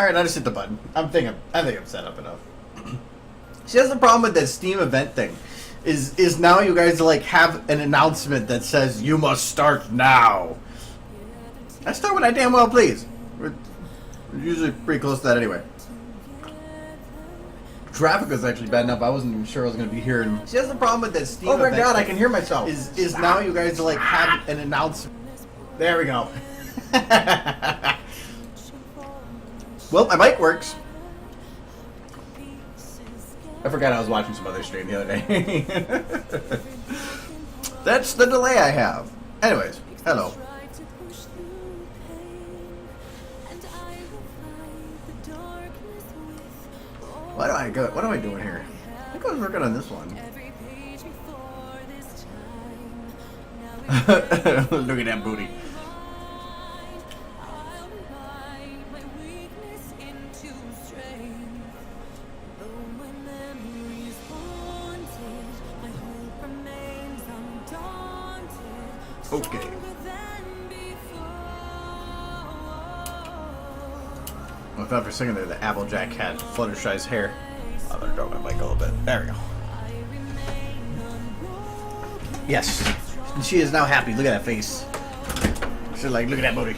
Alright, I just hit the button. I think I'm set up enough. See, that's the problem with that Steam event thing. Is now you guys like have an announcement that says you must start now. I start when I damn well please. We're usually pretty close to that anyway. Traffic was actually bad enough. I wasn't even sure I was going to be here. And see, that's the problem with that Steam event. Oh my god, I can hear myself. Is now you guys like have an announcement. There we go. Well, my mic works. I forgot I was watching some other stream the other day. That's the delay I have. Anyways, hello. What am I doing here? I think I was working on this one. Look at that booty. Okay. I thought for a second there the Applejack had Fluttershy's hair. I'm gonna drop my mic a little bit. There we go. Yes. She is now happy. Look at that face. She's like, look at that booty.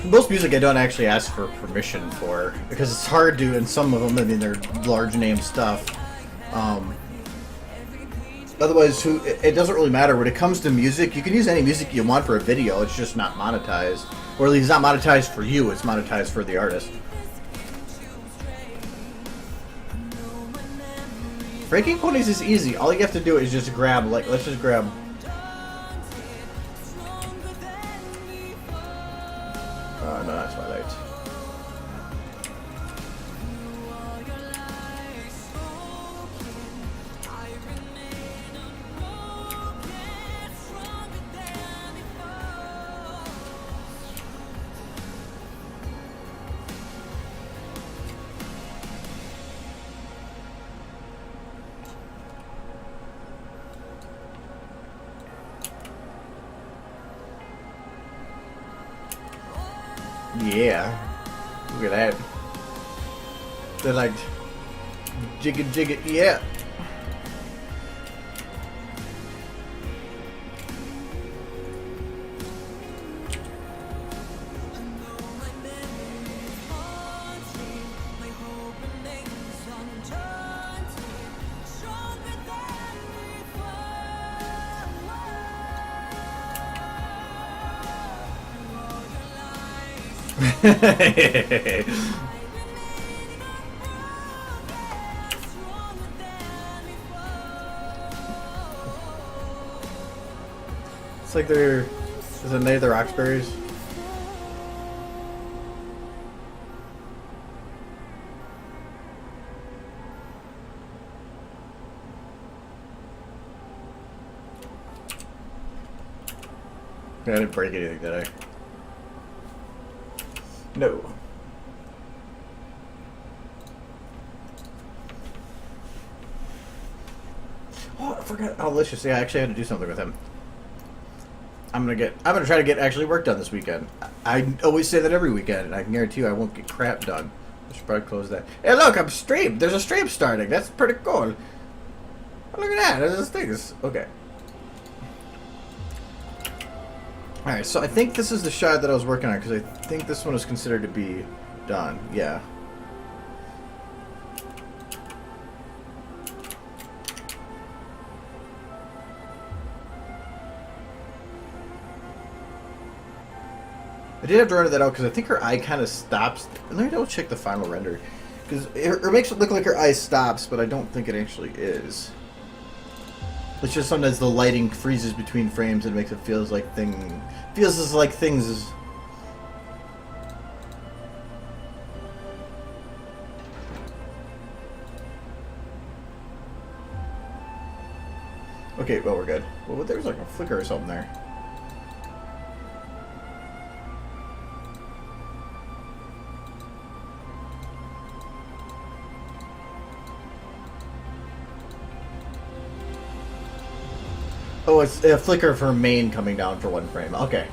Most music I don't actually ask for permission for, because it's hard to, and some of them, I mean, they're large name stuff. Otherwise, it doesn't really matter. When it comes to music, you can use any music you want for a video, it's just not monetized. Or at least not monetized for you, it's monetized for the artist. Breaking ponies is easy. All you have to do is just grab, like, let's just grab... no, that's my light. Yeah, look at that. They're like, jig it, yeah. It's like is it Night of the Roxbury's? I didn't break anything, did I? No. Oh, I forgot. Oh, Licious. Yeah, I actually had to do something with him. I'm gonna try to get actually work done this weekend. I always say that every weekend, and I can guarantee you I won't get crap done. I should probably close that. Hey, look, I'm streamed. There's a stream starting. That's pretty cool. Oh, look at that. There's things. Okay. Alright, so I think this is the shot that I was working on, because I think this one is considered to be done. Yeah. I did have to render that out because I think her eye kind of stops. Let me double check the final render. Because it makes it look like her eye stops, but I don't think it actually is. It's just sometimes the lighting freezes between frames and makes it feels like things. Okay, well we're good. Well, there's like a flicker or something there. Oh, it's a flicker of her mane coming down for one frame. Okay.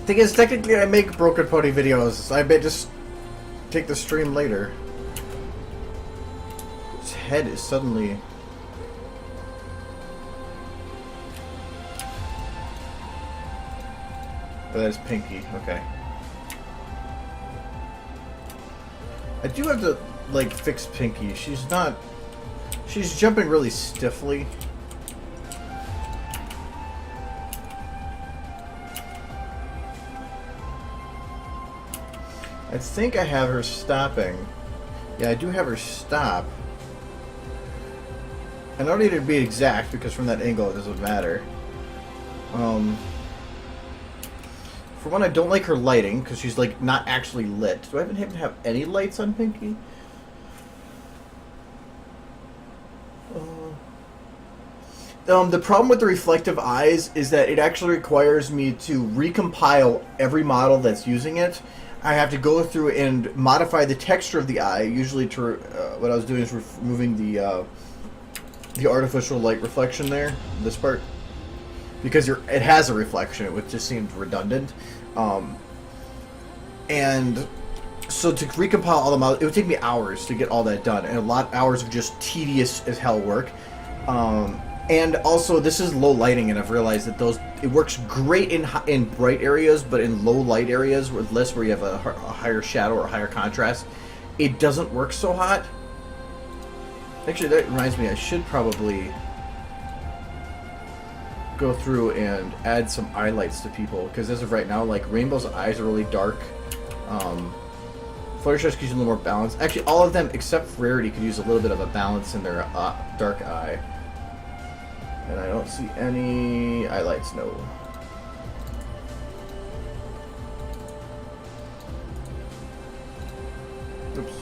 Thing is, technically I make Broken Pony videos. I may just take the stream later. His head is suddenly... Oh, that's Pinky. Okay. I do have to, like, fix Pinky. She's not... She's jumping really stiffly. I think I have her stopping. Yeah, I do have her stop. I don't need it to be exact, because from that angle it doesn't matter. For one, I don't like her lighting, because she's, like, not actually lit. Do I even have any lights on Pinky? The problem with the reflective eyes is that it actually requires me to recompile every model that's using it. I have to go through and modify the texture of the eye. Usually, what I was doing is removing the artificial light reflection there, this part. Because it has a reflection, it just seemed redundant. And so to recompile all the models, it would take me hours to get all that done, and hours of just tedious as hell work. And also, this is low lighting, and I've realized that it works great in bright areas, but in low light areas where you have a higher shadow or higher contrast, it doesn't work so hot. Actually, that reminds me, I should probably go through and add some highlights to people, because as of right now, like, Rainbow's eyes are really dark. Fluttershy could use a little more balance. Actually, all of them except Rarity could use a little bit of a balance in their dark eye. And I don't see any highlights, no. Oops.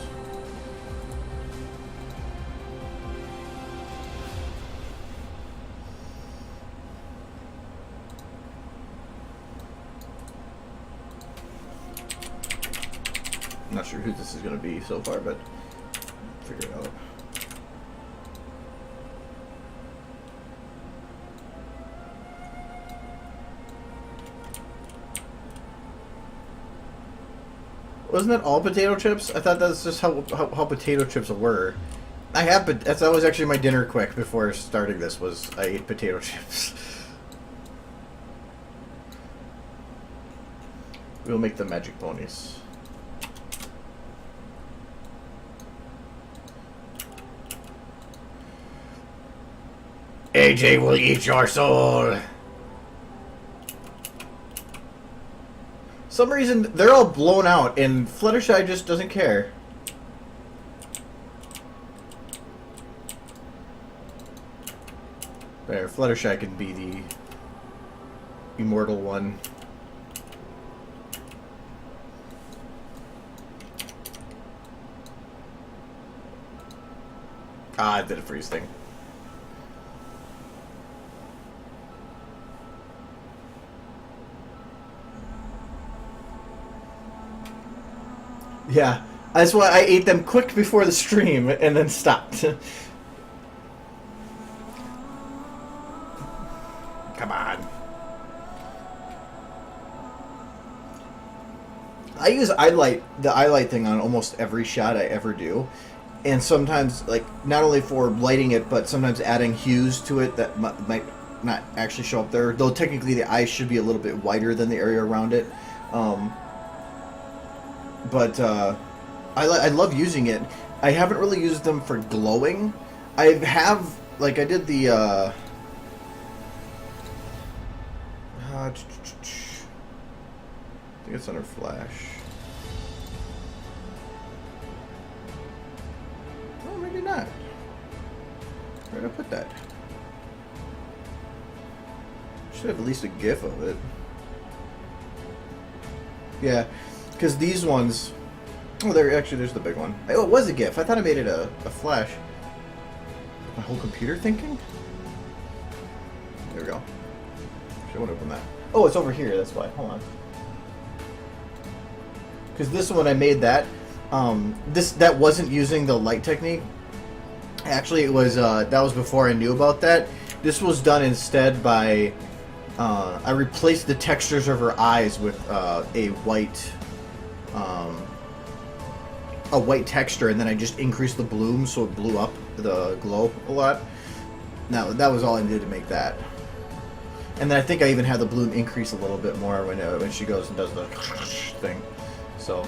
I'm not sure who this is going to be so far, but figure it out. Wasn't that all potato chips? I thought that's just how potato chips were. That was actually my dinner quick before starting this, was I ate potato chips. We'll make the magic ponies. AJ will eat your soul. Some reason they're all blown out and Fluttershy just doesn't care. There, Fluttershy can be the immortal one. Ah, I did a freeze thing. Yeah, that's why I ate them quick before the stream and then stopped. Come on. I use the eyelight thing on almost every shot I ever do. And sometimes, like, not only for lighting it, but sometimes adding hues to it that might not actually show up there. Though technically the eyes should be a little bit wider than the area around it. But I love using it. I haven't really used them for glowing. I have like I did the I think it's under Flash. Oh, maybe not. Where did I put that? Should have at least a GIF of it. Yeah, because these ones. Oh, there's the big one. Oh, it was a GIF. I thought I made it a Flash. My whole computer thinking? There we go. Should want to open that. Oh, it's over here. That's why. Hold on. Because this one I made that. That wasn't using the light technique. Actually, it was that was before I knew about that. This was done instead by I replaced the textures of her eyes with a white texture, and then I just increased the bloom so it blew up the glow a lot. Now that was all I did to make that. And then I think I even had the bloom increase a little bit more when she goes and does the thing. So.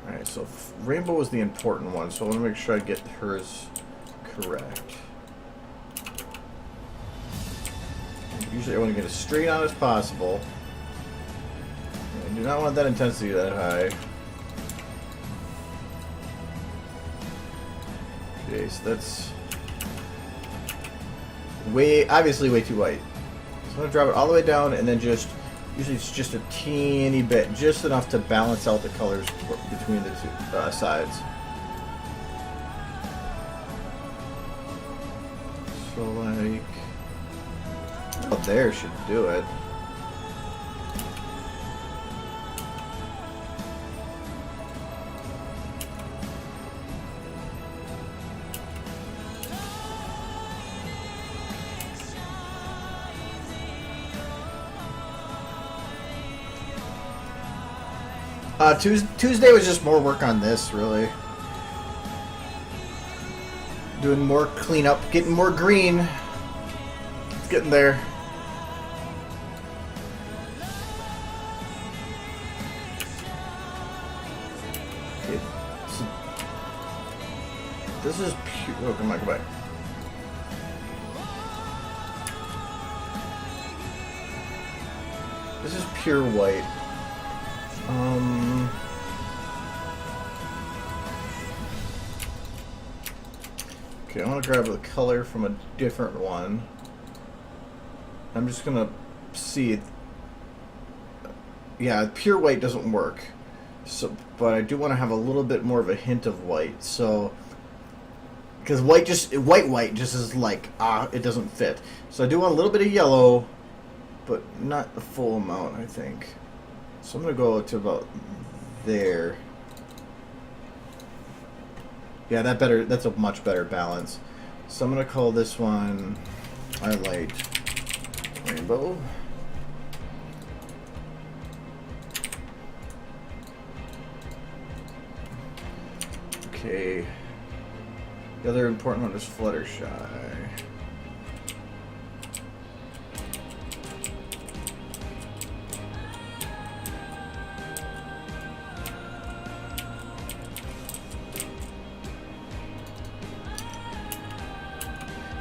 Alright, so rainbow was the important one, so I want to make sure I get hers correct. Usually I want to get as straight on as possible. I do not want that intensity that high. Okay, so that's obviously way too white. So I'm going to drop it all the way down and then just, usually it's just a teeny bit, just enough to balance out the colors between the two sides. So like, up there should do it. Tuesday was just more work on this, really. Doing more cleanup, getting more green. It's getting there. Okay, so this is pure. Oh, come on, go back. This is pure white. Okay, I want to grab the color from a different one. I'm just gonna see. Yeah, pure white doesn't work. So, but I do want to have a little bit more of a hint of white. So, because white just is like it doesn't fit. So I do want a little bit of yellow, but not the full amount, I think. So I'm gonna go to about there. Yeah, that's a much better balance. So I'm gonna call this one highlight rainbow. Okay. The other important one is Fluttershy.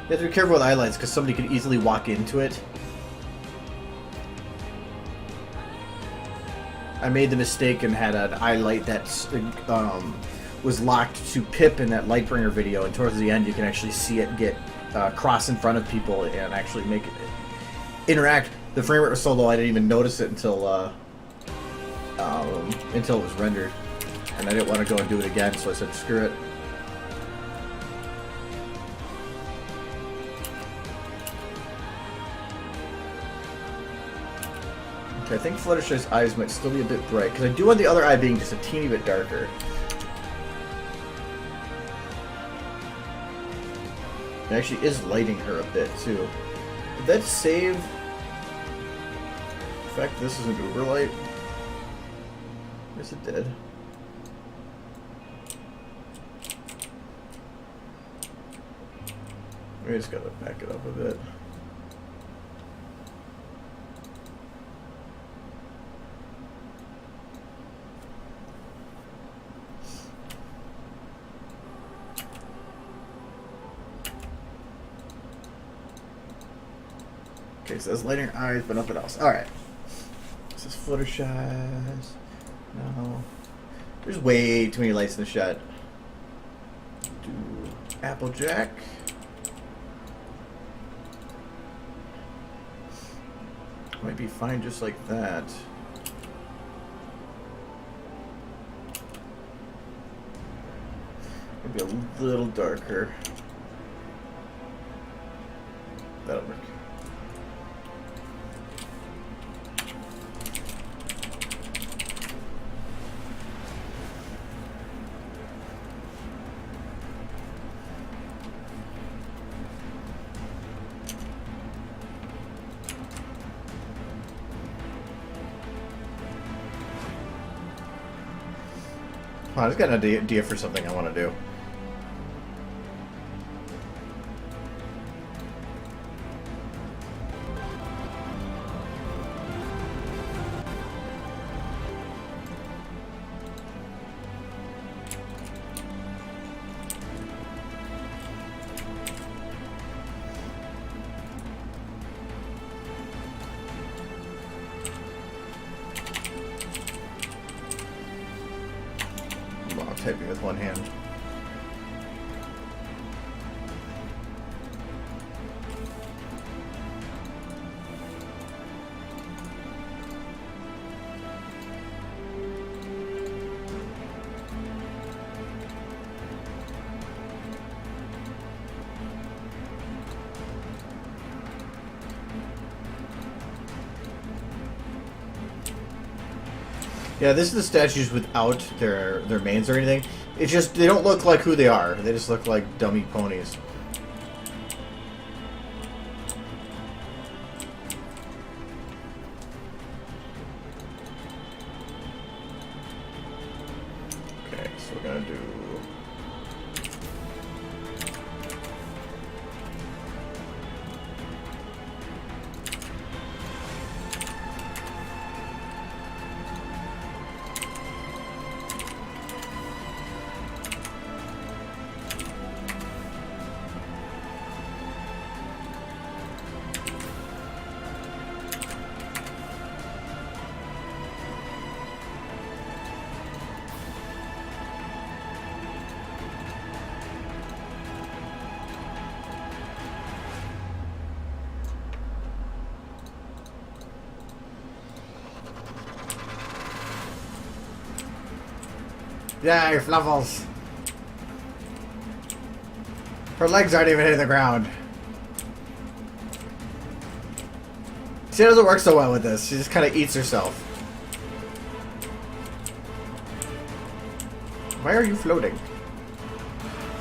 You have to be careful with highlights because somebody could easily walk into it. I made the mistake and had an highlight that was locked to Pip in that Lightbringer video, and towards the end you can actually see it get cross in front of people and actually make it interact. The frame rate was so low I didn't even notice it until it was rendered, and I didn't want to go and do it again, so I said screw it. I think Fluttershy's eyes might still be a bit bright, because I do want the other eye being just a teeny bit darker. It actually is lighting her a bit, too. Did that save? In fact, this is an Uber light. Yes, it did. We just gotta back it up a bit. Okay, so that's lighting eyes, but nothing else. Alright. This is Fluttershy's. No. There's way too many lights in the shot. Do Applejack. Might be fine just like that. Maybe a little darker. That'll work. I just got an idea for something I want to do. Typing with one hand. Yeah, this is the statues without their manes or anything. It's just, they don't look like who they are. They just look like dummy ponies. Okay, so we're gonna do... Yay, Fluffles! Her legs aren't even hitting the ground. She doesn't work so well with this. She just kind of eats herself. Why are you floating?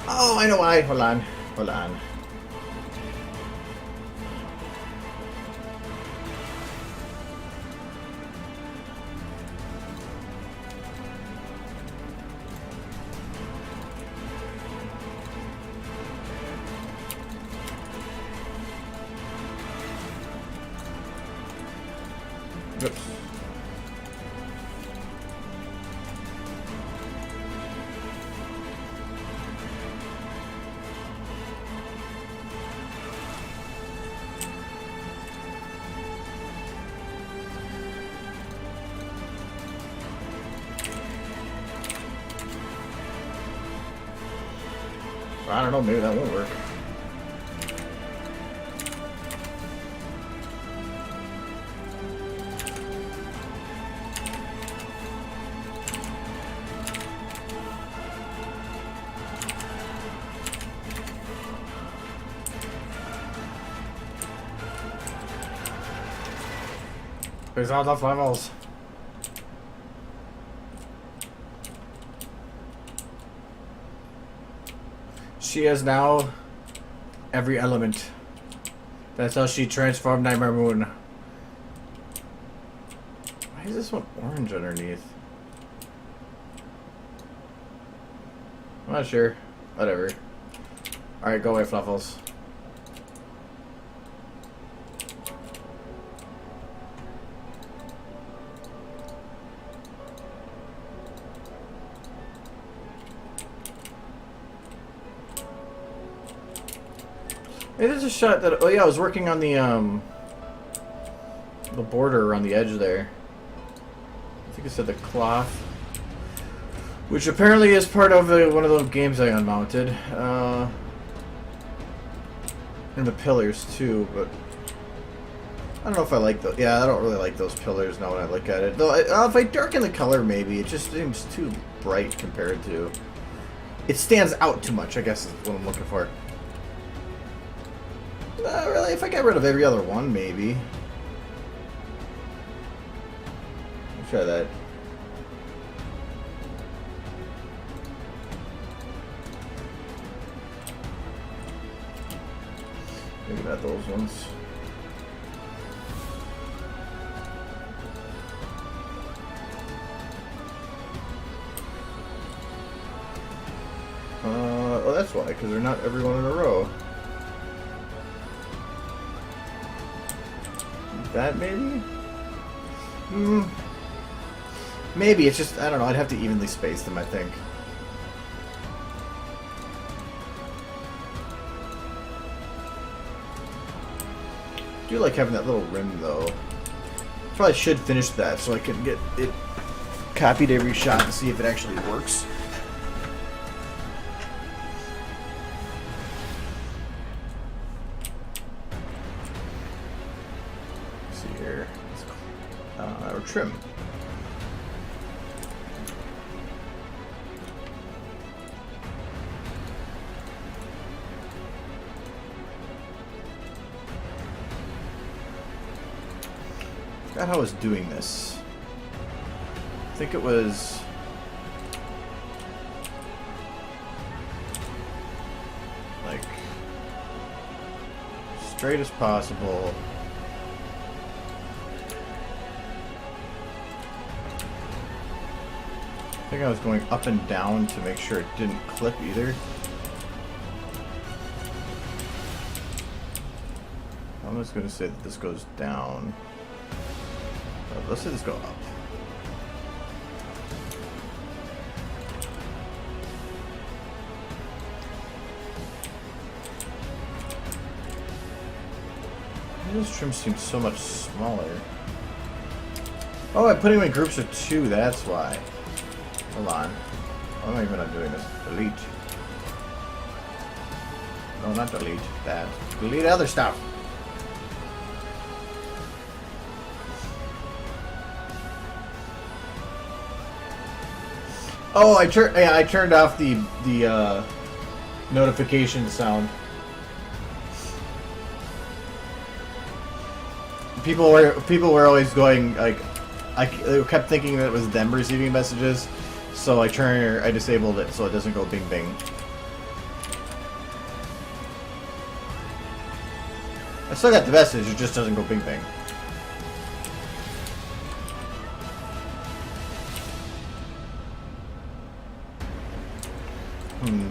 Oh, I know why. Hold on. Hold on. Oops. I don't know, maybe that won't work. There's not enough levels. She is now every element. That's how she transformed Nightmare Moon. Why is this one orange underneath? I'm not sure. Whatever. Alright, go away, Fluffles. It is a shot that. Oh yeah, I was working on the border around the edge there. I think it said the cloth, which apparently is part of one of those games I unmounted. And the pillars too, but I don't know if I like those. Yeah, I don't really like those pillars now when I look at it. Though, if I darken the color, maybe it just seems too bright compared to. It stands out too much, I guess is what I'm looking for. Really, if I got rid of every other one, maybe. Let's try that. Maybe not those ones. Oh, that's why, because they're not everyone in a row. That maybe? Maybe, it's just, I don't know, I'd have to evenly space them, I think. I do like having that little rim, though. Probably should finish that so I can get it copied every shot and see if it actually works. Let's see here. Or trim. I forgot how I was doing this. I think it was like straight as possible. I think I was going up and down to make sure it didn't clip either. I'm just going to say that this goes down. Let's see this go up. This trim seems so much smaller. Oh, I'm putting them in groups of 2, that's why. Hold on. Why am I even not doing this? Delete. No, not delete. That. Delete other stuff. Oh, I turned off the notification sound. People were always going like, I kept thinking that it was them receiving messages, so I disabled it so it doesn't go bing bing. I still got the message, it just doesn't go bing bing.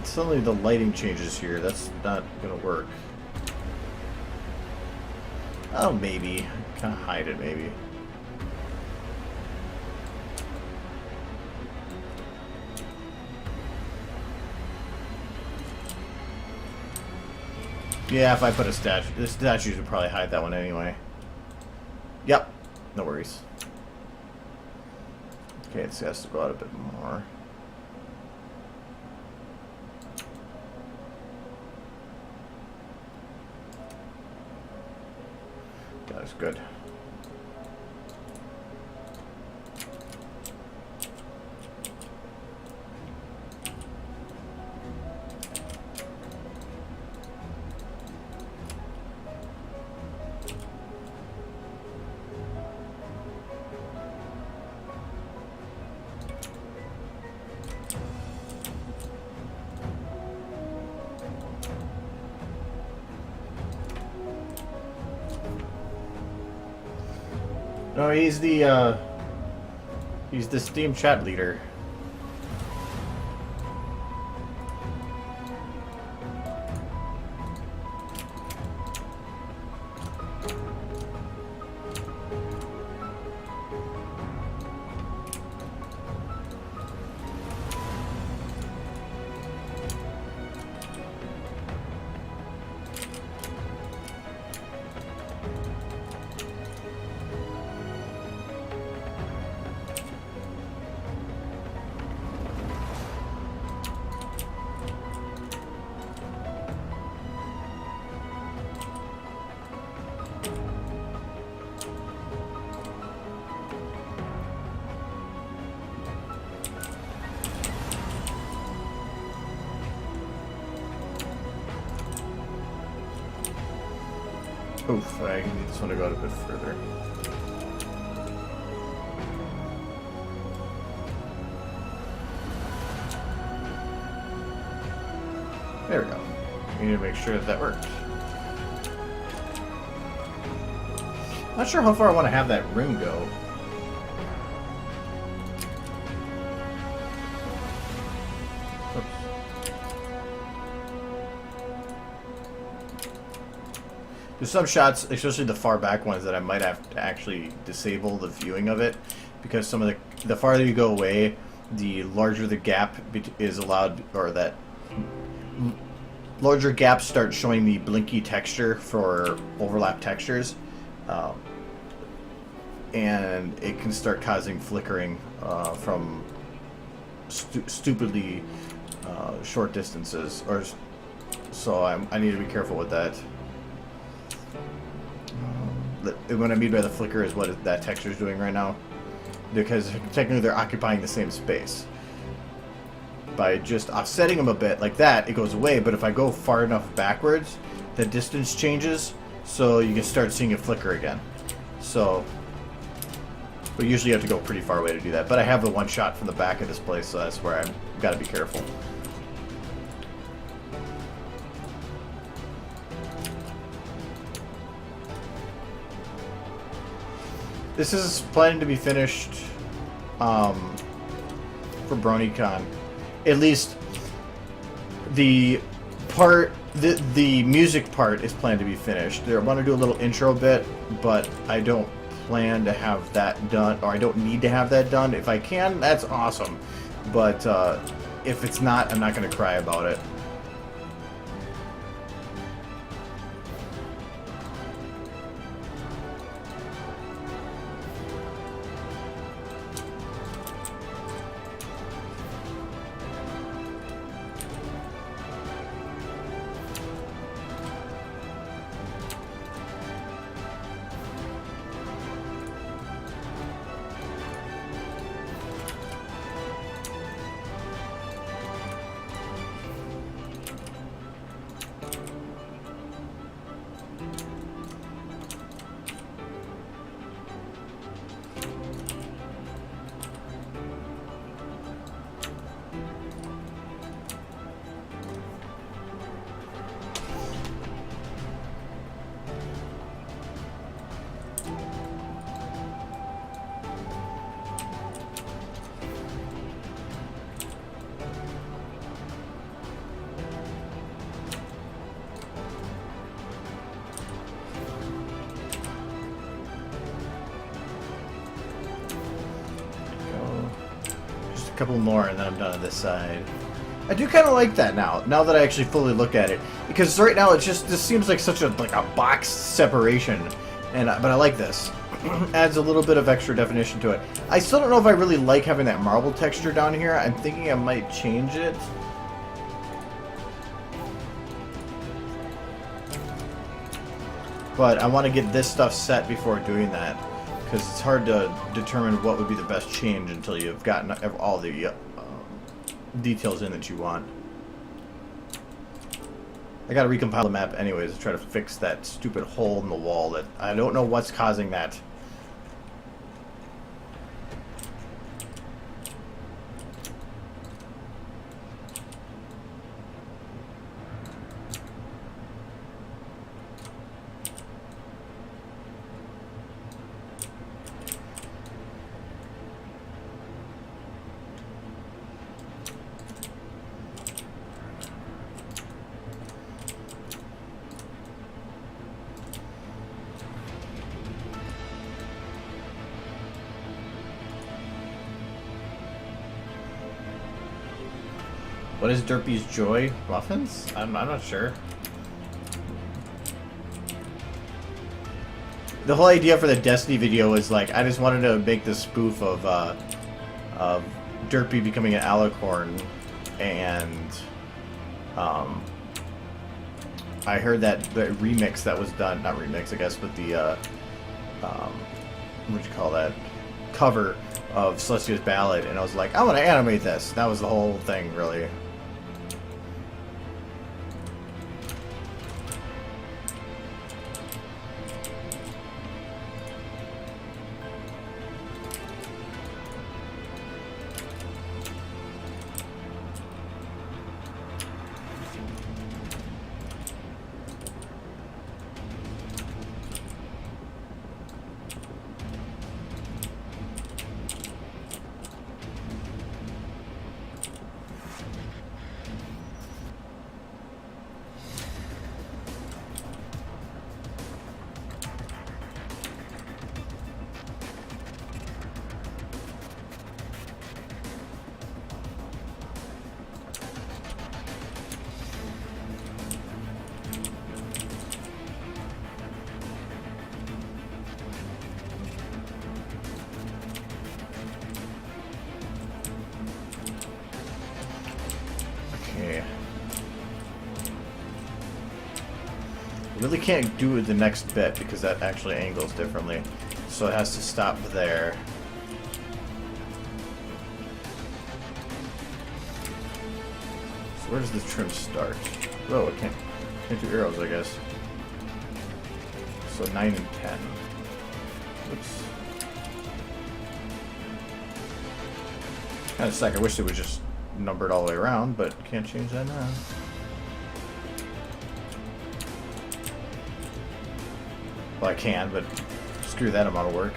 Suddenly the lighting changes here. That's not gonna work. Oh, maybe. Kind of hide it, maybe. Yeah, if I put a statue, the statues would probably hide that one anyway. Yep, no worries. Okay, it has to go out a bit more. That's good. No, he's the Steam chat leader. Oof, I need this one to go out a bit further. There we go. We need to make sure that worked. Not sure how far I want to have that rim go. There's some shots, especially the far back ones, that I might have to actually disable the viewing of it, because some of the farther you go away, the larger the gap is allowed, or that larger gaps start showing the blinky texture for overlap textures, and it can start causing flickering from stupidly short distances, or so I need to be careful with that. What I mean by the flicker is what that texture is doing right now, because technically they're occupying the same space. By just offsetting them a bit like that, it goes away, but if I go far enough backwards, the distance changes, so you can start seeing it flicker again. So, but usually you have to go pretty far away to do that, but I have the one shot from the back of this place, so that's where I've got to be careful. This is planning to be finished for BronyCon. At least the part, the music part is planned to be finished. I want to do a little intro bit, but I don't plan to have that done, or I don't need to have that done. If I can, that's awesome. But if it's not, I'm not going to cry about it. A couple more and then I'm done on this side. I do kind of like that now that I actually fully look at it, because right now it just seems like such a box separation, and but I like this. Adds a little bit of extra definition to it. I still don't know if I really like having that marble texture down here. I'm thinking I might change it. But I want to get this stuff set before doing that, because it's hard to determine what would be the best change until you've gotten all the details in that you want. I gotta recompile the map anyways to try to fix that stupid hole in the wall that I don't know what's causing that. What is Derpy's Joy? Muffins? I'm not sure. The whole idea for the Destiny video was like, I just wanted to make this spoof of Derpy becoming an alicorn, and I heard that the remix that was done, not remix I guess, but the what'd you call that, cover of Celestia's Ballad, and I was like, I want to animate this. That was the whole thing, really. Really can't do the next bit because that actually angles differently. So it has to stop there. So where does the trim start? Oh, it can't do arrows, I guess. So 9 and 10. Oops. Kind of suck. I wish it was just numbered all the way around, but can't change that now. Well, I can, but screw that amount of work.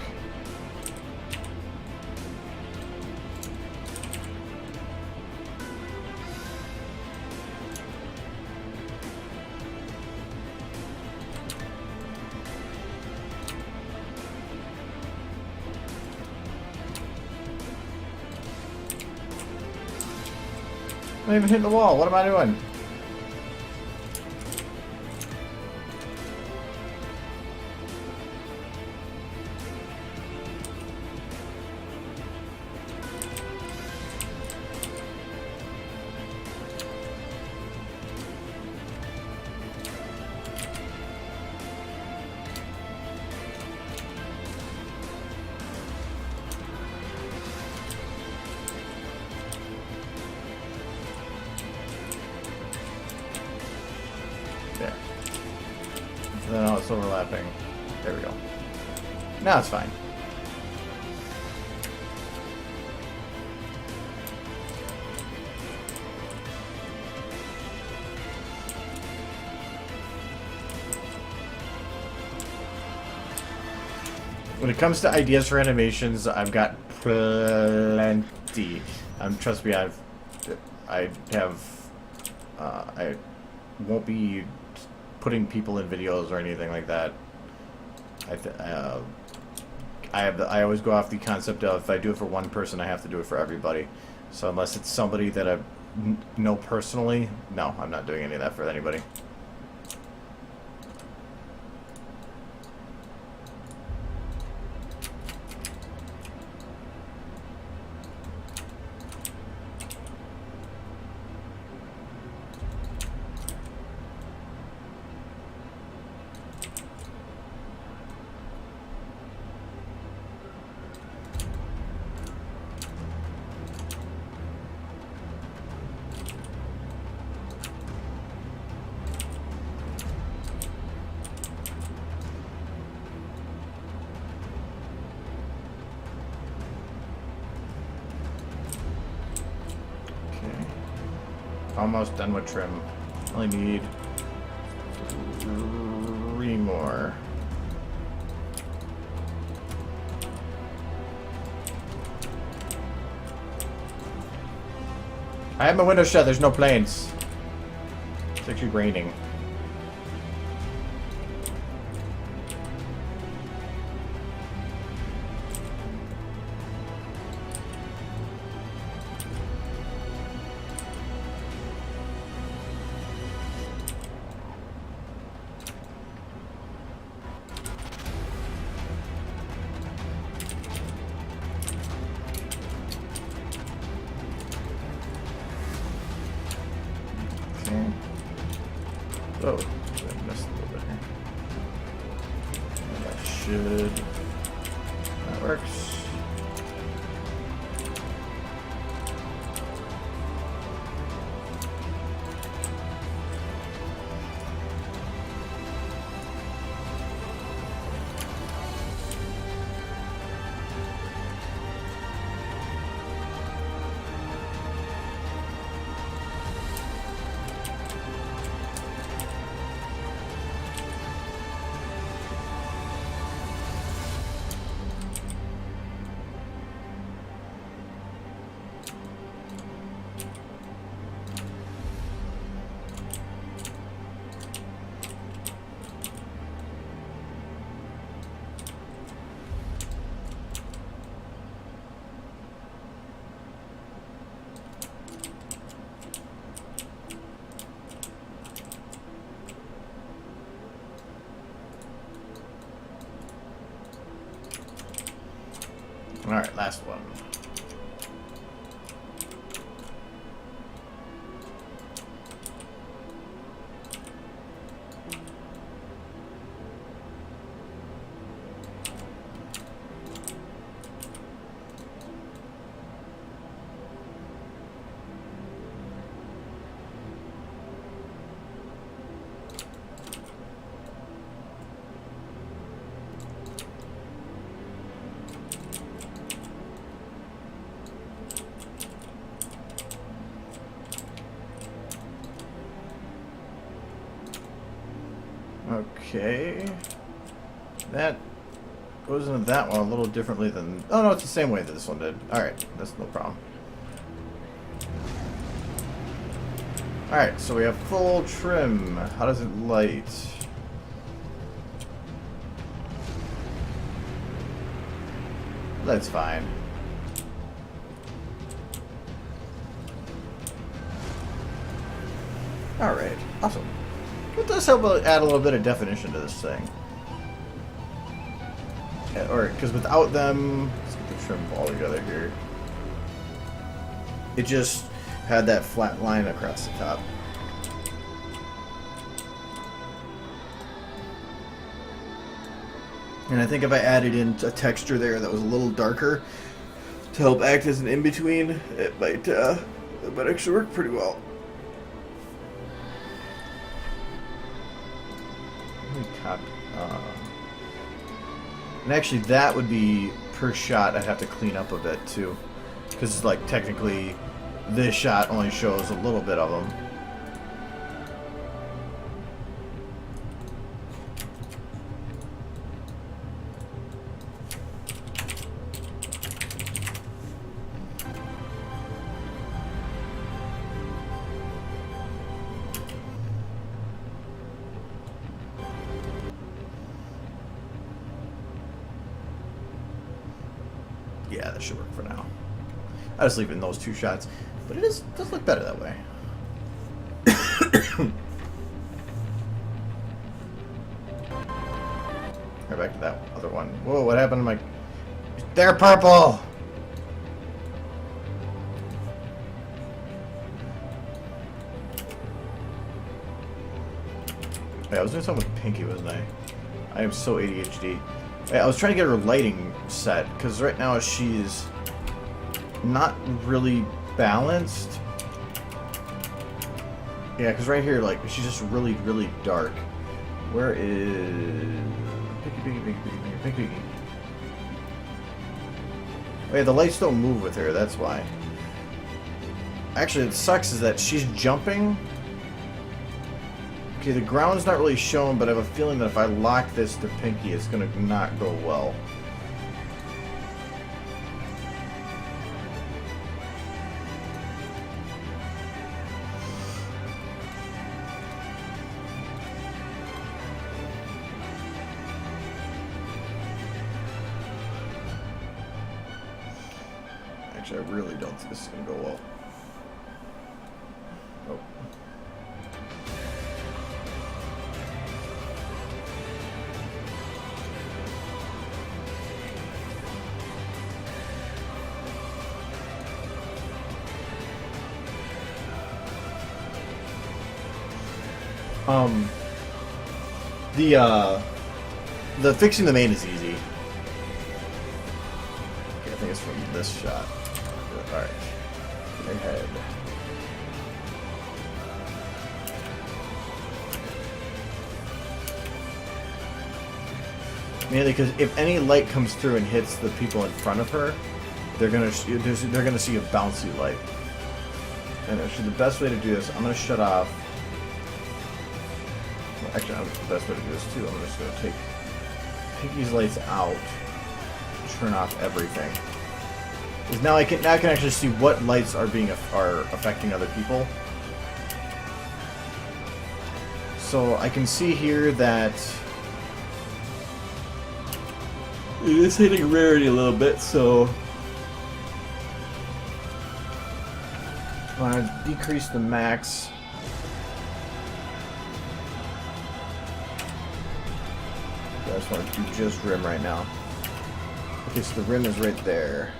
I'm not even hitting the wall. What am I doing? There. So now it's overlapping. There we go. Now it's fine. When it comes to ideas for animations, I've got plenty. Trust me, I won't be putting people in videos or anything like that. I always go off the concept of if I do it for one person, I have to do it for everybody. So unless it's somebody that I know personally, no, I'm not doing any of that for anybody. Almost done with trim. Only need 3 more. I have my window shut. There's no planes. It's actually raining. Oh, I missed a little bit here. That should... That works. Alright, last one. Okay. That goes into that one a little differently than... Oh, no, it's the same way that this one did. Alright, that's no problem. Alright, so we have full trim. How does it light? That's fine. Alright, awesome. It does help add a little bit of definition to this thing. Or, because without them... Let's get the trim all together here. It just had that flat line across the top. And I think if I added in a texture there that was a little darker to help act as an in-between, it might actually work pretty well. Let me copy. And actually, that would be per shot. I'd have to clean up a bit too, because like technically, this shot only shows a little bit of them. Yeah, that should work for now. I just leave it in those two shots, but it does look better that way. Right back to that other one. Whoa, what happened to my... They're purple! Yeah, I was doing something with Pinky, wasn't I? I am so ADHD. I was trying to get her lighting set, because right now she's not really balanced. Yeah, because right here, like, she's just really, really dark. Where is... Pinky. Oh yeah, the lights don't move with her, that's why. Actually, it sucks is that she's jumping. Okay, the ground's not really shown, but I have a feeling that if I lock this to Pinky, it's gonna not go well. Actually, I really don't think this is gonna go well. Oh. The fixing the main is easy. Okay, I think it's from this shot. Alright. Ahead. Mainly because if any light comes through and hits the people in front of her, they're gonna see a bouncy light. And actually, the best way to do this, I'm gonna shut off. Well, actually, the best way to do this too. I'm just gonna take Pinky's lights out, turn off everything. Because now I can actually see what lights are affecting other people. So I can see here that it is hitting rarity a little bit, so I want to decrease the max. I just want to do just rim right now. Okay, so the rim is right there.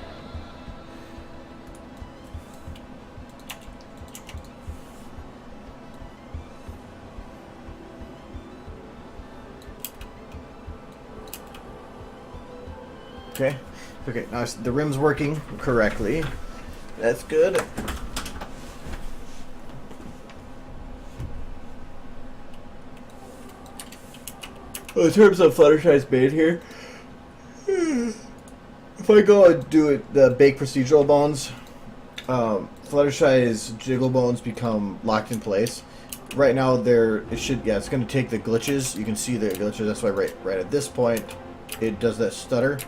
Okay. Okay, now the rim's working correctly. That's good. Well, in terms of Fluttershy's made here, if I go and do it, the bake procedural bones, Fluttershy's jiggle bones become locked in place, right now there it should, yeah, it's going to take the glitches. You can see the glitches. That's why right at this point it does that stutter.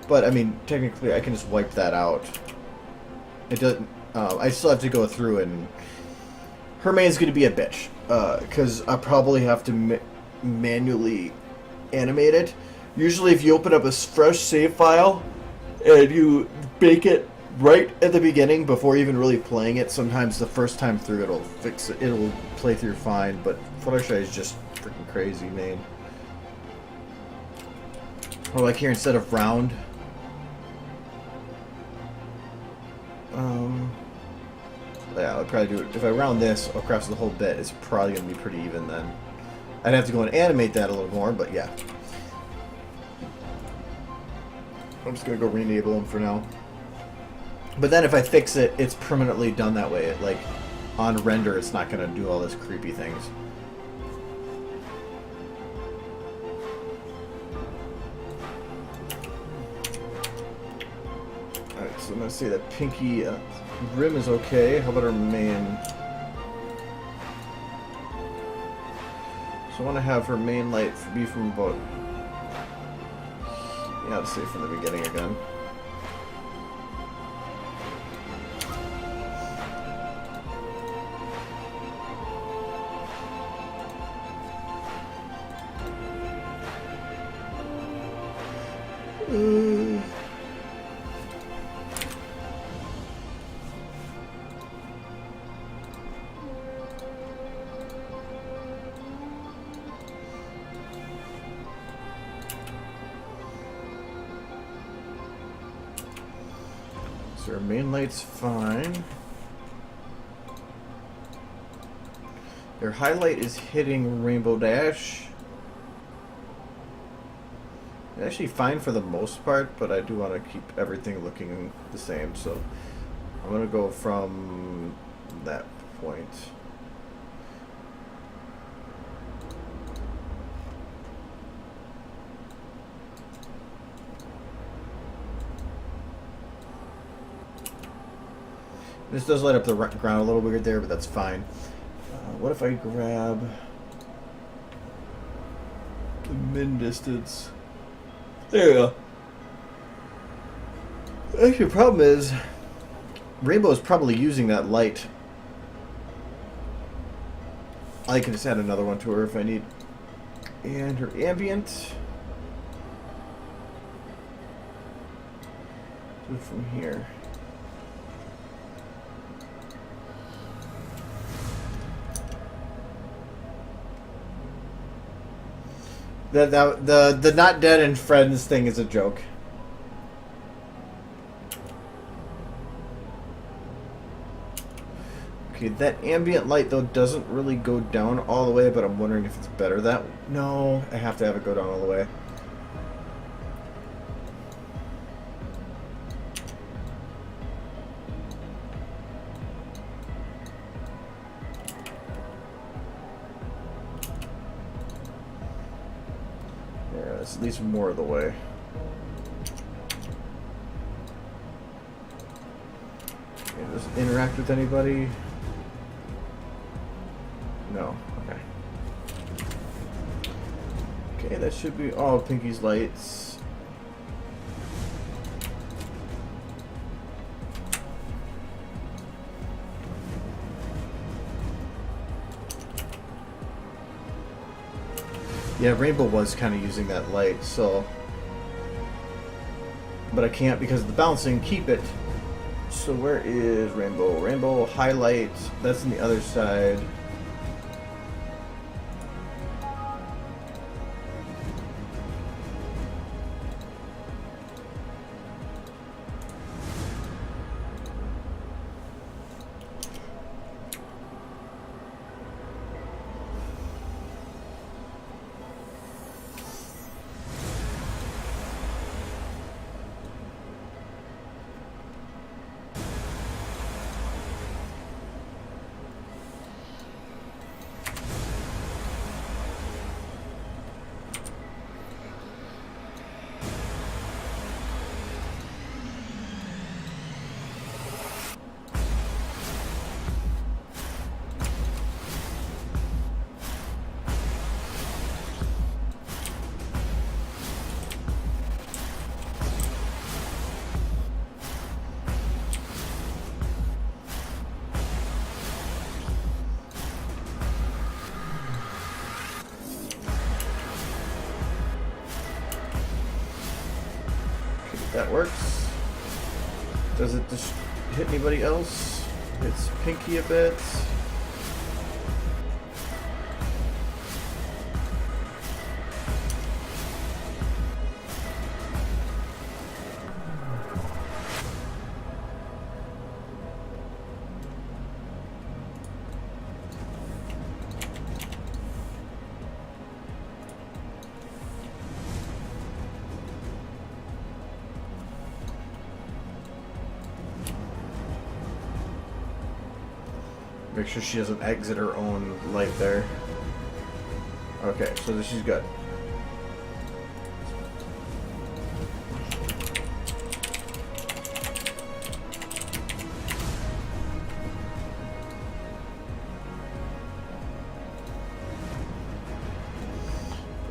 But I mean, technically I can just wipe that out. It doesn't. I still have to go through, and her main's going to be a bitch because I probably have to manually animate it. Usually if you open up a fresh save file and you bake it right at the beginning before even really playing it, sometimes the first time through it'll fix it. It'll play through fine, but Fluttershy is just freaking crazy, man. Or like here, instead of round, yeah, I'll probably do it. If I round this across the whole bit, it's probably going to be pretty even then. I'd have to go and animate that a little more, but yeah. I'm just going to go re-enable them for now. But then if I fix it, it's permanently done that way. Like, on render, it's not going to do all this creepy things. Alright, so I'm going to say that Pinky rim is okay. How about her main? So I want to have her main light be from about... Yeah, let's say from the beginning again. So our main light's fine. Their highlight is hitting Rainbow Dash. It's actually fine for the most part, but I do want to keep everything looking the same, so I'm going to go from that point. This does light up the ground a little weird there, but that's fine. What if I grab the min distance? There you go. Actually, the problem is Rainbow is probably using that light. I can just add another one to her if I need. And her ambient. Do it from here. The not dead and friends thing is a joke. Okay, that ambient light though doesn't really go down all the way, but I'm wondering if it's better that... No, I have to have it go down all the way. At least more of the way. Okay, does it interact with anybody? No. Okay. Okay, that should be all of Pinky's lights. Yeah, Rainbow was kind of using that light, so... But I can't because of the bouncing keep it. So where is Rainbow? Rainbow highlight, that's on the other side. That works. Does it just hit anybody else? It's Pinky a bit. Make sure she doesn't exit her own light there. Okay, so she's good.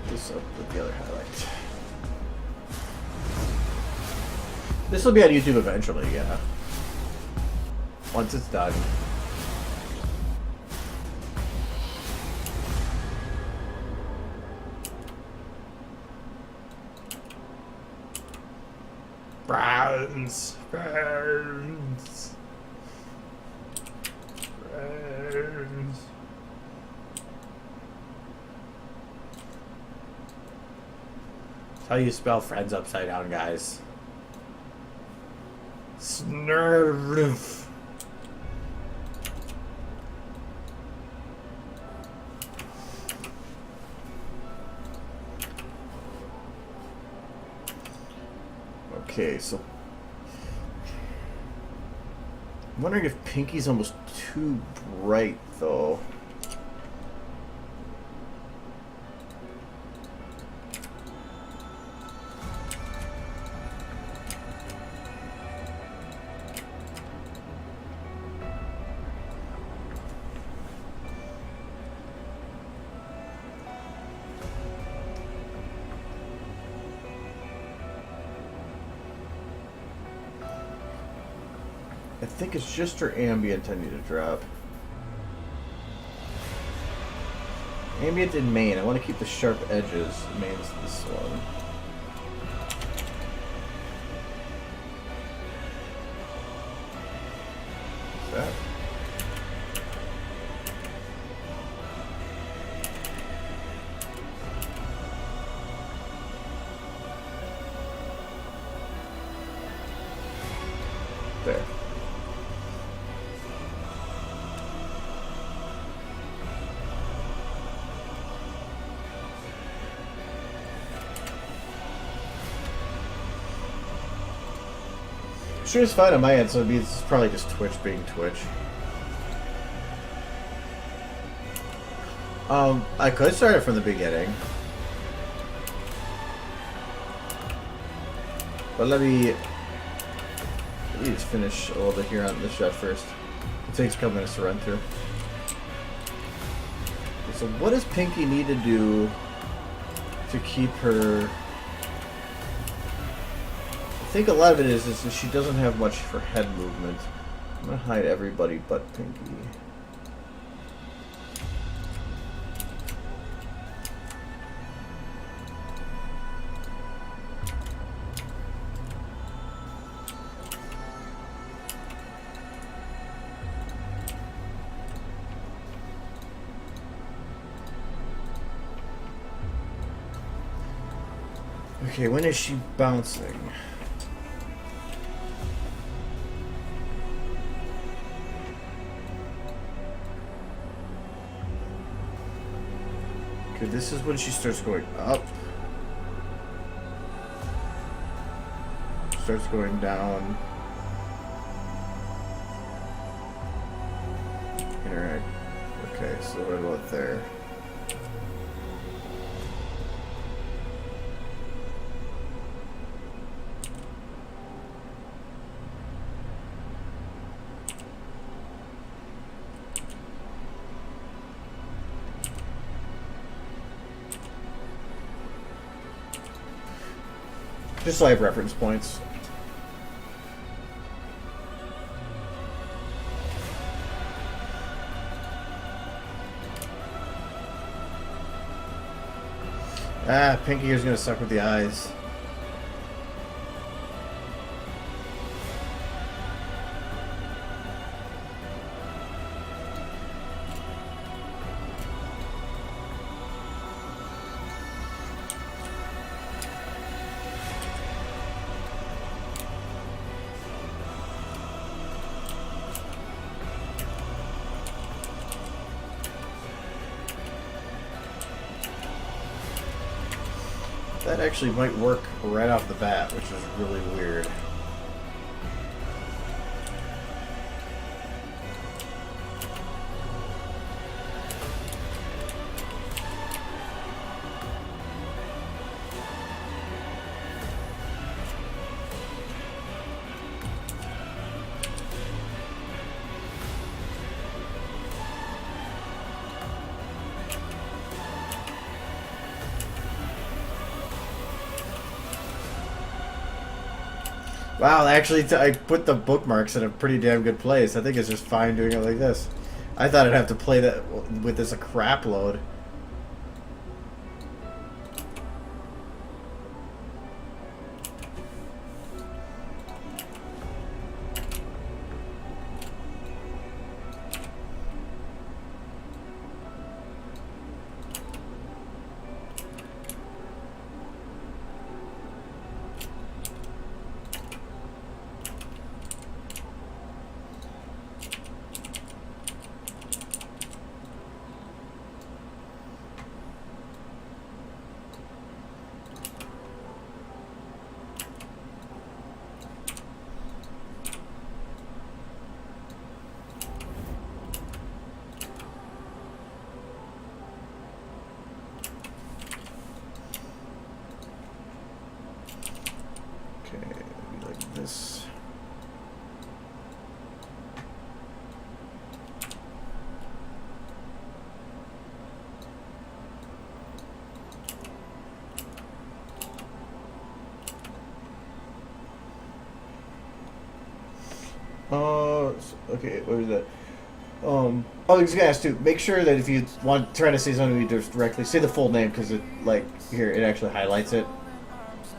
This up with the other highlight. This will be on YouTube eventually, yeah. Once it's done. Friends. That's how you spell friends upside down, guys. Snurf. Okay, so I'm wondering if Pinky's almost too bright, though. I think it's just her ambient I need to drop. Ambient in main. I want to keep the sharp edges. Main's this one. What's that? There. Sure, it's fine on my end, so it's probably just Twitch being Twitch. I could start it from the beginning. But let me just finish a little bit here on this shot first. It takes a couple minutes to run through. Okay, so what does Pinky need to do to keep her... I think a lot of it is that she doesn't have much for head movement. I'm going to hide everybody but Pinky. Okay, when is she bouncing? Okay, this is when she starts going up. Starts going down. Interact. Okay, so what about there? Just so I have reference points. Ah, Pinky here's gonna suck with the eyes. That actually might work right off the bat, which is really weird. Wow, actually, I put the bookmarks in a pretty damn good place. I think it's just fine doing it like this. I thought I'd have to play that with this a crap load. This. Okay, what was that? Oh, I was gonna ask too. Make sure that if you want trying to say something directly, say the full name because it here it actually highlights it,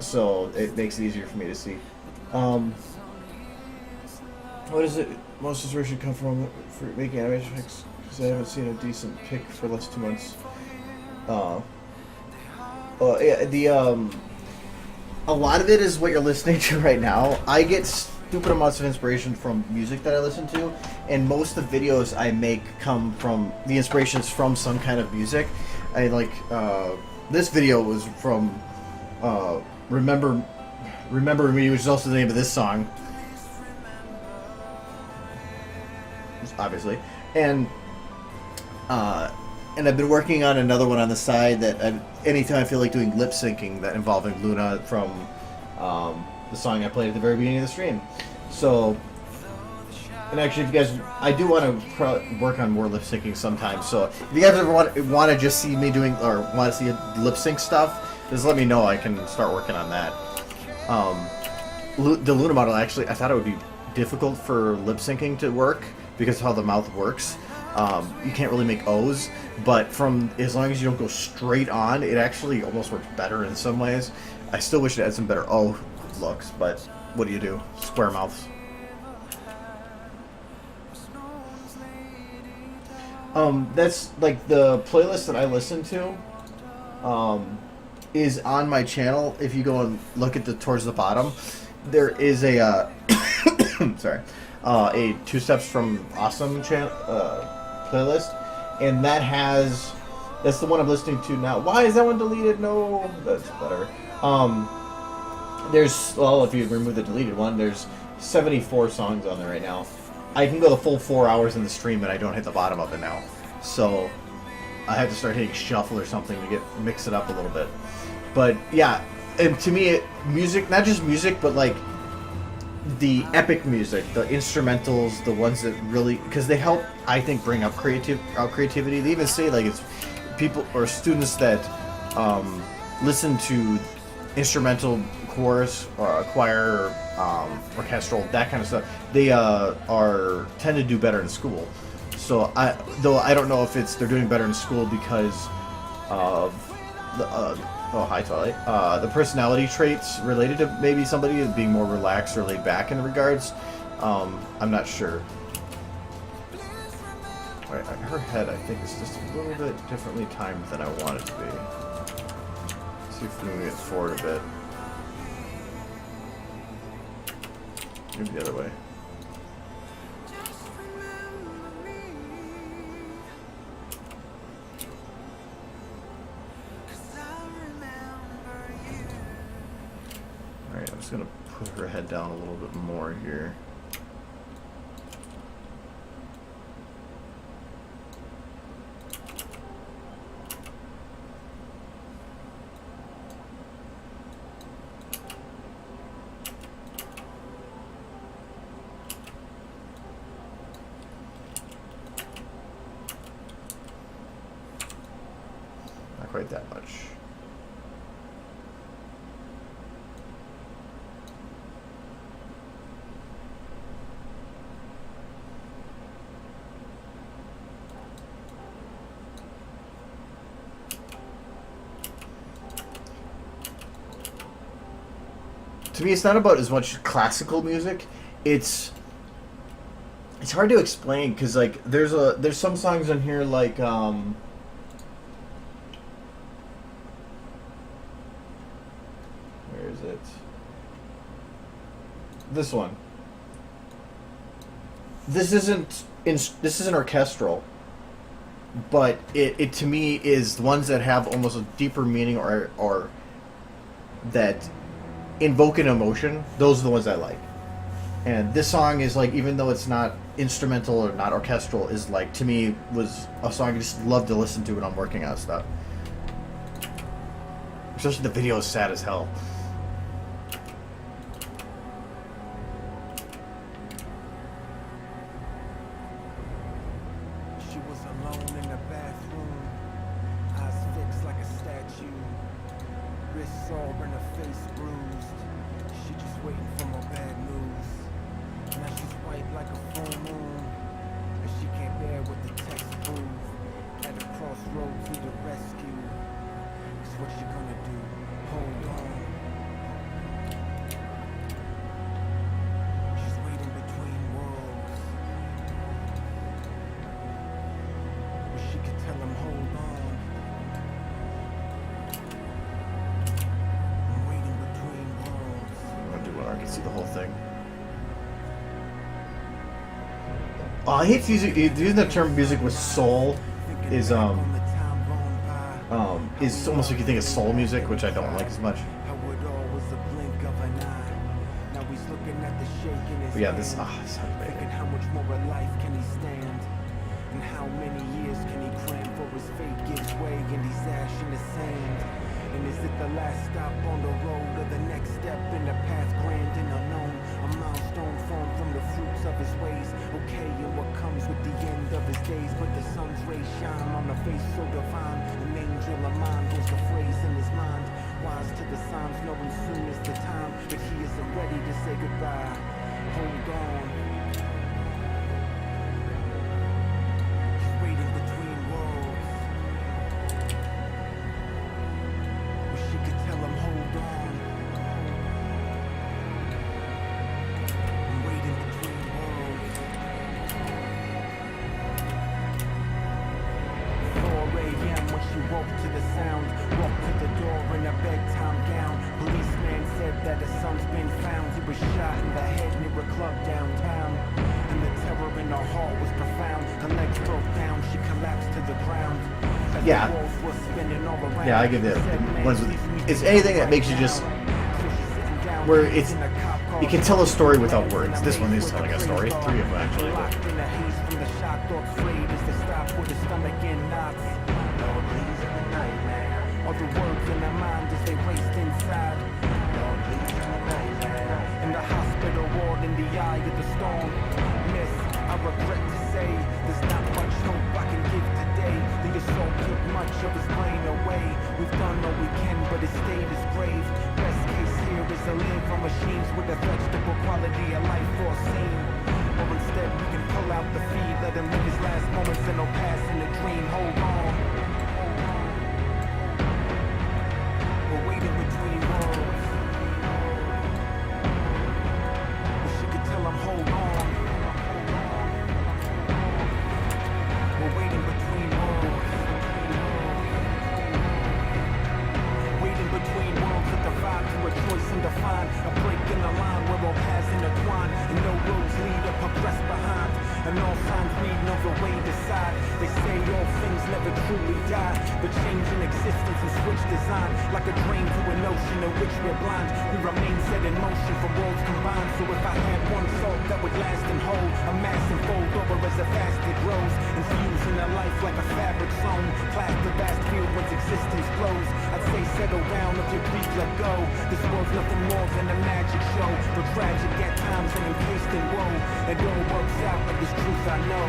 so it makes it easier for me to see. What is it? Most inspiration come from for making animation picks? Because I haven't seen a decent pick for the last 2 months. Yeah, a lot of it is what you're listening to right now. I get stupid amounts of inspiration from music that I listen to, and most of the videos I make come from the inspirations from some kind of music. I this video was from Remember Me, which is also the name of this song, obviously, and I've been working on another one on the side that anytime I feel like doing lip syncing that involving Luna from the song I played at the very beginning of the stream. So, and actually, if you guys, I do want to work on more lip syncing sometimes. So, if you guys ever want to just see me doing or want to see lip sync stuff, just let me know. I can start working on that. The Luna model, actually, I thought it would be difficult for lip syncing to work because of how the mouth works. You can't really make O's, but as long as you don't go straight on, it actually almost works better in some ways. I still wish it had some better O looks, but what do you do? Square mouths. That's like the playlist that I listen to. Is on my channel. If you go and look at towards the bottom, there is a sorry, a 2 Steps from Awesome channel playlist, and that's the one I'm listening to now. Why is that one deleted? No, that's better. If you remove the deleted one, there's 74 songs on there right now. I can go the full 4 hours in the stream and I don't hit the bottom of it now, so I had to start hitting shuffle or something to mix it up a little bit. But yeah, and to me, music, not just music, but like the epic music, the instrumentals, the ones that really, because they help, I think, bring up creativity. They even say like it's people or students that listen to instrumental chorus or choir, orchestral, that kind of stuff. They tend to do better in school. So though I don't know if they're doing better in school because of the hi Twilight, the personality traits related to maybe somebody being more relaxed or laid back in regards. I'm not sure. All right, her head I think is just a little bit differently timed than I want it to be. Let's see if we can move it forward a bit. Maybe the other way. just gonna put her head down a little bit more here. Not quite that much. To me, it's not about as much classical music. It's hard to explain because like there's some songs on here like where is it? This one. This isn't orchestral, but it to me is ones that have almost a deeper meaning or that invoke an emotion. Those are the ones I like. And this song is like, even though it's not instrumental or not orchestral, is like, to me, was a song I just love to listen to when I'm working on stuff. Especially the video is sad as hell. She was alone in the bathroom, eyes fixed like a statue, wrists sore and her face bruised. She just waiting for more bad news. Now she's white like a full moon, and she can't bear what the text prove. At a crossroads, need a rescue. Cause what you gonna do? Hold on. She's waiting between worlds. Wish she could tell him, hold on. I'm waiting between worlds. I'm gonna do one. I can see the whole thing. I hate using the term music with soul is almost like you think of soul music, which I don't like as much. But yeah, this sounds amazing. How much more of life can he stand? And how many years can he cram for his fate gives way and he's ash in the sand? And is it the last stop on the road or the next step in the path grand and unknown? A milestone formed from the fruits of his ways. Okay, and what comes with the end of his days? But the sun's rays shine on a face so divine. An angel of mine was the phrase in his mind. Wise to the signs, knowing soon is the time. But he isn't ready to say goodbye. Hold on. He's waiting between worlds. Wish she could tell him, hold on. I'm waiting between worlds. 4 a.m. when she woke to the sound. Walked to the door in a bedtime gown. Policeman said that his son's been found. He was shot in the head near a club downtown. And the terror in her heart was profound. Her legs broke down, she collapsed to the ground. As Yeah. the walls were spinning all around. Yeah, I give it. It's anything that makes you just where it's you can tell a story without words. This one is telling a story. 3 of them actually. Locked in a haze from the shock, thoughts frayed as they stop with his stomach in knots. Lord, please in the nightmare. All the words in their mind as they raced inside. Lord, please in the nightmare. In the hospital ward in the eye of the storm. Miss, I regret to say there's not much hope I can give today. The assault took much of his brain away. We've done all we can, but his state is grave. Best case here is to live on machines with a vegetable quality of life foreseen. Or instead we can pull out the feed, let him live his last moments in no past in a dream. Hold on. We're waiting between worlds. Wish you could tell him, hold on. We're waiting between worlds. Waiting between worlds that divide to a choice and define. A break in the line where all paths intertwine. And no roads lead or progress behind. And all signs lead no the way decide. They say all things never truly die, but change in existence and switch design. Like a drain to an ocean in which we're blind, we remain set in motion from worlds combined. So if I had one thought that would last and hold, amass and fold over as the fast it grows, infusing a life like a fabric sewn, class the vast field once existence flows. I'd say settle down if your grief let go. This world's nothing more than a magic show, but tragic at times and encased in woe. It all works out, but this truth I know.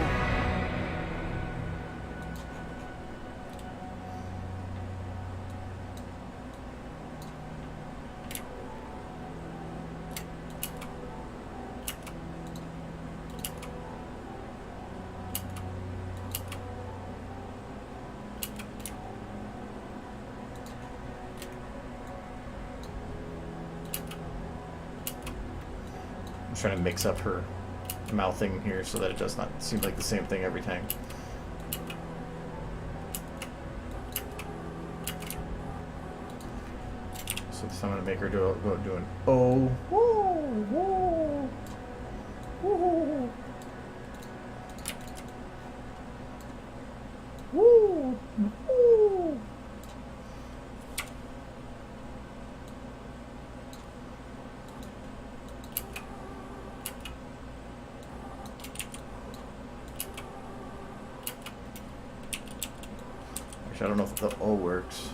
I'm trying to mix up her mouthing here so that it does not seem like the same thing every time. So I'm going to make her go do an oh, woo, woo, woo, woo, woo. I don't know if the O works.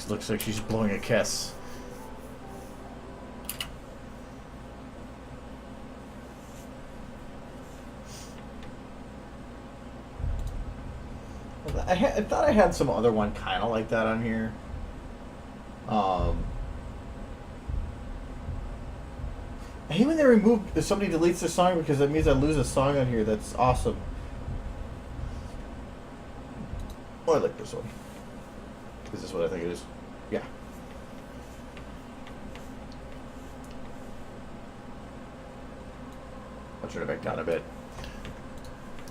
Looks like she's blowing a kiss. I thought I had some other one kind of like that on here. I hate when they remove, if somebody deletes their song, because that means I lose a song on here. That's awesome. Oh, I like this one. Is this what I think it is? Yeah. I'll turn it back down a bit.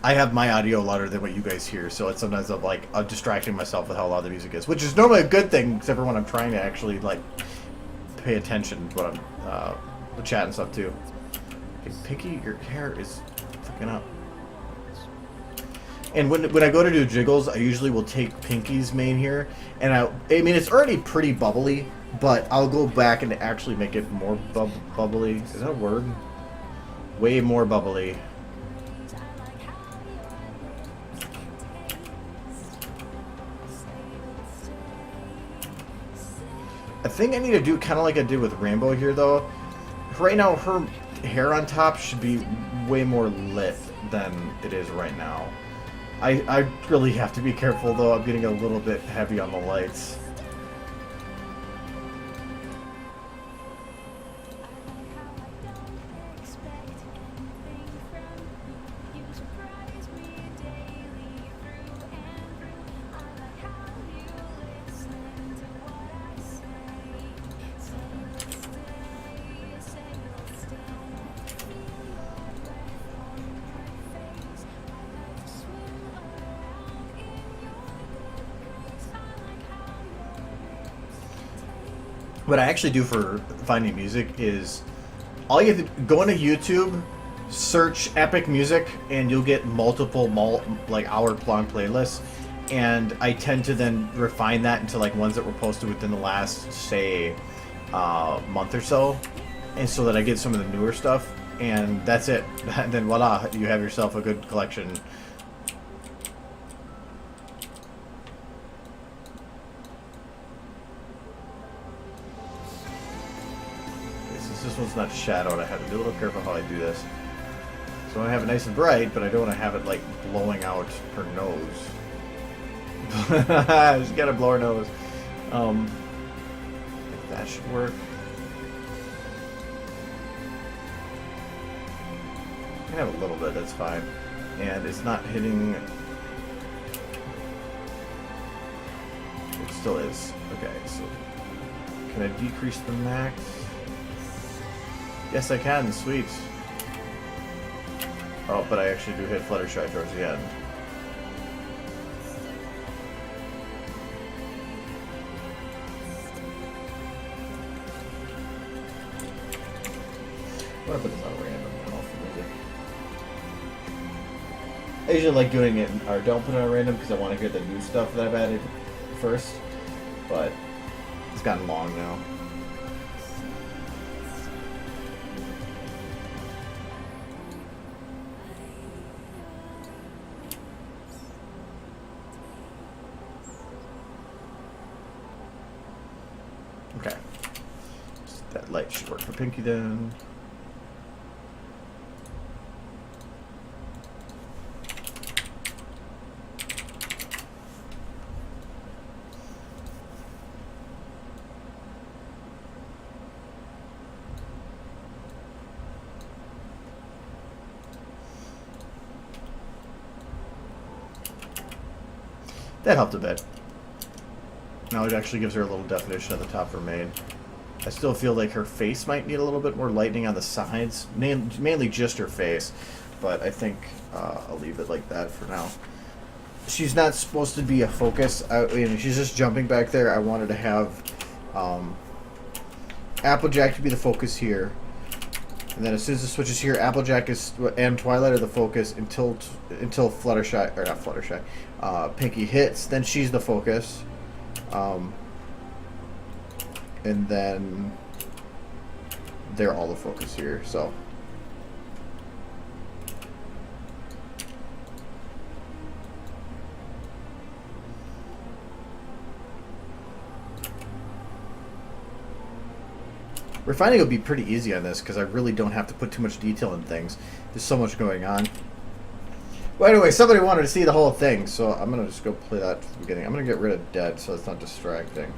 I have my audio louder than what you guys hear, so it's sometimes I'm distracting myself with how loud the music is, which is normally a good thing, except for when I'm trying to actually like pay attention to what I'm chat and stuff too. Okay, Picky, your hair is fucking up. And when I go to do jiggles, I usually will take Pinky's mane here, and I mean it's already pretty bubbly, but I'll go back and actually make it more bubbly. Is that a word? Way more bubbly. I think I need to do kind of like I did with Rainbow here, though. Right now, her hair on top should be way more lit than it is right now. I really have to be careful, though. I'm getting a little bit heavy on the lights. What I actually do for finding music is all you have to go into YouTube, search epic music, and you'll get multiple like hour-long playlists. And I tend to then refine that into like ones that were posted within the last, say, month or so, and so that I get some of the newer stuff. And that's it. And then voila, you have yourself a good collection. This one's not shadowed. I have to be a little careful how I do this. So I want to have it nice and bright, but I don't want to have it like blowing out her nose. She's got to blow her nose. I think that should work. I can have a little bit, that's fine. And it's not hitting... It still is. Okay, so... Can I decrease the max? Yes, I can. Sweet. Oh, but I actually do hit Fluttershy towards the end. I'm gonna put this on random now for music. I usually like doing it, or don't put it on random because I want to hear the new stuff that I've added first. But it's gotten long now. Okay. That light should work for Pinky then. That helped a bit. Now it actually gives her a little definition at the top of her mane. I still feel like her face might need a little bit more lightening on the sides, mainly just her face, but I think I'll leave it like that for now. She's not supposed to be a focus. She's just jumping back there. I wanted to have Applejack to be the focus here, and then as soon as it switches here, Applejack and Twilight are the focus until Fluttershy, or not Fluttershy, Pinky hits. Then she's the focus. And then they're all the focus here, so. We're finding it'll be pretty easy on this because I really don't have to put too much detail in things. There's so much going on. Well, anyway, somebody wanted to see the whole thing, so I'm going to just go play that at the beginning. I'm going to get rid of dead so it's not distracting.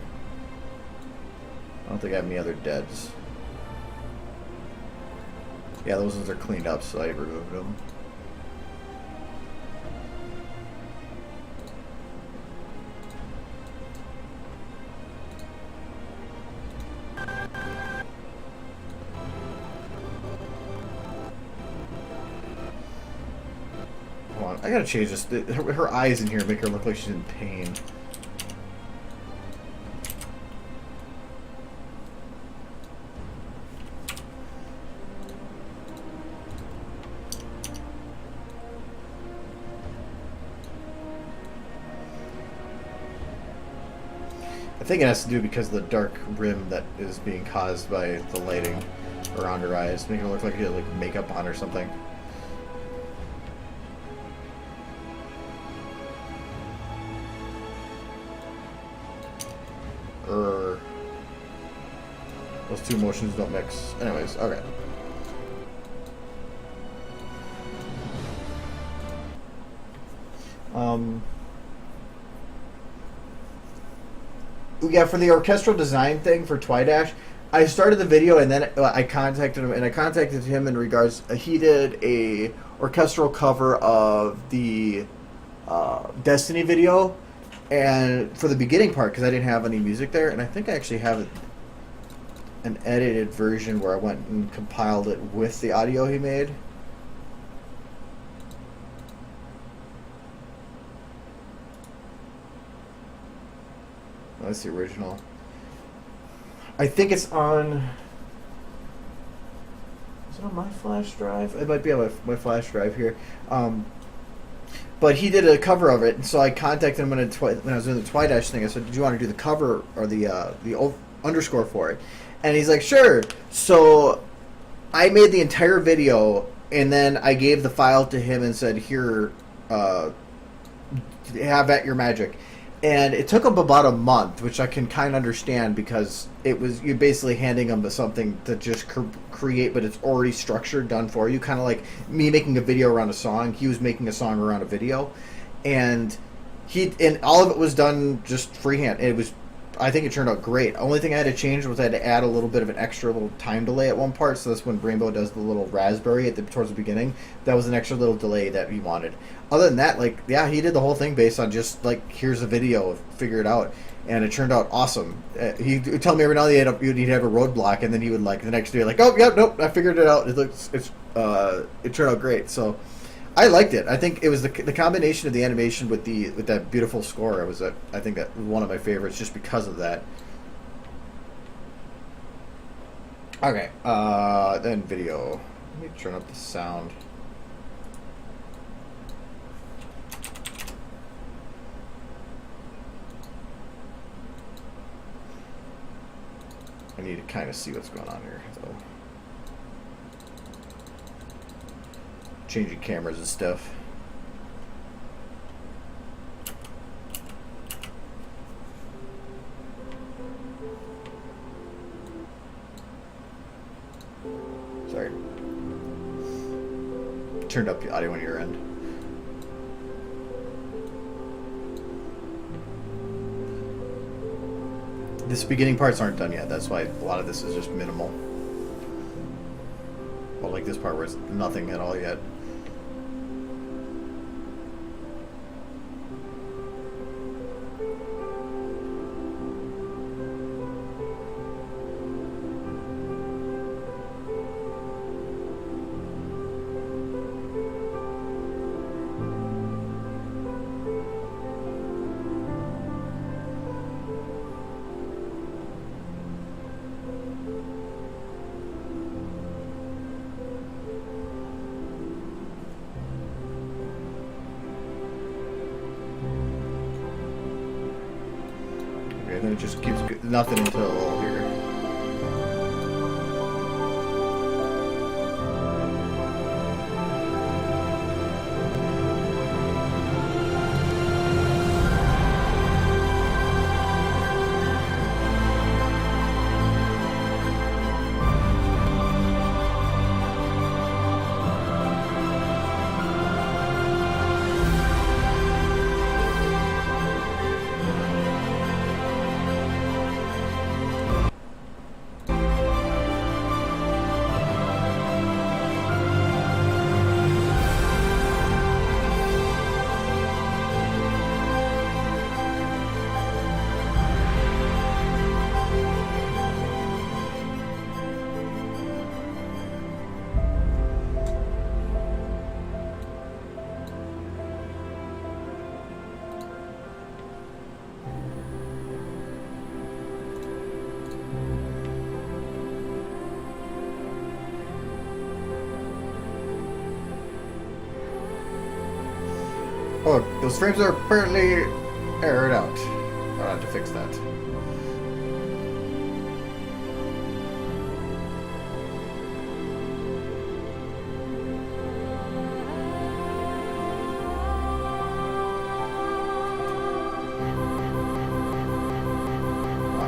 I don't think I have any other deads. Yeah, those ones are cleaned up, so I removed them. Hold on, I gotta change this. Her eyes in here make her look like she's in pain. I think it has to do because of the dark rim that is being caused by the lighting around her eyes, making her look like she had like makeup on or something. Those two motions don't mix. Anyways, okay. Yeah, for the orchestral design thing for Twidash, I started the video and then I contacted him, and I contacted him in regards. He did a orchestral cover of the Destiny video, and for the beginning part because I didn't have any music there, and I think I actually have an edited version where I went and compiled it with the audio he made. That's the original. I think it's on... Is it on my flash drive? It might be on my flash drive here. But he did a cover of it, and so I contacted him when I was doing the Twidash thing. I said, "Did you want to do the cover or the underscore for it?" And he's like, "Sure." So I made the entire video, and then I gave the file to him and said, "Here, have at your magic." And it took him about a month, which I can kind of understand because you're basically handing him something to just create, but it's already structured, done for you. Kind of like me making a video around a song. He was making a song around a video, and all of it was done just freehand. I think it turned out great. Only thing I had to change was I had to add a little bit of an extra little time delay at one part. So that's when Rainbow does the little raspberry towards the beginning. That was an extra little delay that he wanted. Other than that, he did the whole thing based on just here's a video, figure it out, and it turned out awesome. He would tell me every now and then he'd have a roadblock, and then he would the next day oh yeah, nope, I figured it out. It turned out great. So I liked it. I think it was the combination of the animation with that beautiful score. I think that was one of my favorites just because of that. Okay, then video. Let me turn up the sound. I need to kind of see what's going on here, though. Changing cameras and stuff. Sorry. Turned up the audio on your end. This beginning parts aren't done yet. That's why a lot of this is just minimal. Well, like this part where it's nothing at all yet. And then it just keeps nothing until here. Oh, those frames are apparently errored out. I'll have to fix that.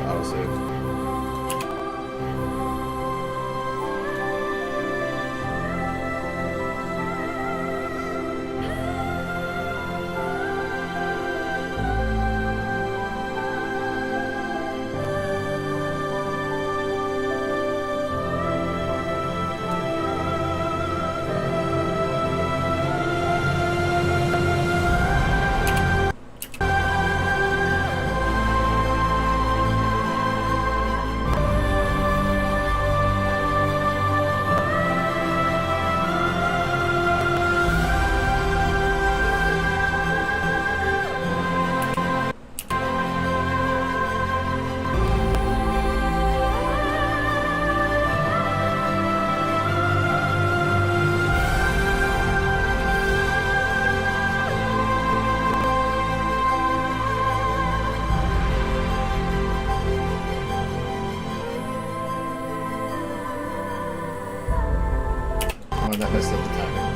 Autosave. Oh, that messed up the timing.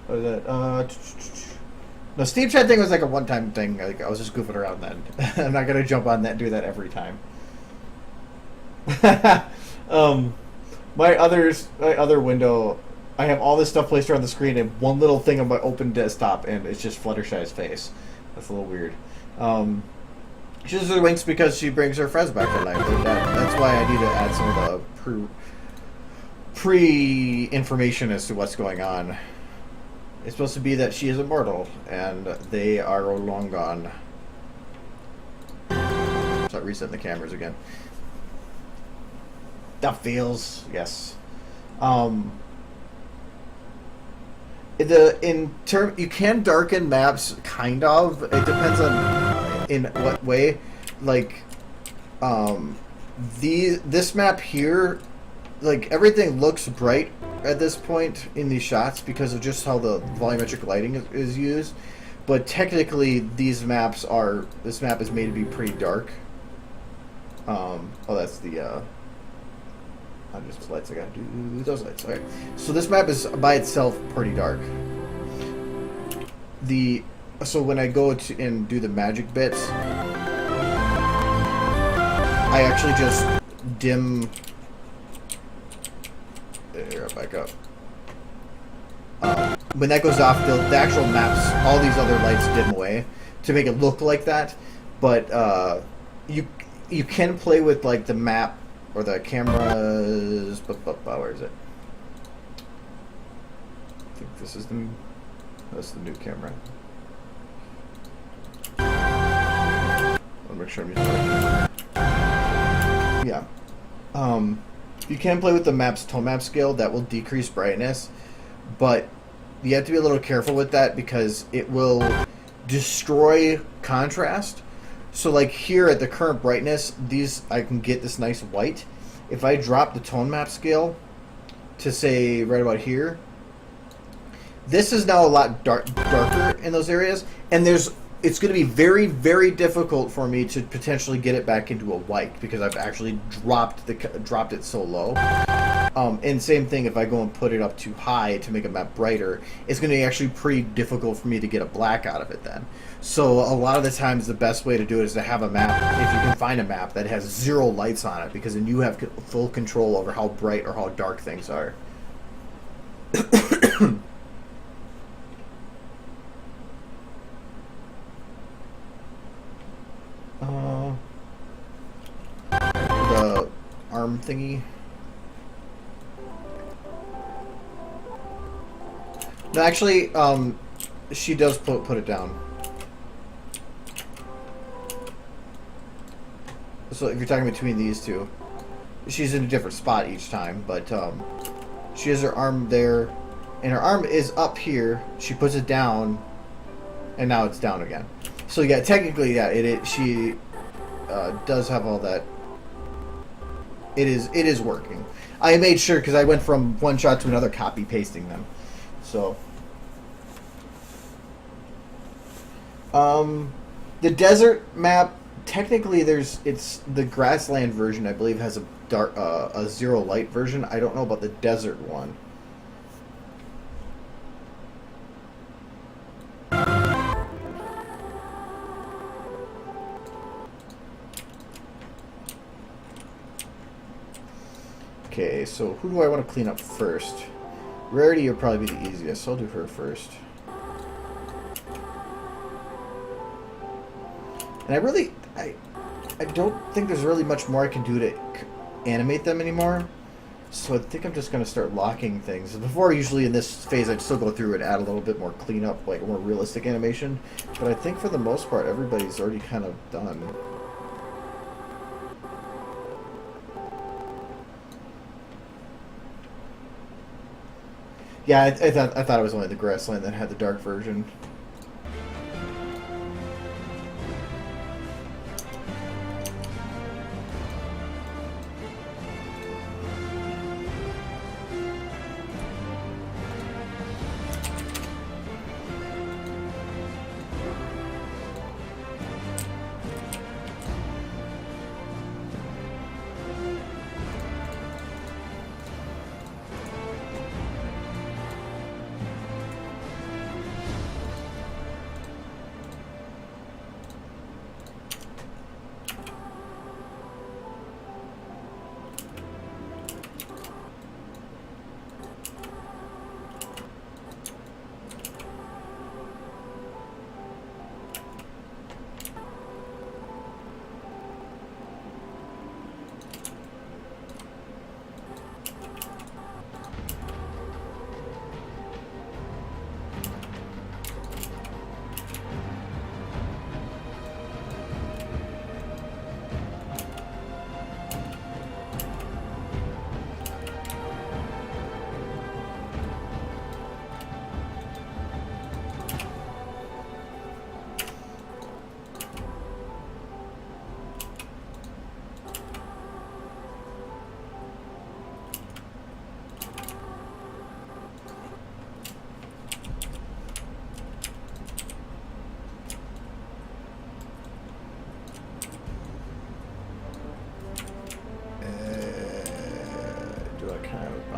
What was that? No, Steam Chat thing was like a one-time thing. Like I was just goofing around then. I'm not gonna jump on that and do that every time. My other window, I have all this stuff placed around the screen and one little thing on my open desktop, and it's just Fluttershy's face. That's a little weird. She just winks because she brings her friends back tonight. That's why I need to add some of the pre-information as to what's going on. It's supposed to be that she is immortal, and they are long gone. Start resetting the cameras again. That feels, yes. Um, you can darken maps, kind of. It depends on in what way. Like, this map here, like everything looks bright at this point in these shots because of just how the volumetric lighting is used. But technically, this map is made to be pretty dark. That's the just lights. I gotta do those lights. Alright. So this map is by itself pretty dark. So when I go to and do the magic bits, I actually just dim. Here, I'll back up. When that goes off, the actual maps, all these other lights dim away to make it look like that. But you can play with like the map or the cameras. Where is it? I think this is that's the new camera. I want to make sure I'm using the right camera. Yeah. You can play with the map's tone map scale. That will decrease brightness, but you have to be a little careful with that because it will destroy contrast. So like here at the current brightness, I can get this nice white. If I drop the tone map scale to say right about here, this is now a lot darker in those areas, and it's going to be very, very difficult for me to potentially get it back into a white because I've actually dropped it so low. And same thing if I go and put it up too high to make a map brighter, it's going to be actually pretty difficult for me to get a black out of it then. So a lot of the times the best way to do it is to have a map, if you can find a map that has 0 lights on it, because then you have full control over how bright or how dark things are. The arm thingy. No, actually, she does put it down. So if you're talking between these two, she's in a different spot each time, but she has her arm there, and her arm is up here. She puts it down, and now it's down again. So yeah, technically, yeah, she does have all that. It is working. I made sure because I went from one shot to another, copy pasting them. So, the desert map. Technically, it's the grassland version. I believe has a 0 light version. I don't know about the desert one. Okay, so who do I want to clean up first? Rarity will probably be the easiest, so I'll do her first. And I don't think there's really much more I can do to animate them anymore. So I think I'm just going to start locking things. Before, usually in this phase, I'd still go through and add a little bit more cleanup, like more realistic animation. But I think for the most part, everybody's already kind of done. Yeah, I thought it was only the grassland that had the dark version.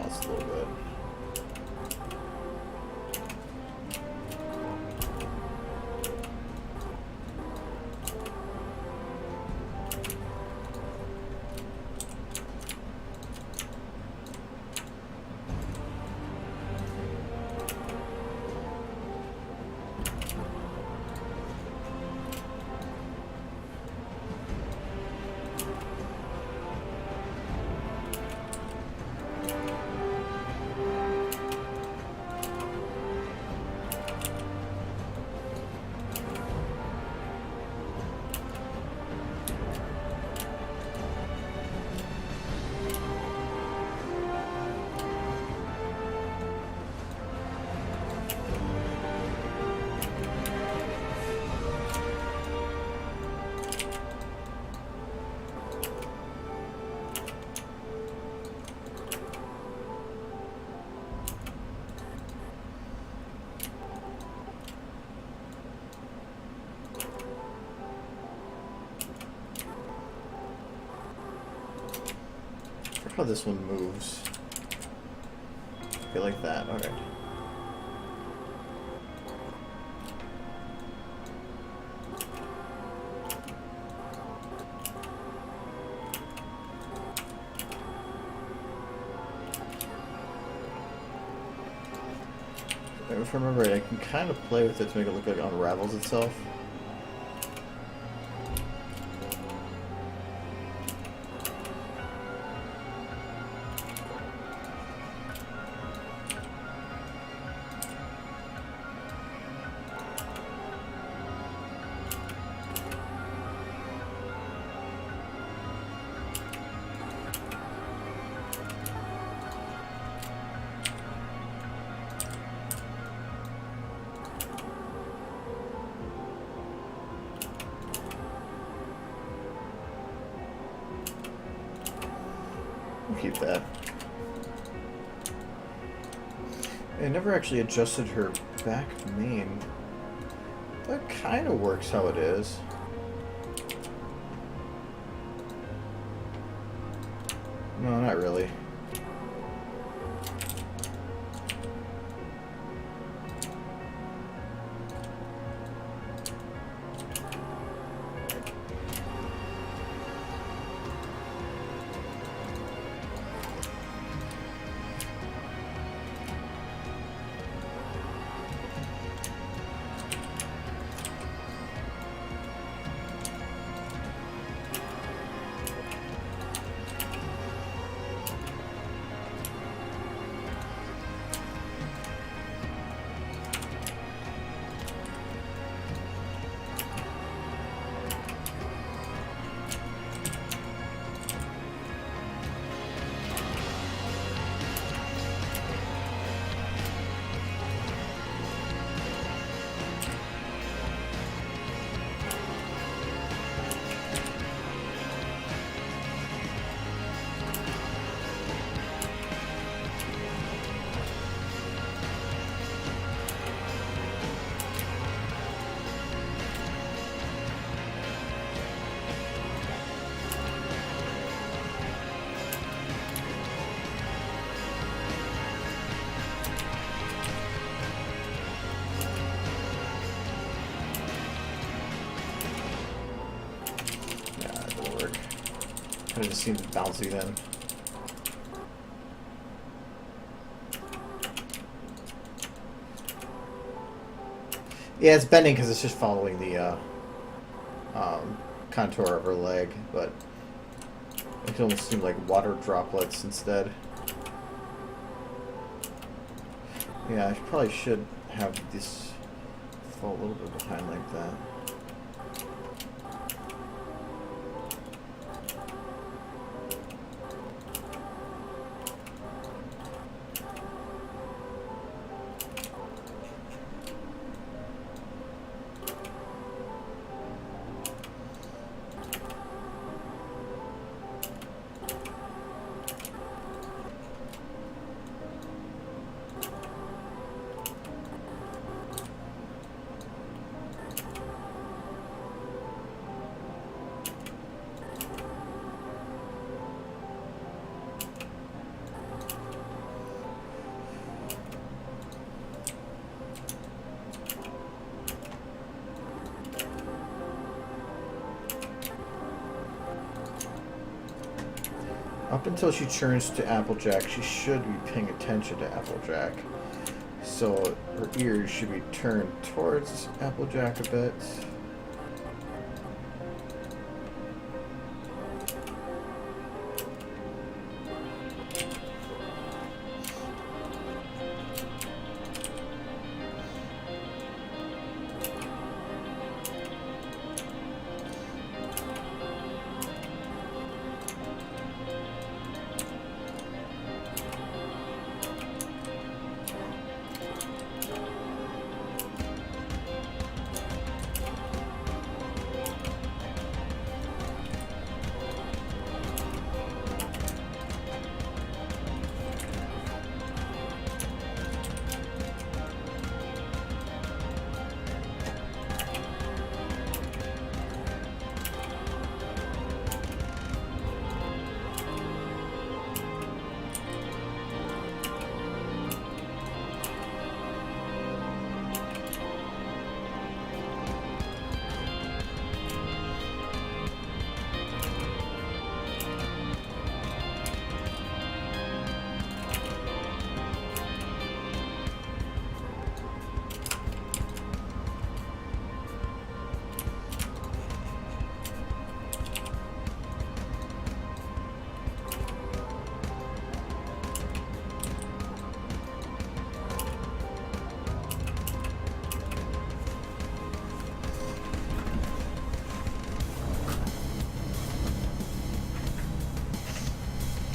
else a little bit. How this one moves. Okay, like that. Alright. If I remember right, I can kind of play with it to make it look like it unravels itself. Keep that. I never actually adjusted her back mane. That kind of works how it is. No, not really. It just seems bouncy then. Yeah, it's bending because it's just following the contour of her leg, but it can almost seem like water droplets instead. Yeah, I probably should have this fall a little bit behind like that. Up until she turns to Applejack, she should be paying attention to Applejack. So her ears should be turned towards Applejack a bit.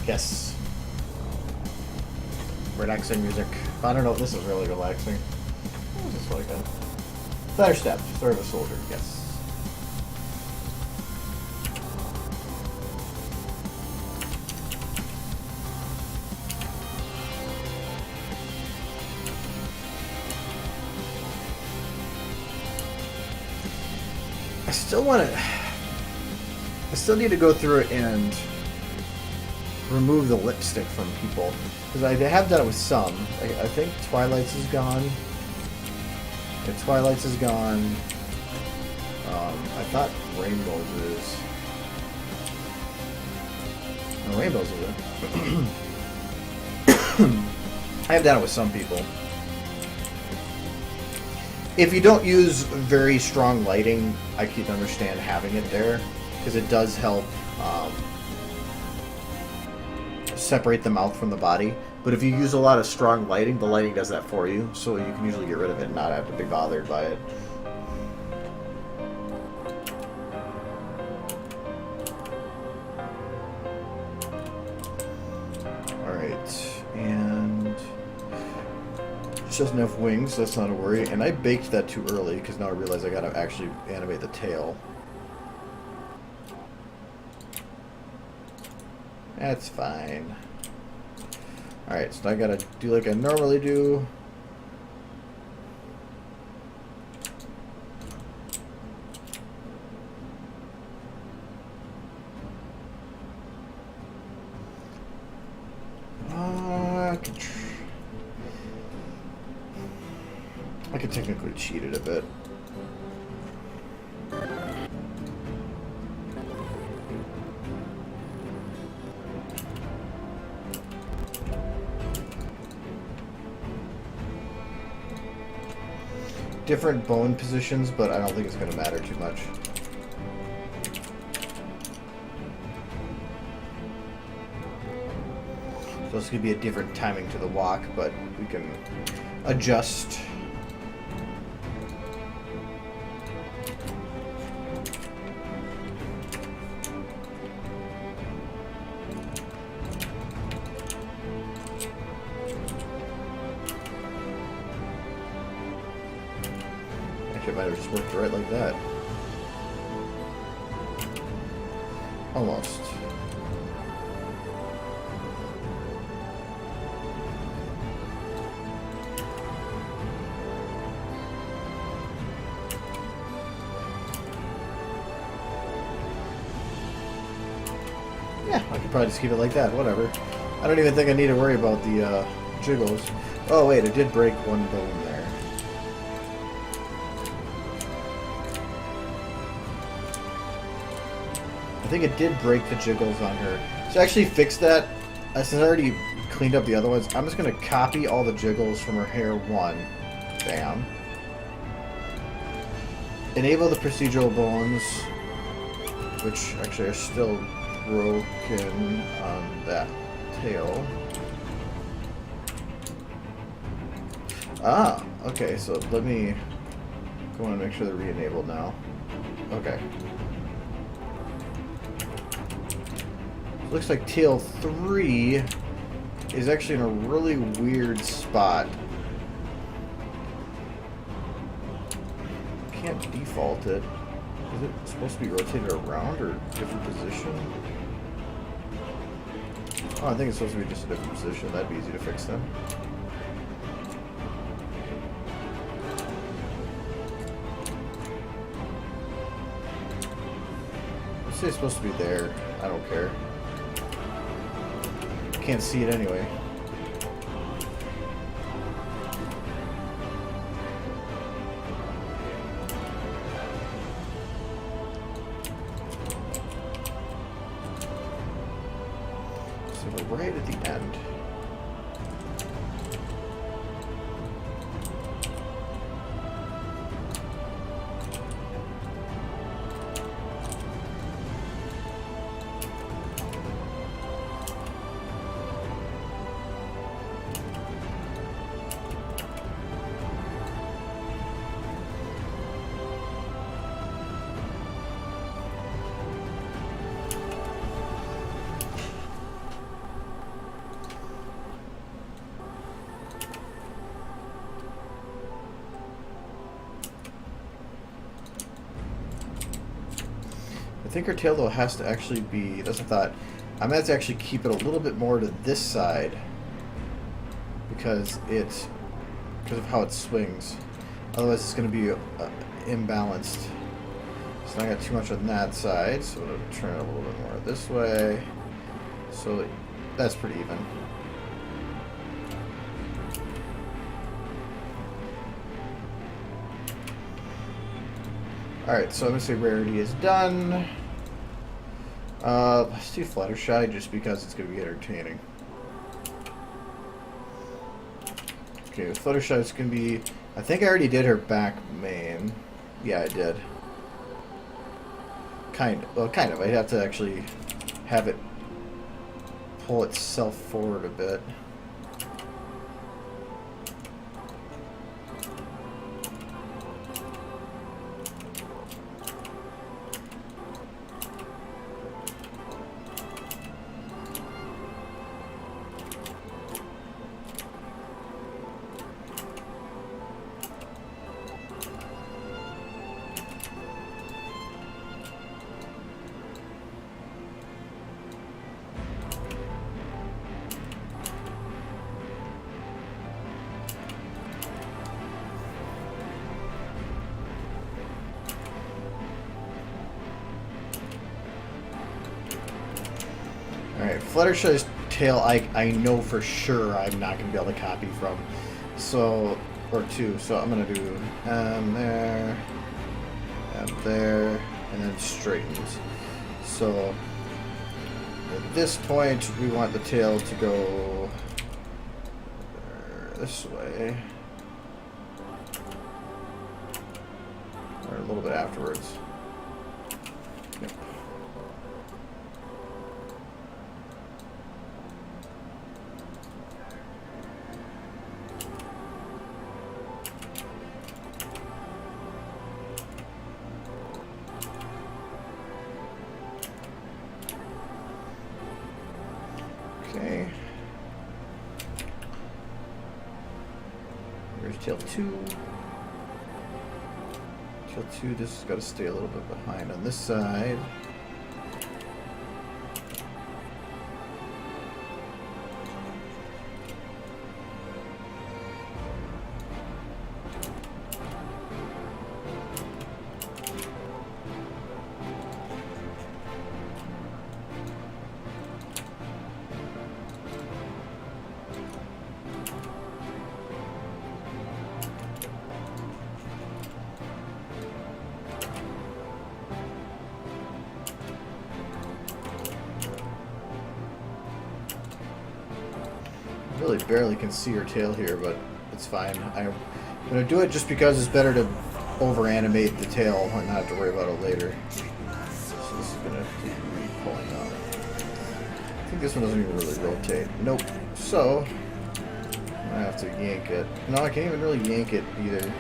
Yes. Relaxing music. I don't know if this is really relaxing. What is this like that? Better step. Story of a soldier. Yes. I still want to... I still need to go through it and remove the lipstick from people, because I have done it with some. I think Twilight's is gone. Yeah, Twilight's is gone. I thought Rainbow's is. No, Rainbow's isn't. I have done it with some people. If you don't use very strong lighting, I can understand having it there, because it does help separate the mouth from the body. But if you use a lot of strong lighting, the lighting does that for you, so you can usually get rid of it and not have to be bothered by it. Alright, and she doesn't have wings, so that's not a worry. And I baked that too early, because now I realize I gotta actually animate the tail. That's fine. Alright, so I gotta do like I normally do. I could technically cheat it a bit. Different bone positions, but I don't think it's going to matter too much. So this could be a different timing to the walk, but we can adjust. It might have just worked right like that. Almost. Yeah, I could probably just keep it like that, whatever. I don't even think I need to worry about the jiggles. Oh wait, it did break one bone there. I think it did break the jiggles on her So I actually fixed that. Since I already cleaned up the other ones, I'm just going to copy all the jiggles from her hair 1. Bam. Enable the procedural bones, which actually are still broken on that tail. Ah, okay, so let me go and make sure they're re-enabled now. Okay. Looks like tail 3 is actually in a really weird spot. Can't default it. Is it supposed to be rotated around or different position? Oh, I think it's supposed to be just a different position. That'd be easy to fix then. Let's say it's supposed to be there. I don't care. Can't see it anyway. So we're right at the end. I think her tail though has to actually be, that's a thought, I'm going to have to actually keep it a little bit more to this side because of how it swings. Otherwise it's going to be imbalanced. So I got too much on that side, so I'm going to turn it a little bit more this way. So that's pretty even. Alright, so I'm going to say rarity is done. Let's do Fluttershy just because it's going to be entertaining. Okay, with Fluttershy it's going to be... I think I already did her back mane. Yeah, I did. Kind of. I'd have to actually have it pull itself forward a bit. Alright, Fluttershy's tail I know for sure I'm not going to be able to copy from. So, or 2. So I'm going to do there, and there, and then straightens. So at this point we want the tail to go this way. Or a little bit afterwards. Yep. Okay. Here's tail 2. Tail 2, this has got to stay a little bit behind on this side. Really barely can see her tail here, but it's fine. I'm going to do it just because it's better to over-animate the tail and not have to worry about it later. So this is going to keep pulling out. I think this one doesn't even really rotate. Nope. So, I have to yank it. No, I can't even really yank it either.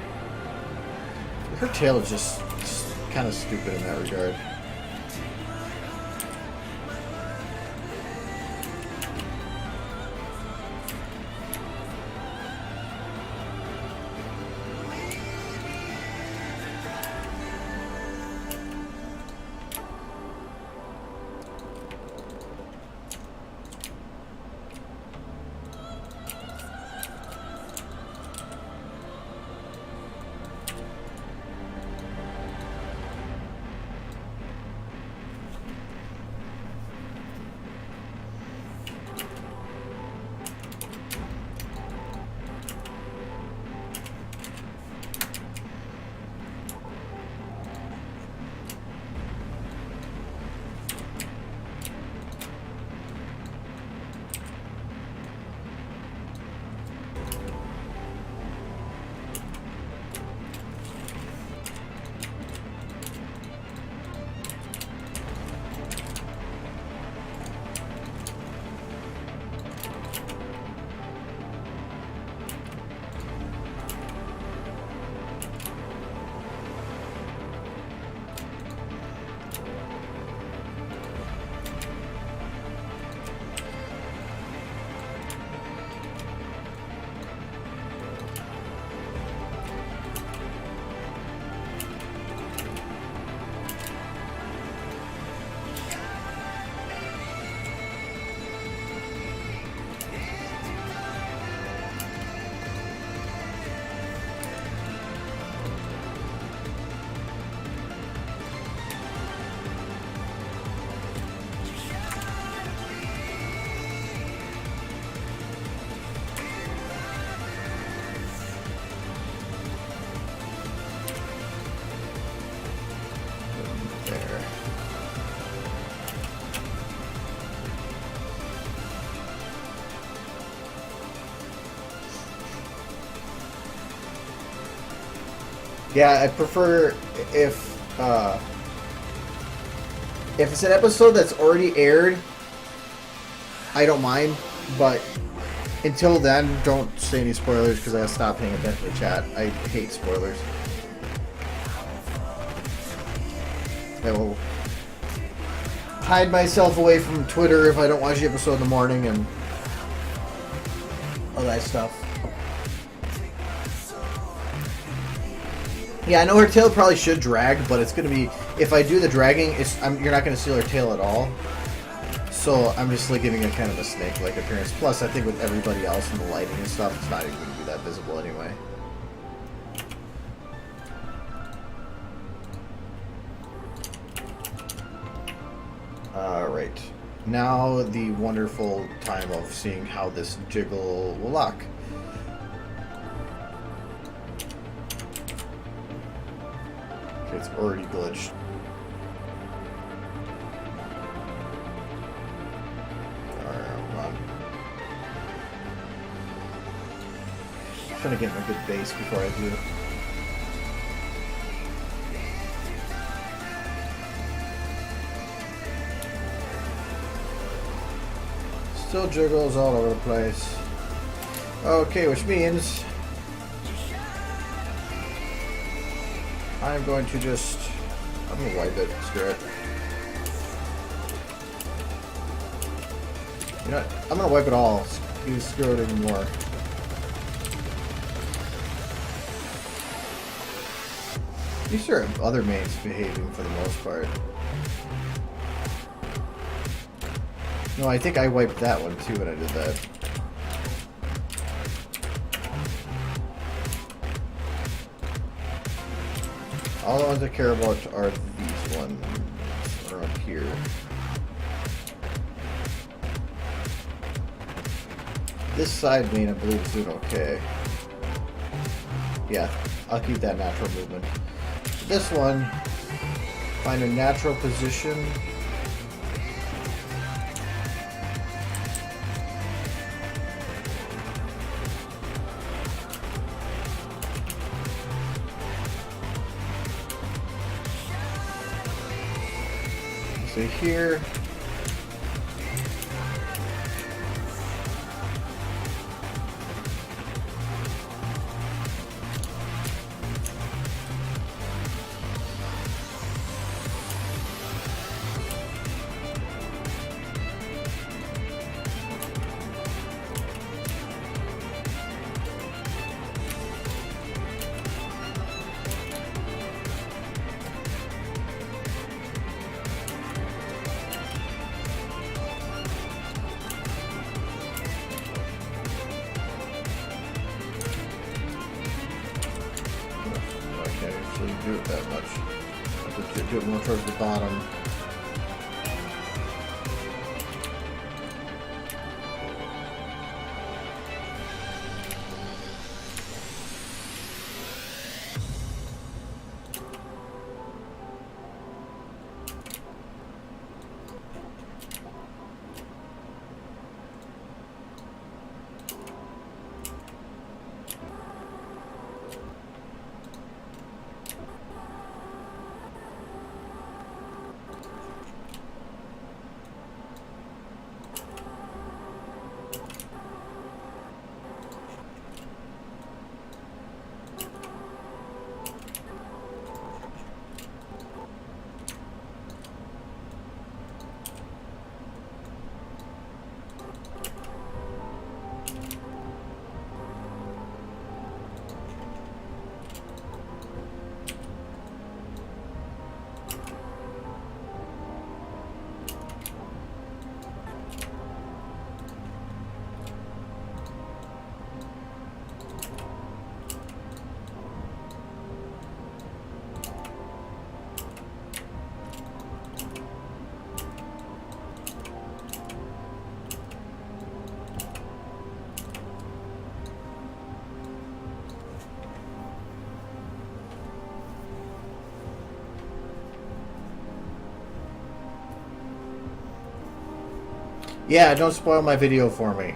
Her tail is just kind of stupid in that regard. Yeah, I prefer if it's an episode that's already aired, I don't mind, but until then, don't say any spoilers because I stopped paying attention to chat. I hate spoilers. I will hide myself away from Twitter if I don't watch the episode in the morning and all that stuff. Yeah, I know her tail probably should drag, but it's going to be... If I do the dragging, you're not going to see her tail at all. So I'm just like giving it kind of a snake-like appearance. Plus, I think with everybody else and the lighting and stuff, it's not even going to be that visible anyway. Alright. Now the wonderful time of seeing how this jiggle will lock. It's already glitched. Alright, hold on. I'm trying to get in a good base before I do. Still jiggles all over the place. Okay, which means I'm going to I'm going to wipe it, screw it. You know what? I'm going to wipe it all. You screw it even more. These are other mains behaving for the most part. No, I think I wiped that one too when I did that. All the ones I care about are these ones around here. This side main, I believe, is doing okay. Yeah, I'll keep that natural movement. This one, find a natural position. directly here. Do it that much. I have to do it more towards the bottom. Yeah, don't spoil my video for me.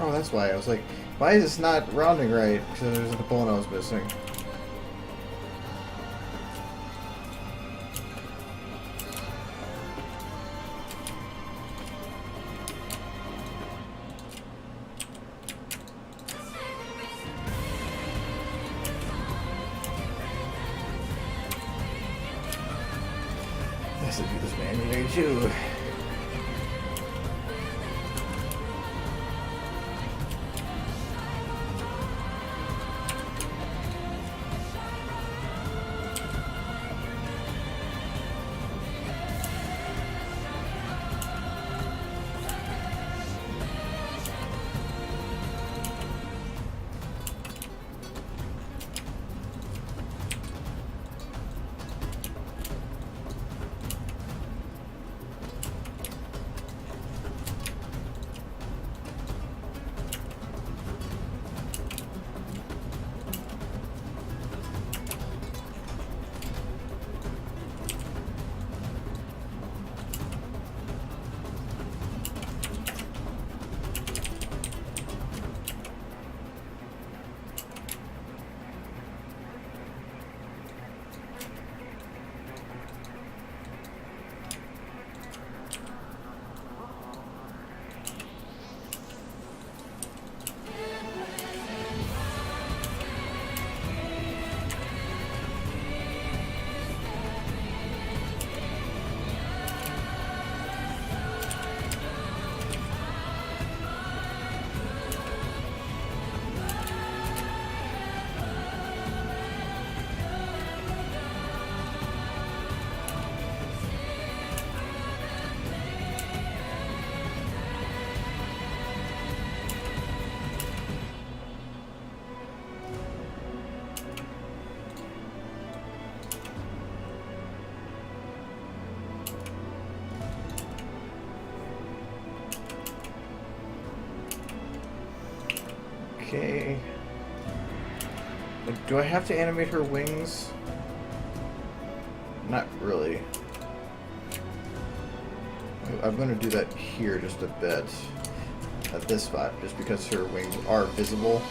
Oh, that's why. I was like, why is this not rounding right? Because there's a component I was missing. This is this man here too. Okay. Do I have to animate her wings? Not really. I'm going to do that here just a bit. At this spot, just because her wings are visible.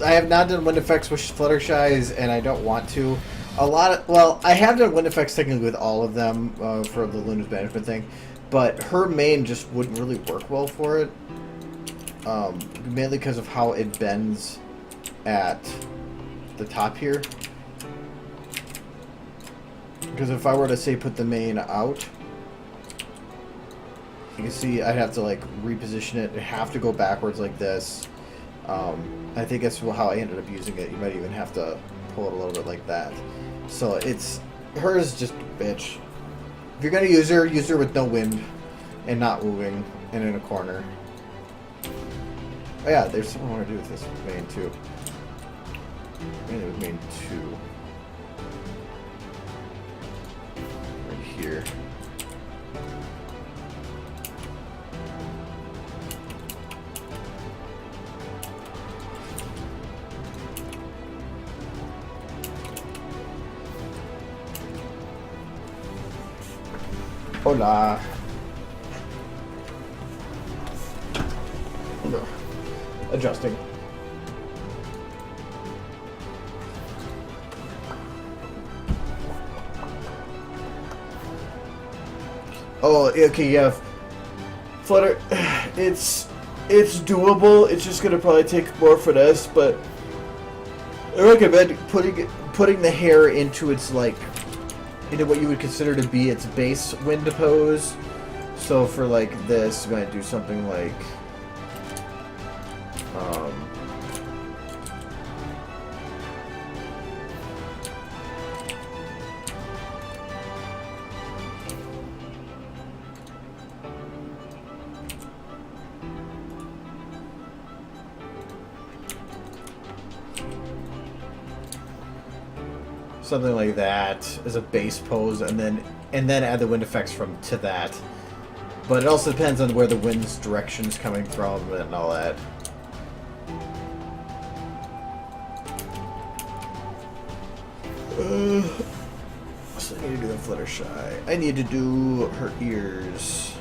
I have not done wind effects with Fluttershy's, and I don't want to. I have done wind effects technically with all of them for the Luna's management thing, but her main just wouldn't really work well for it, mainly because of how it bends at the top here. Because if I were to say put the main out, you can see I'd have to like reposition it. It'd have to go backwards like this. I think that's how I ended up using it. You might even have to pull it a little bit like that. So hers just a bitch. If you're gonna use her with no wind and not moving and in a corner. Oh yeah, there's something I want to do with this main too. Mainly with main 2. Right here. Hola. Adjusting. Oh, okay, yeah. Flutter, it's doable. It's just gonna probably take more finesse, but I recommend putting the hair into its like into what you would consider to be its base wind pose. So for like this, I'm gonna do something like something like that as a base pose, and then add the wind effects from to that. But it also depends on where the wind's direction is coming from and all that. So I need to do a Fluttershy. I need to do her ears.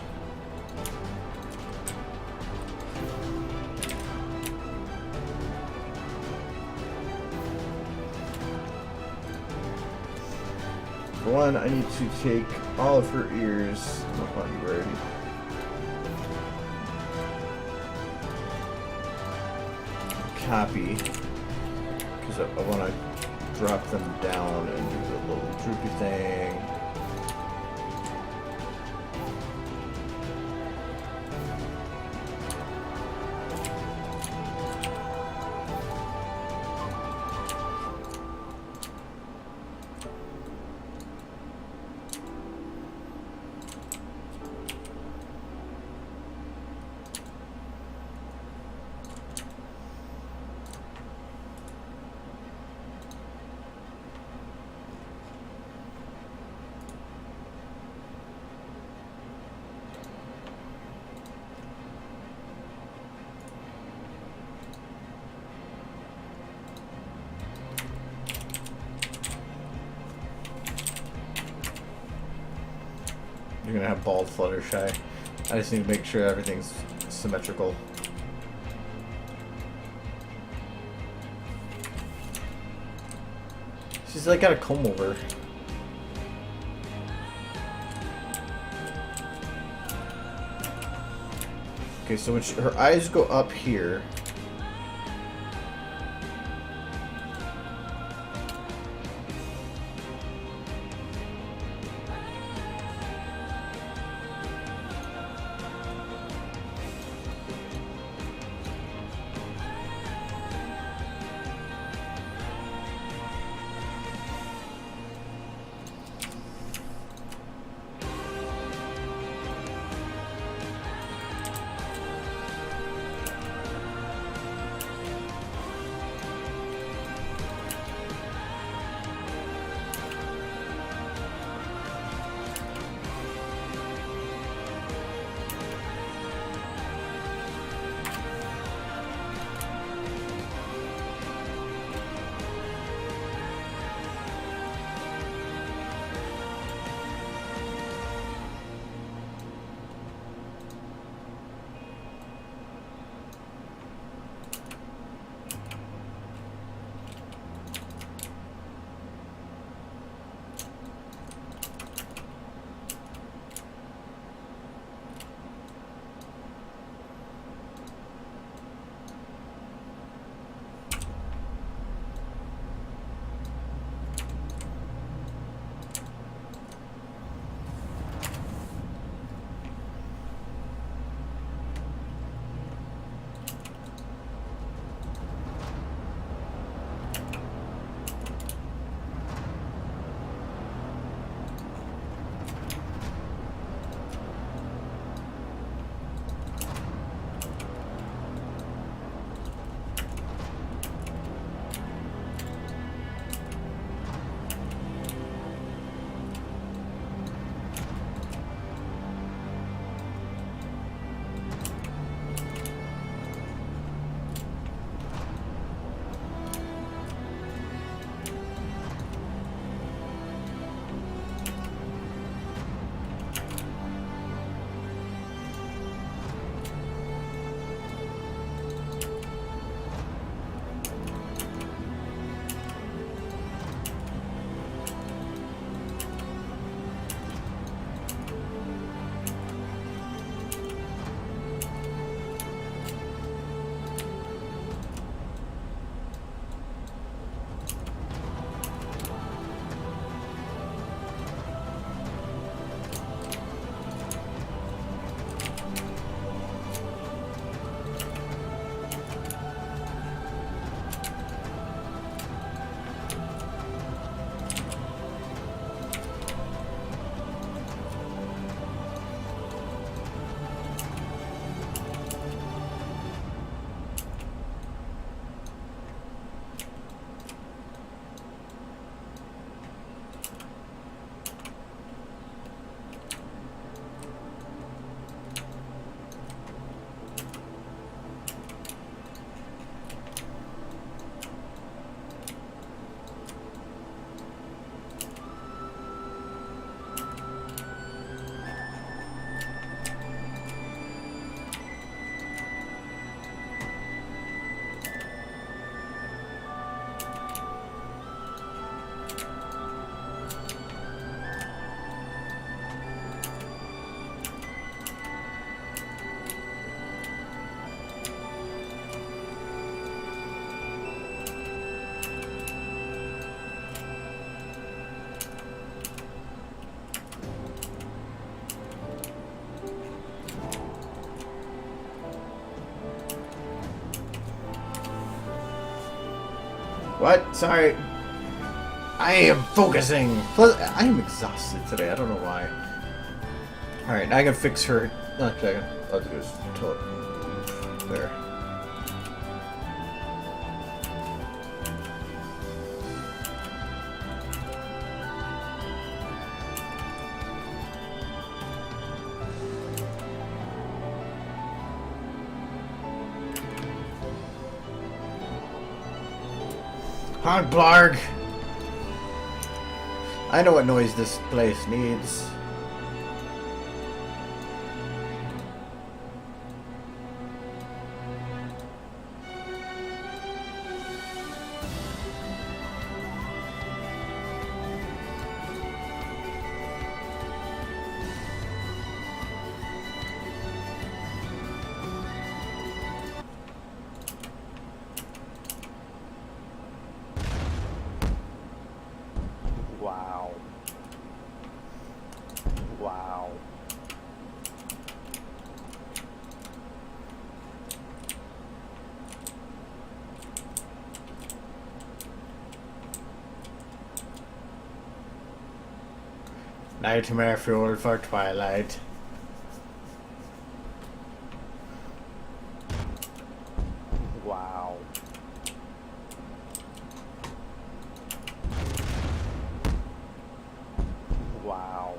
For one, I need to take all of her ears. Oh, you already. Copy, because I want to drop them down and do the little droopy thing. You're gonna have bald Fluttershy. I just need to make sure everything's symmetrical. She's like got a comb over. Okay, so when her eyes go up here. What? Sorry. I am focusing. Plus, I am exhausted today. I don't know why. Alright, now I can fix her. Okay, I'll do this. There. Honk blarg! I know what noise this place needs. Wow. Wow. Nightmare fuel for twilight. Wow. Wow.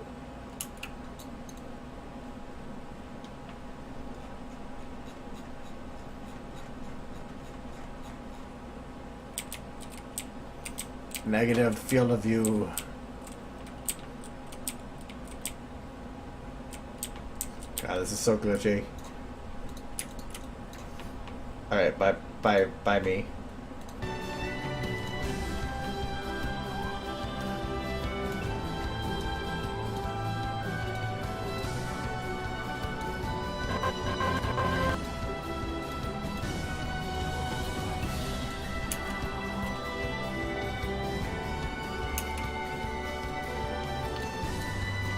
Negative field of view. God, this is so glitchy. Alright, bye me.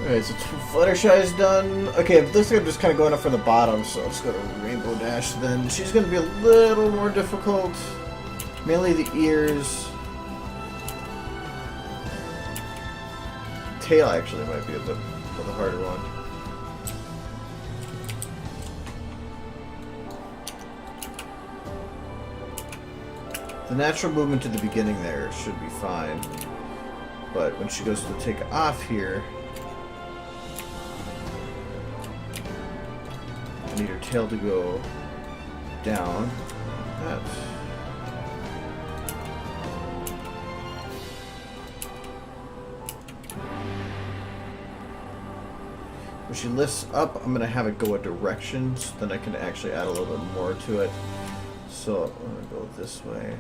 Alright, so Fluttershy's done. Okay, it looks like I'm just kind of going up from the bottom, so let's go to Rainbow Dash then. She's going to be a little more difficult. Mainly the ears. Tail actually might be a bit of the harder one. The natural movement to the beginning there should be fine. But when she goes to take off here, I need her tail to go down. That. When she lifts up, I'm going to have it go a direction, so then I can actually add a little bit more to it. So I'm going to go this way.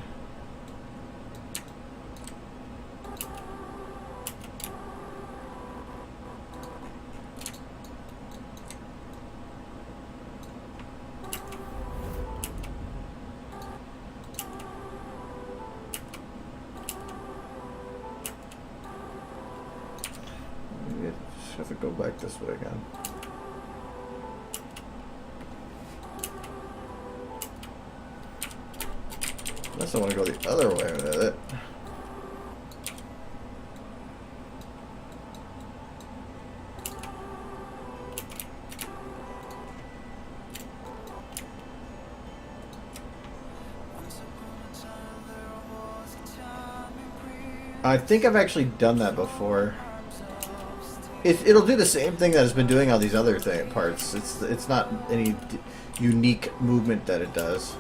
Have to go back this way again. Unless I want to go the other way with it. I think I've actually done that before. It'll do the same thing that it's been doing all these other parts. It's not any unique movement that it does.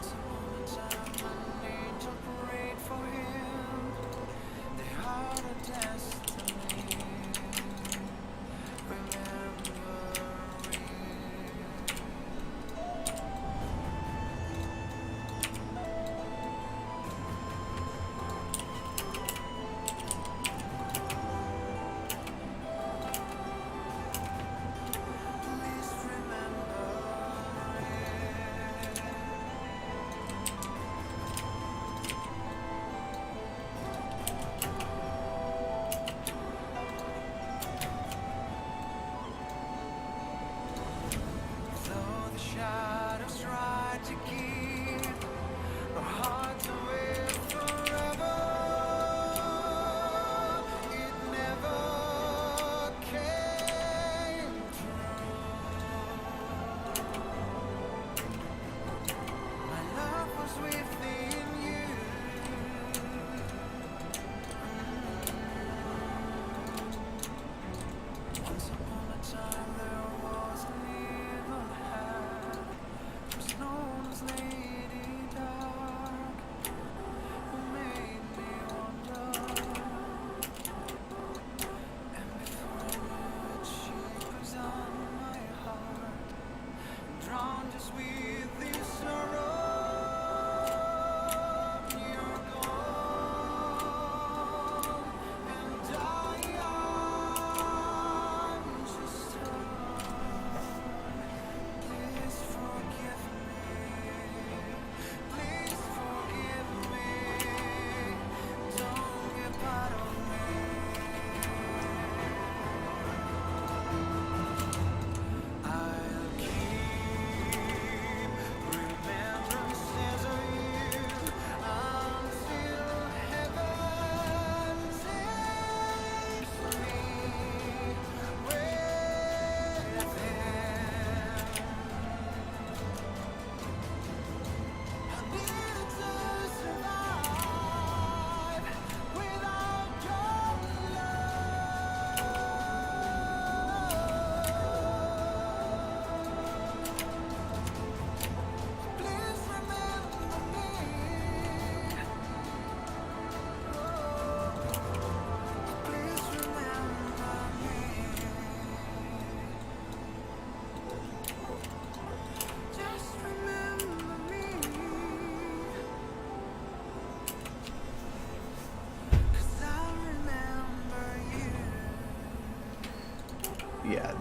Yeah,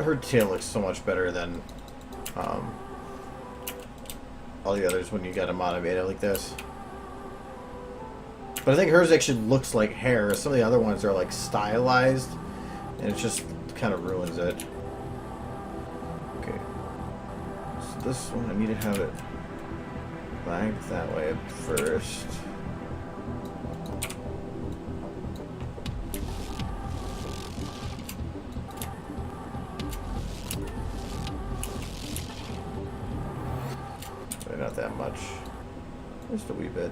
her tail looks so much better than all the others when you got them automated like this. But I think hers actually looks like hair. Some of the other ones are like stylized, and it just kind of ruins it. Okay, so this one I need to have it back that way at first. Not that much, just a wee bit.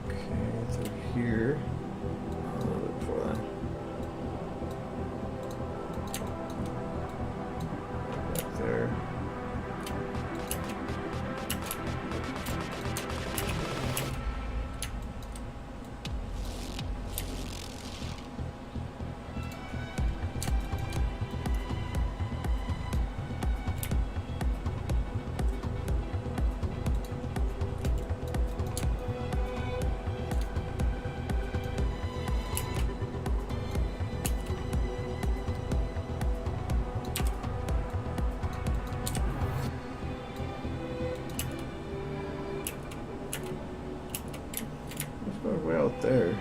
Okay, through here, a little bit before then. Back there. Way out there.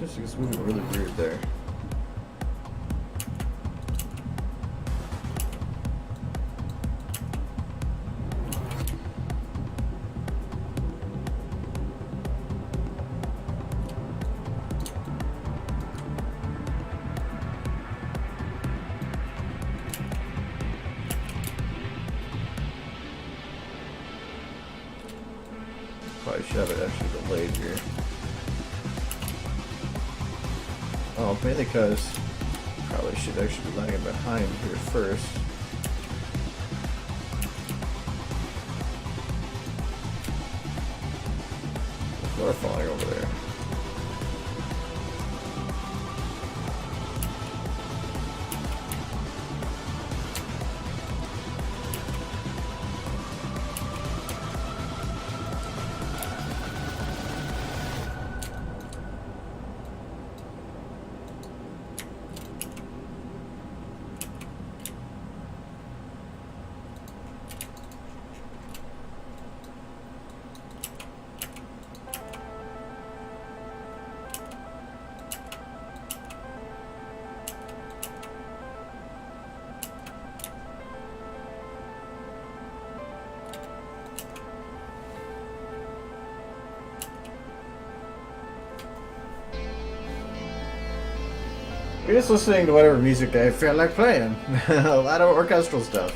It's just moving really weird there. Probably should have it actually delayed here. Oh, mainly because probably should actually be lagging behind here first. People are falling over there. You're just listening to whatever music I feel like playing. A lot of orchestral stuff.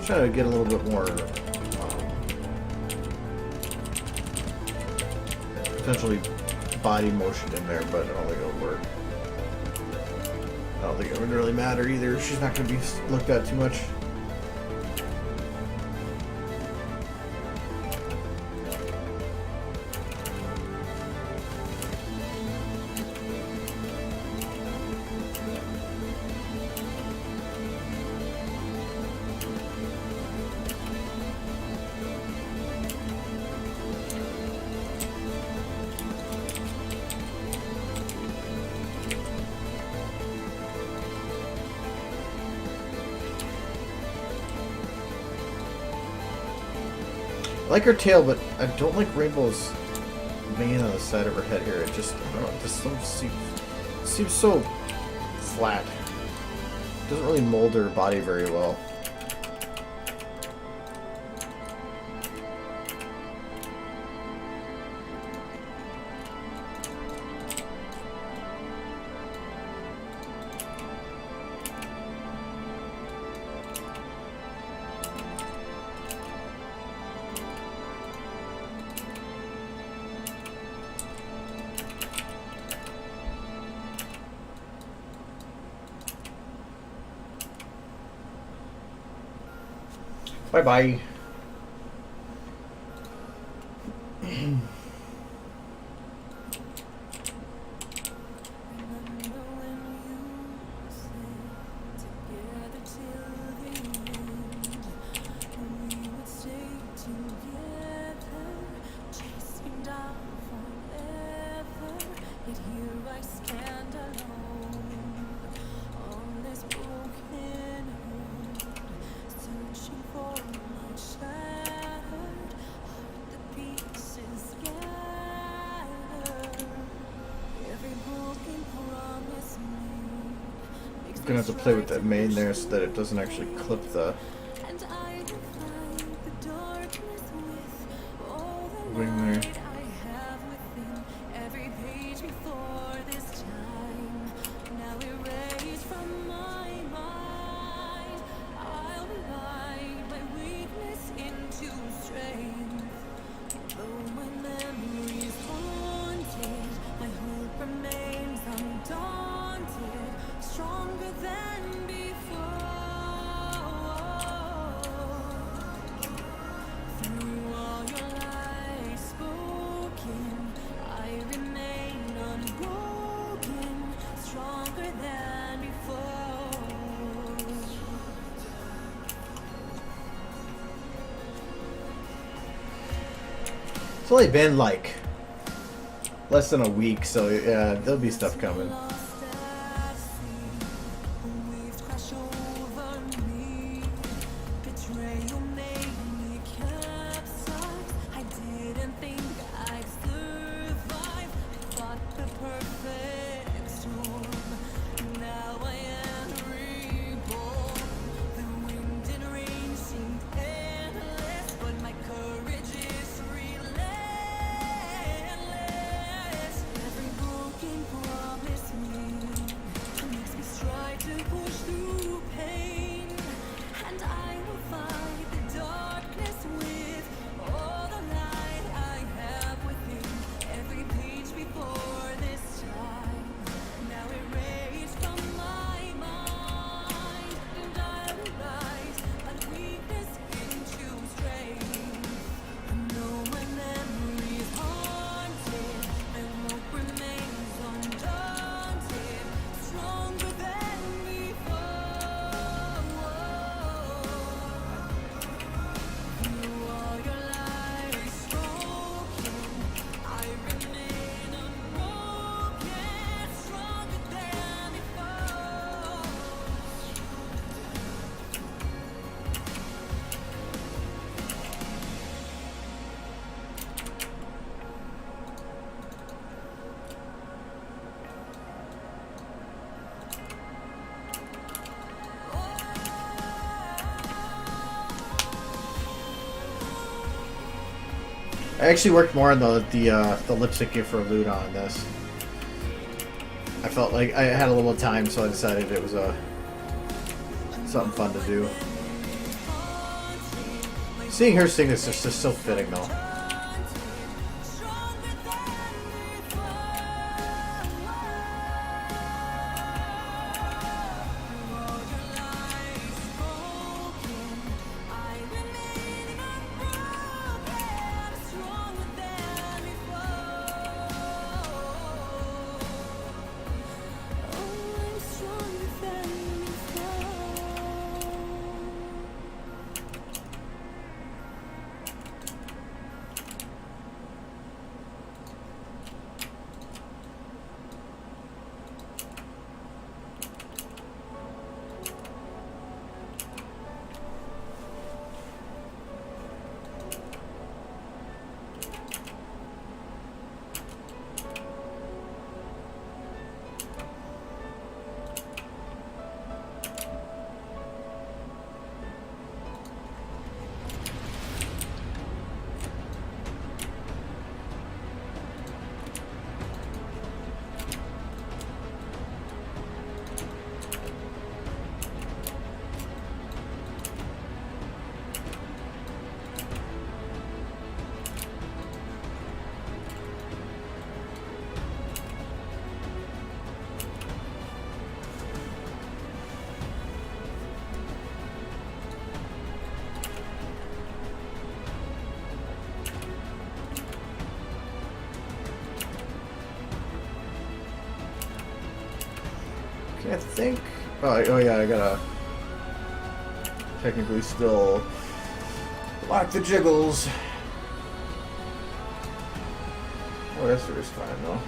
Try to get a little bit more potentially body motion in there, but I don't think it'll work. I don't think it would really matter either. She's not going to be looked at too much. I like her tail, but I don't like Rainbow's mane on the side of her head here. It just, I don't know, this seems so flat. Doesn't really mold her body very well. Bye-bye. I'm gonna have to play with that mane there so that it doesn't actually clip the wing there. It's only been like less than a week, so yeah, there'll be stuff coming. I actually worked more on the lip syncing for Luna on this. I felt like I had a little time, so I decided it was something fun to do. Seeing her sing is just so fitting, though. I think. Oh yeah, I gotta technically still lock the jiggles. Oh, that's is fine though.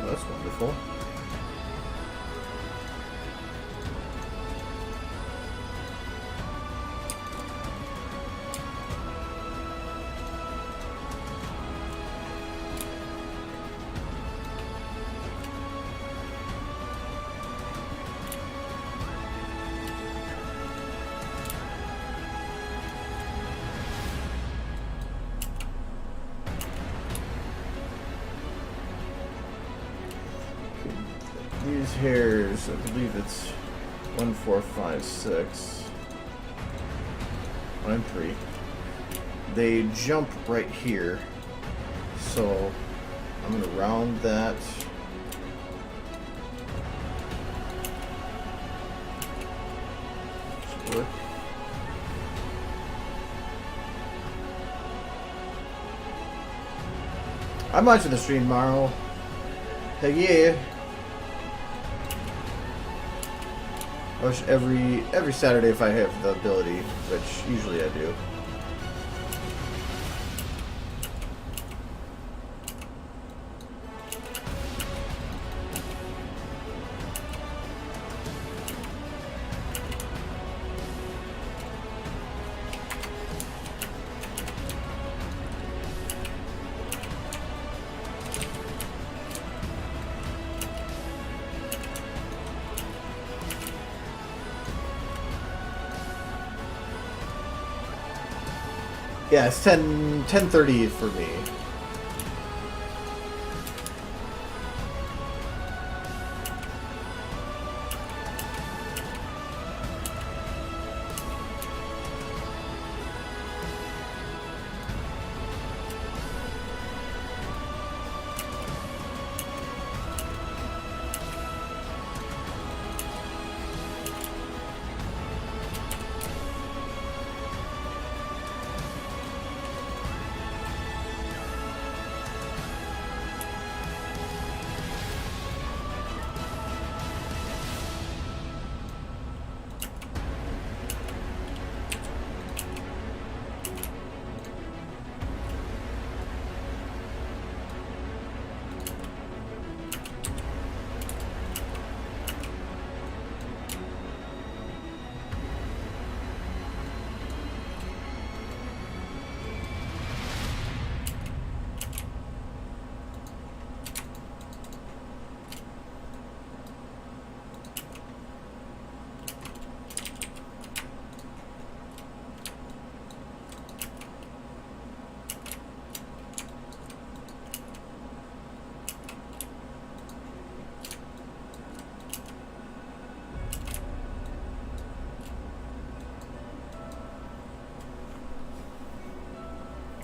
Oh, that's wonderful. These hairs, I believe it's 1, 4, 5, 6. 1 and 3. They jump right here, so I'm gonna round that. Split. I'm watching the stream tomorrow. Heck yeah. I wish every Saturday if I have the ability, which usually I do. Yeah, it's 10:30 for me.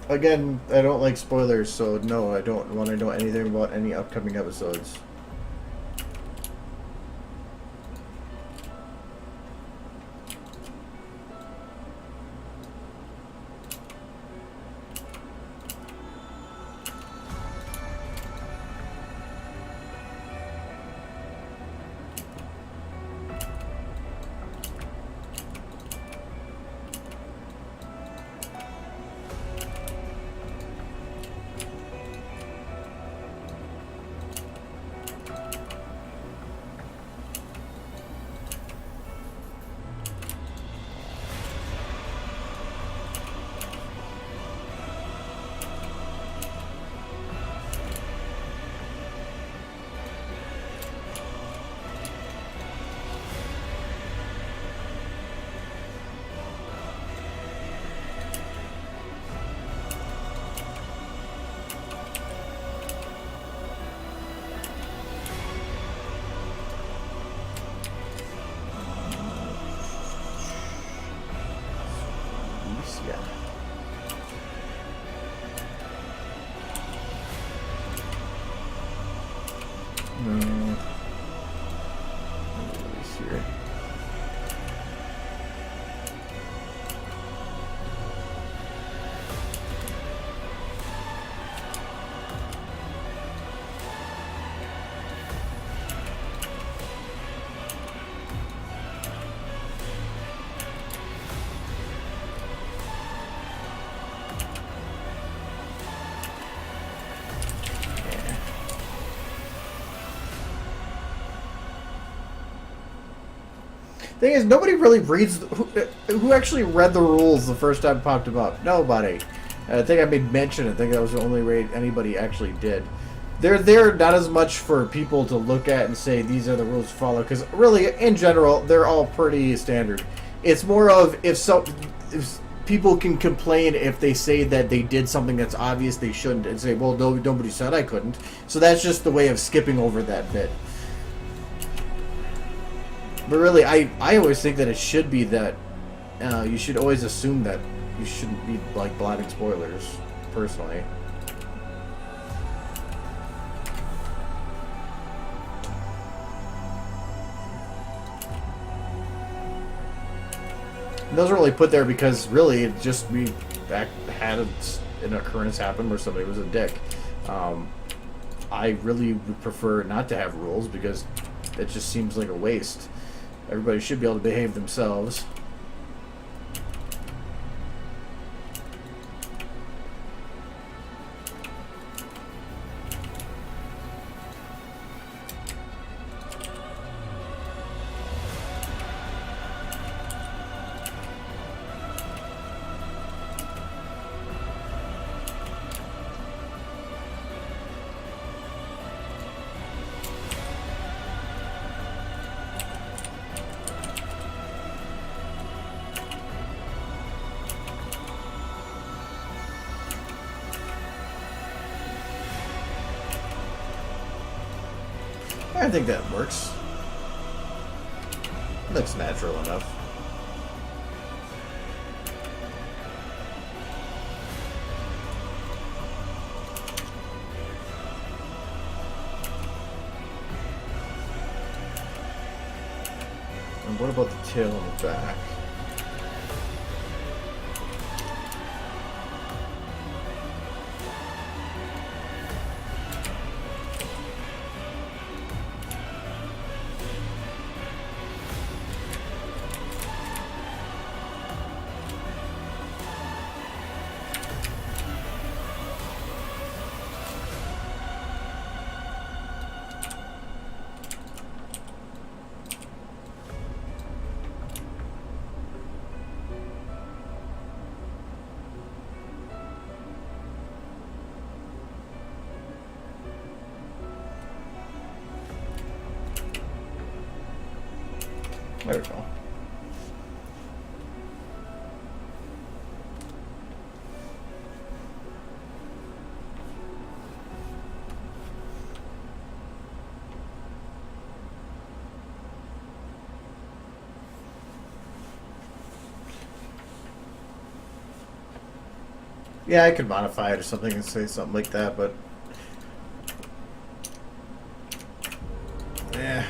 Again, I don't like spoilers, so no, I don't want to know anything about any upcoming episodes. Thing is, nobody really reads. Who actually read the rules the first time it popped them up? Nobody. I think I made mention. I think that was the only way anybody actually did. They're there not as much for people to look at and say these are the rules to follow, because really, in general, they're all pretty standard. It's more of if people can complain if they say that they did something that's obvious they shouldn't, and say, well, no, nobody said I couldn't. So that's just the way of skipping over that bit. But really, I always think that it should be that you should always assume that you shouldn't be like blotting spoilers, personally. And those are only put there because really it just we had an occurrence happen where somebody was a dick. I really would prefer not to have rules because it just seems like a waste. Everybody should be able to behave themselves. I think that works. Looks natural enough. And what about the tail on the back? There we go. Yeah, I could modify it or something and say something like that, but yeah.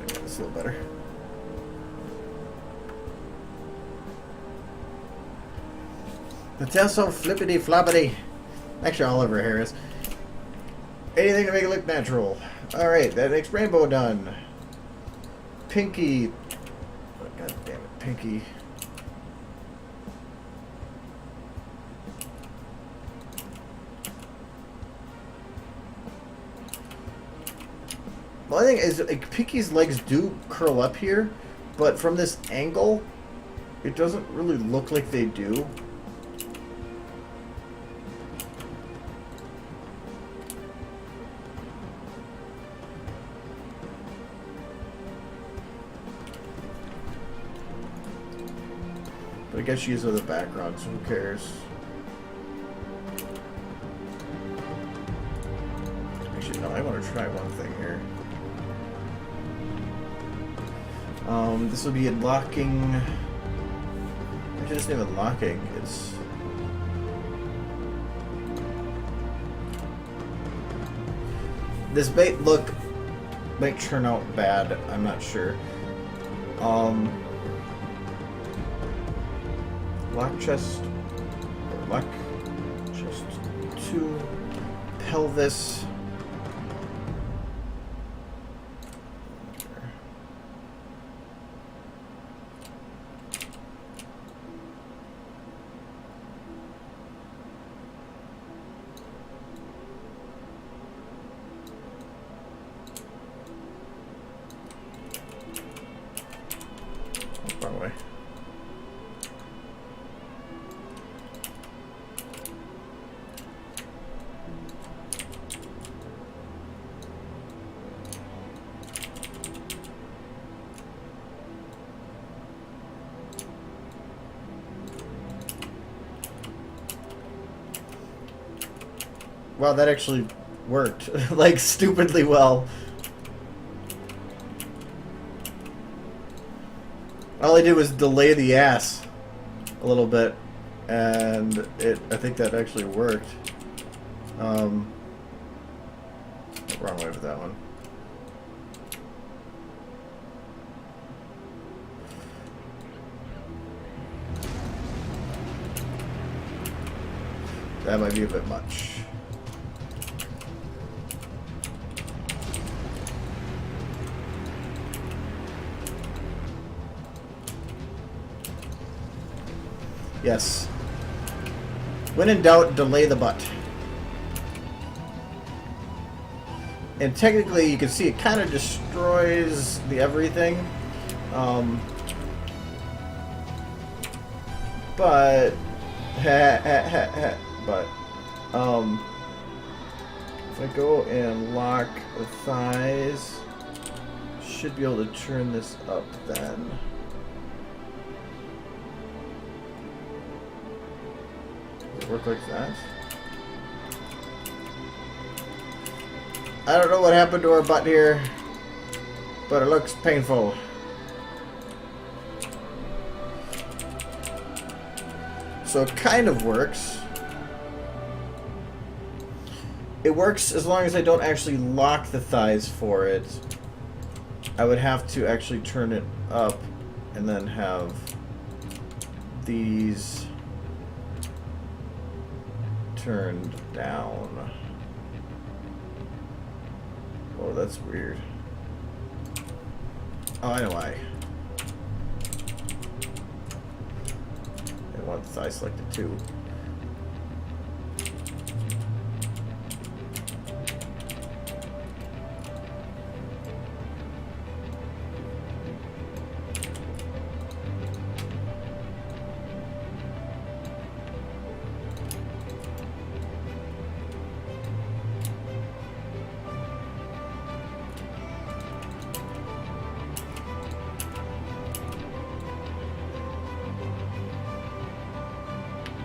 That's a little better. The tail's so flippity floppity. Actually, all of her hair is. Anything to make it look natural. Alright, that makes Rainbow done. Pinky. Oh, God damn it, Pinky. Well, I think is like Pinky's legs do curl up here, but from this angle, it doesn't really look like they do. guess she is with the background, so who cares? Actually, no, I want to try one thing here. This will be unlocking. Actually, it's not even locking. It's. This might turn out bad. I'm not sure. Lock chest, or lock chest 2, pelvis. Wrong way. Wow, that actually worked. Like, stupidly well. All I did was delay the ass a little bit, and I think that actually worked. Wrong way with that one. That might be a bit much. Yes. When in doubt, delay the butt. And technically, you can see it kind of destroys the everything. But if I go and lock the thighs, should be able to turn this up then. Does it work like that? I don't know what happened to our butt here, but it looks painful. So it kind of works. It works as long as I don't actually lock the thighs for it. I would have to actually turn it up and then have these turned down. Oh, that's weird. Oh, I know why. I want the thigh selected too.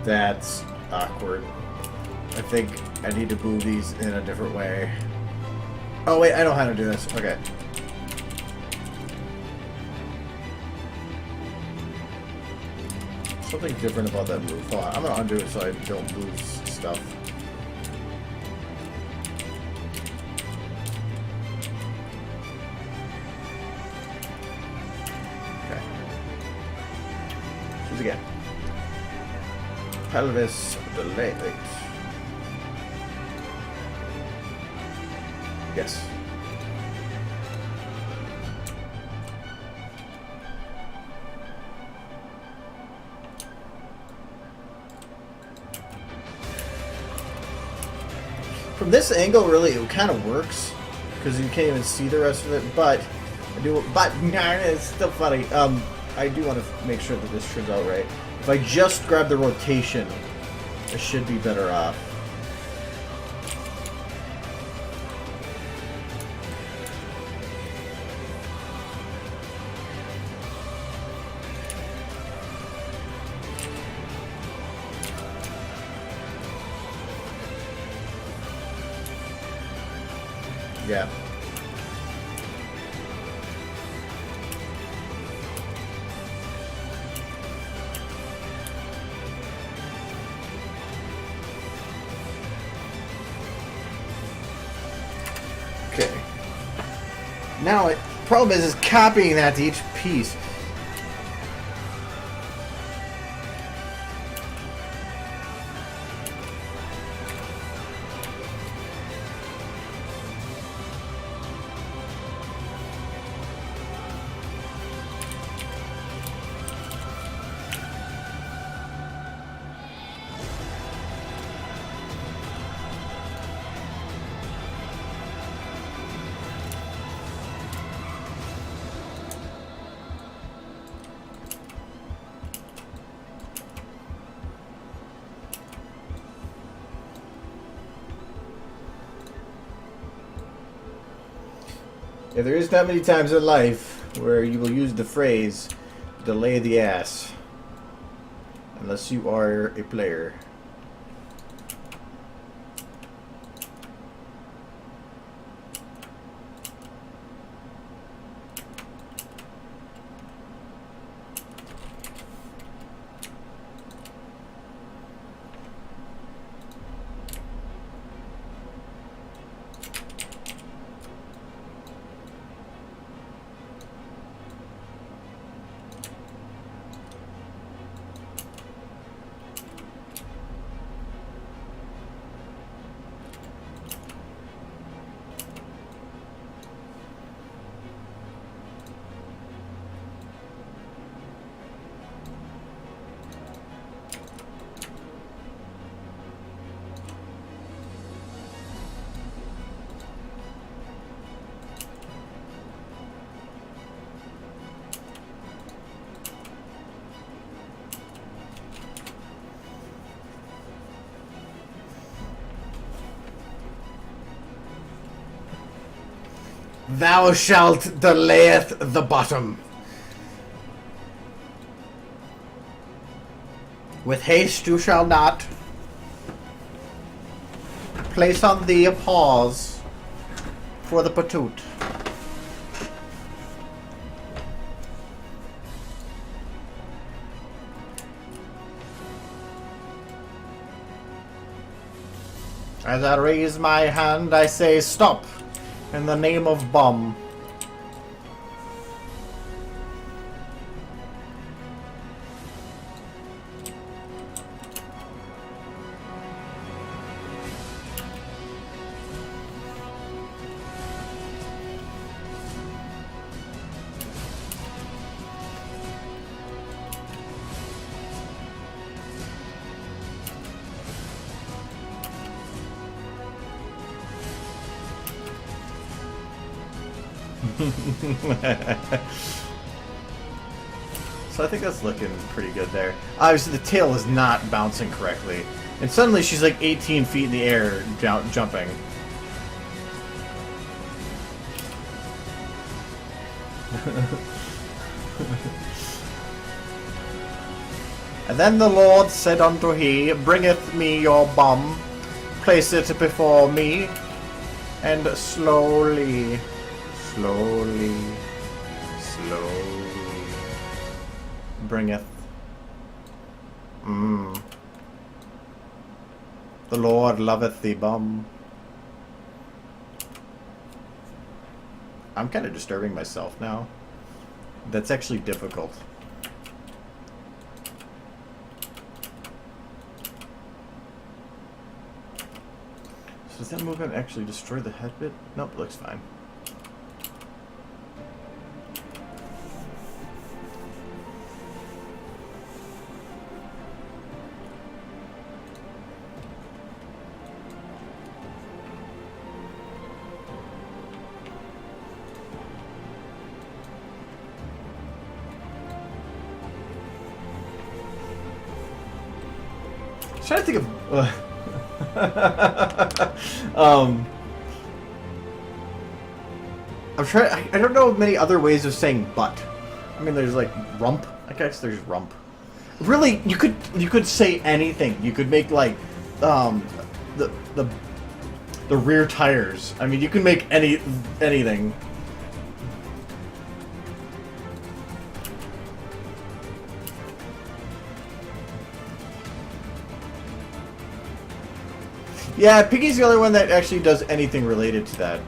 That's awkward. I think I need to move these in a different way. Oh wait, I know how to do this. Okay. Something different about that move. Hold on, I'm gonna undo it so I don't lose stuff. Okay. Choose again. Pelvis delay. Wait. Yes. From this angle, really, it kind of works because you can't even see the rest of it. But it's still funny. I do want to make sure that this turns out right. If I just grab the rotation, I should be better off. Yeah. Okay. Now, the problem is copying that to each piece. Yeah, there is not many times in life where you will use the phrase delay the ass. Unless you are a player. Thou shalt delayeth the bottom. With haste you shall not. Place on thee a pause for the patoot. As I raise my hand, I say stop. In the name of Bum. So I think that's looking pretty good there. Obviously the tail is not bouncing correctly. And suddenly she's like 18 feet in the air jumping. And then the Lord said unto he, bringeth me your bum, place it before me, and slowly, slowly, slowly bringeth. The Lord loveth thee, bum. I'm kind of disturbing myself now. That's actually difficult. So does that movement actually destroy the head bit? Nope, looks fine. I'm trying to think of I'm trying. I don't know many other ways of saying butt. I mean, there's like rump. I guess there's rump. Really, you could say anything. You could make like the the rear tires. I mean, you can make anything. Yeah, Piggy's the only one that actually does anything related to that.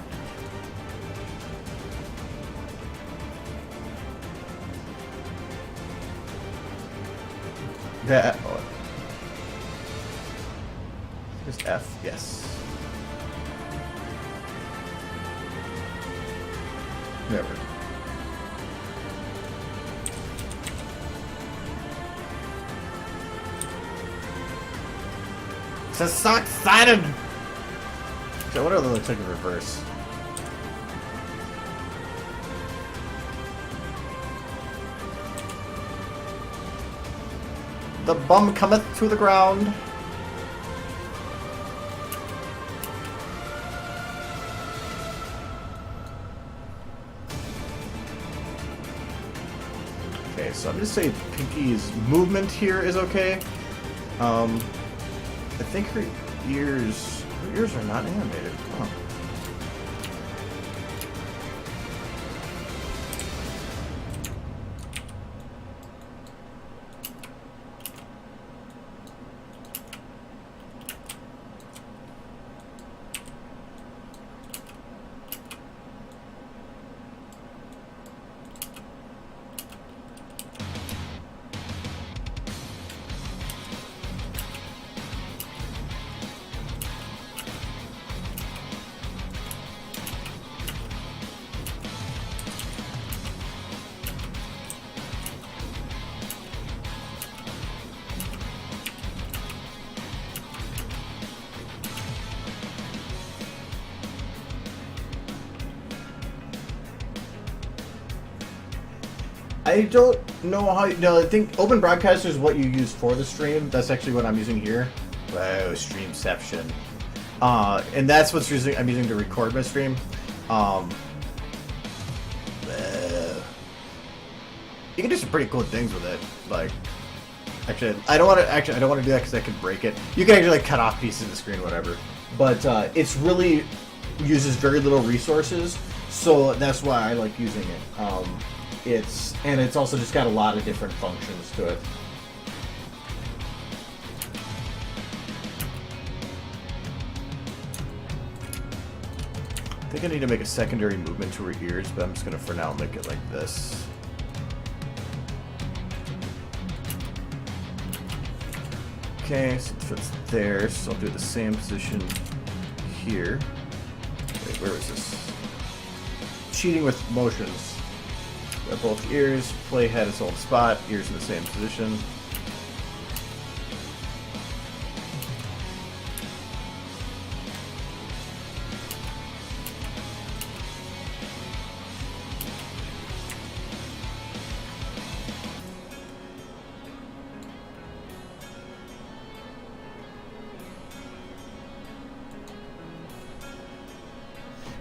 That. Oh. Just F, yes. Never. Just so excited! So what other looks like in reverse? The bum cometh to the ground. Okay, so I'm just saying Pinky's movement here is okay. I think her ears are not animated. Huh. I don't know how. No, I think Open Broadcaster is what you use for the stream. That's actually what I'm using here. Wow, Streamception. And that's what's I'm using to record my stream. You can do some pretty cool things with it. Like, actually, I don't want to do that because I could break it. You can actually like cut off pieces of the screen, whatever. But it's really uses very little resources, so that's why I like using it. It's also just got a lot of different functions to it. I think I need to make a secondary movement to her ears, but I'm just gonna for now make it like this. Okay, so it's there, so I'll do the same position here. Wait, where is this? Cheating with motions. Got both ears, playhead its old spot, ears in the same position.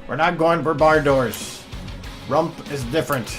We're not going for bar doors. Rump is different.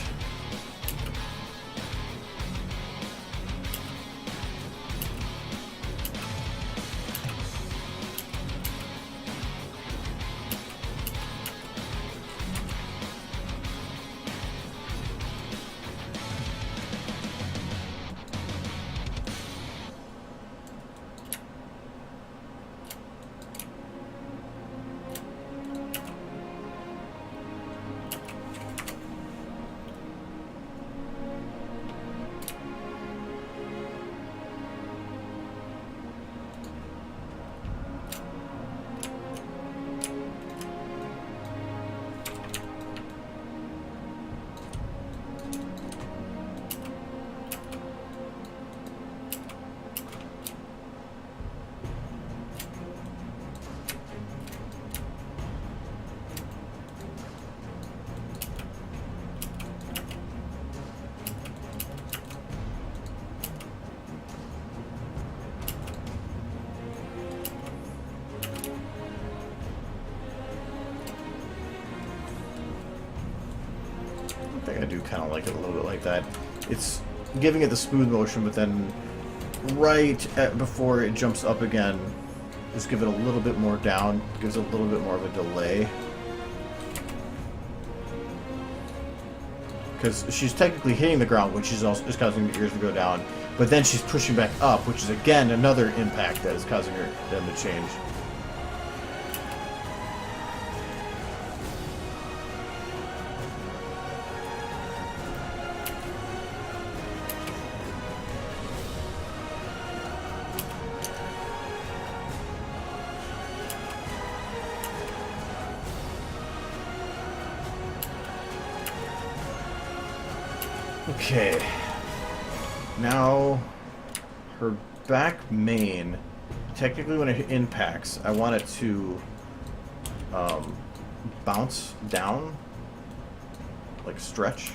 I think I do kind of like it a little bit like that. It's giving it the smooth motion, but then right before it jumps up again, Just give it a little bit more down. Gives it a little bit more of a delay. Because she's technically hitting the ground, which is also is causing the ears to go down. But then she's pushing back up, which is again another impact that is causing them to change. Okay, now her back main, technically when it impacts, I want it to bounce down, like stretch.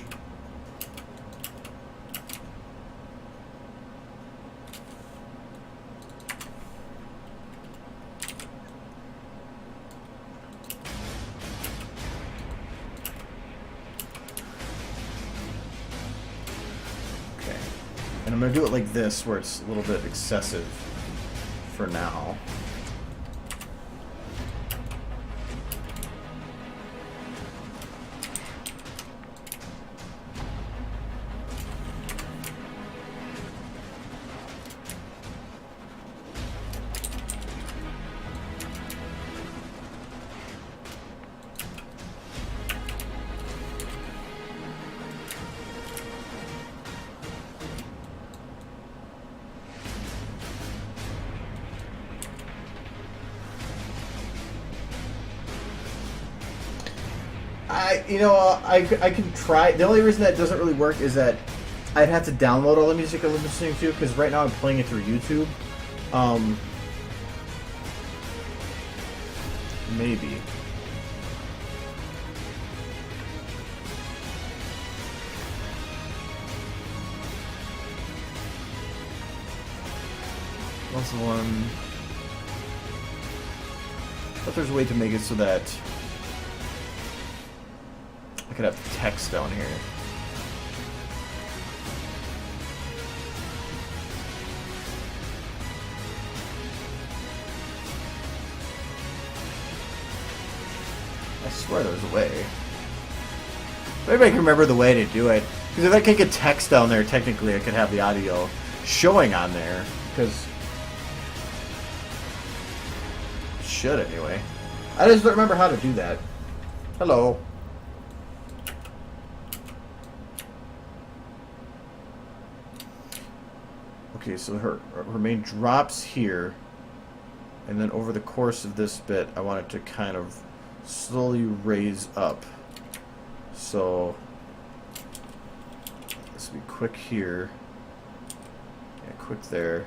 And I'm going to do it like this, where it's a little bit excessive for now. I can try. The only reason that doesn't really work is that I'd have to download all the music I'm listening to, because right now I'm playing it through YouTube. Maybe. What's the one? But there's a way to make it so that I could have text down here. I swear there's a way. Maybe I can remember the way to do it. Because if I can get text down there, technically I could have the audio showing on there. Because it should anyway. I just don't remember how to do that. Hello. Okay, so her main drops here, and then over the course of this bit, I want it to kind of slowly raise up. So this will be quick here, yeah, quick there,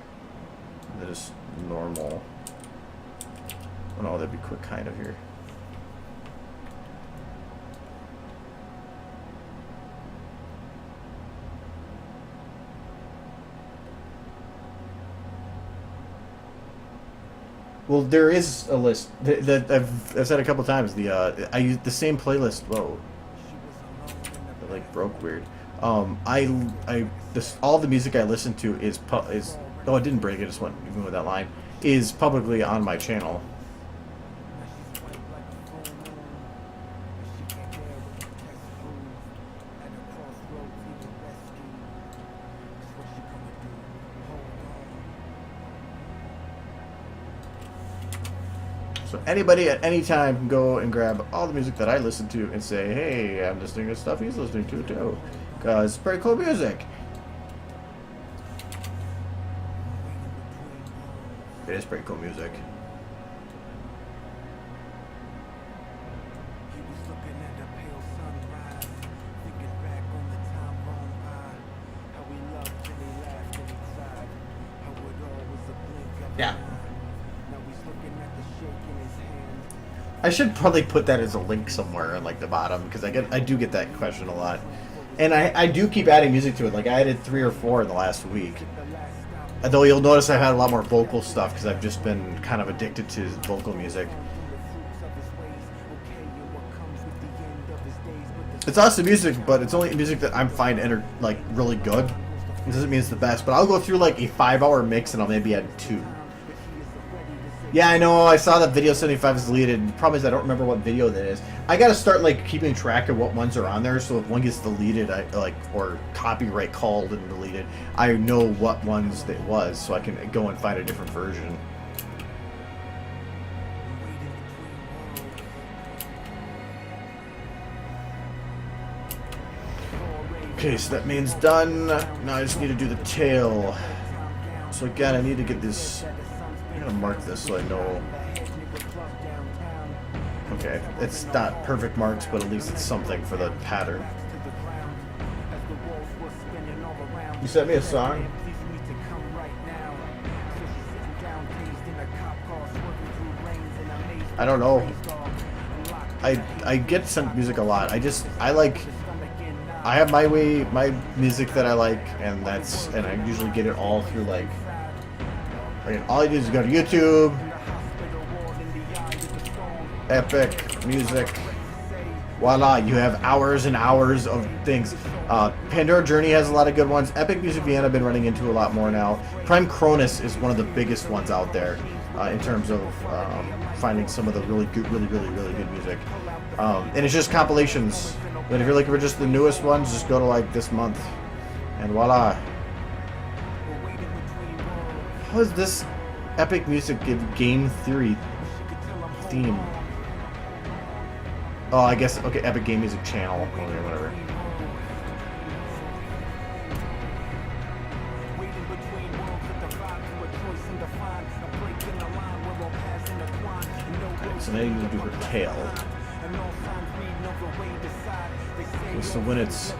and then just normal. Oh no, that'd be quick kind of here. Well, there is a list that I've said a couple times. I use the same playlist. Whoa, it like broke weird. All the music I listen to is oh, it didn't break. It just went even with that line. Is publicly on my channel. So anybody at any time can go and grab all the music that I listen to and say, hey, I'm listening to stuff he's listening to too. Because it's pretty cool music. It is pretty cool music. Yeah. I should probably put that as a link somewhere in like the bottom, because I do get that question a lot, and I do keep adding music to it. Like I added 3 or 4 in the last week. Though you'll notice I've had a lot more vocal stuff because I've just been kind of addicted to vocal music. It's awesome music, but it's only music that I find like really good. It doesn't mean it's the best, but I'll go through like a 5-hour mix and I'll maybe add 2. Yeah, I know. I saw that video 75 is deleted. Problem is, I don't remember what video that is. I gotta start like keeping track of what ones are on there, so if one gets deleted, I like or copyright called and deleted, I know what ones it was, so I can go and find a different version. Okay, so that means done. Now I just need to do the tail. So again, I need to get this. I'm gonna mark this so I know. Okay, it's not perfect marks, but at least it's something for the pattern. You sent me a song? I don't know. I get sent music a lot. I have my music that I like, and I usually get it all through like all I do is go to YouTube, Epic Music, voila, you have hours and hours of things. Pandora Journey has a lot of good ones. Epic Music Vienna I've been running into a lot more now. Prime Cronus is one of the biggest ones out there in terms of finding some of the really good music. And it's just compilations. But if you're looking for just the newest ones, just go to like this month, and voila. How is this Epic Music give Game Theory theme? Oh, I guess, okay, Epic Game Music channel. Okay, whatever. Okay, so now you need to do her tail. Okay, so when it's...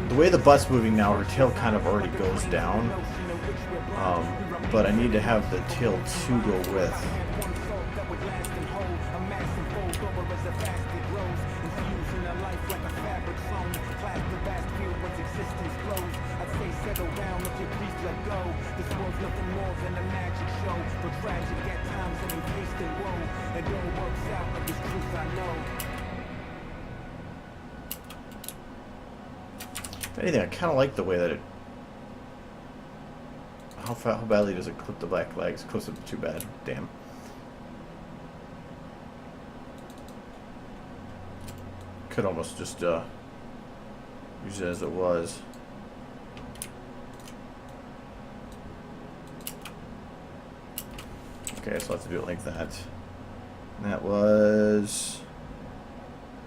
The way the butt's moving now, her tail kind of already goes down. But I need to have the tail to go with. If anything, I kind of like the way that it... How badly does it clip the black legs? Close up too bad. Damn. Could almost just use it as it was. Okay, so I'll have to do it like that. And that was...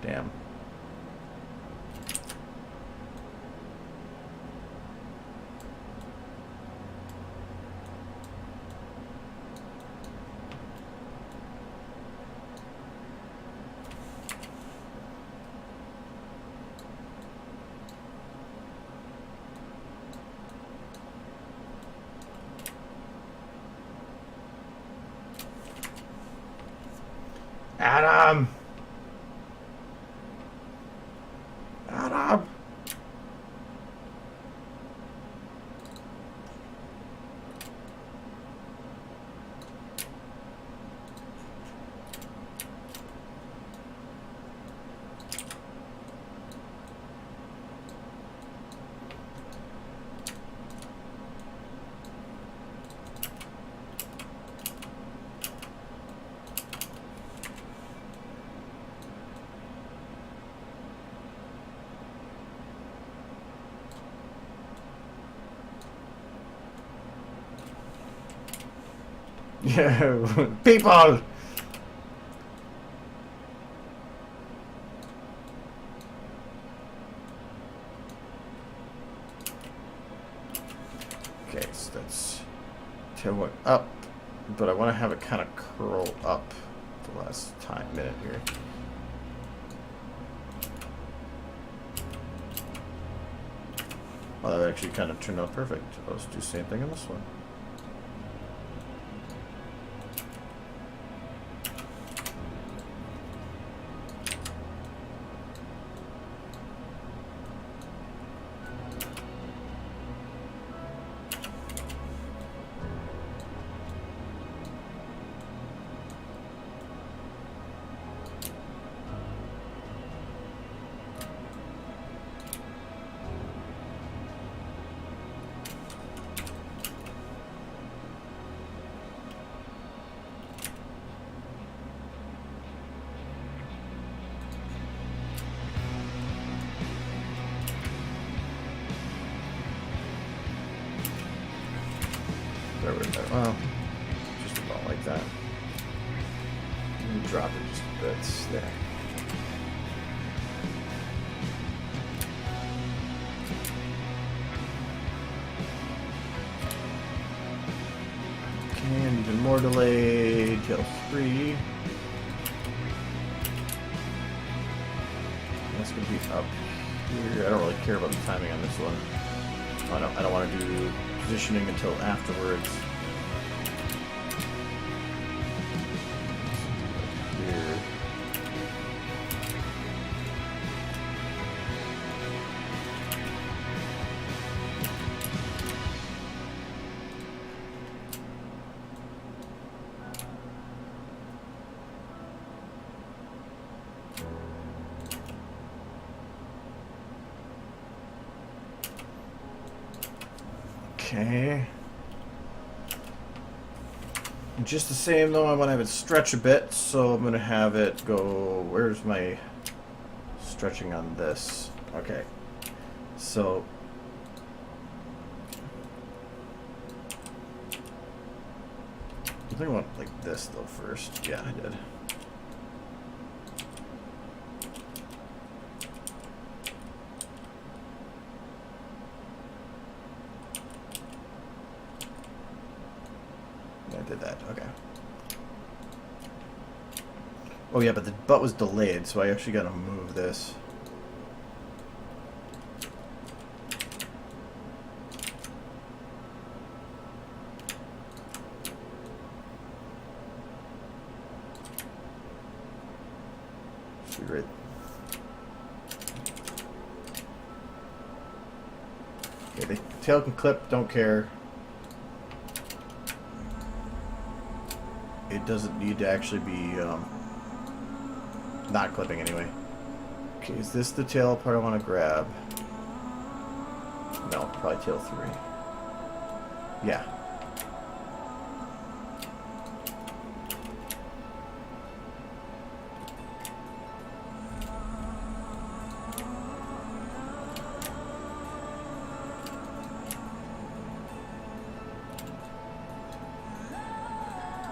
Damn. Adam! Adam! Yeah, people! Okay, so that's tail went up, but I want to have it kind of curl up the last minute here. Well, that actually kind of turned out perfect. Let's do the same thing in this one. Well, just about like that. Let me drop it just a bit. There. And even more delayed till 3. That's gonna be up here. I don't really care about the timing on this one. I don't want to do positioning until afterwards. Here. Okay. Just the same though, I want to have it stretch a bit, so I'm going to have it go... Where's my stretching on this? Okay. So... I think I want like this though first. Yeah, I did. I did that, okay. Oh yeah, but the butt was delayed, so I actually gotta move this. Should be great. Okay, the tail can clip, don't care. It doesn't need to actually be not clipping anyway. Okay, is this the tail part I want to grab? No, probably tail 3. Yeah.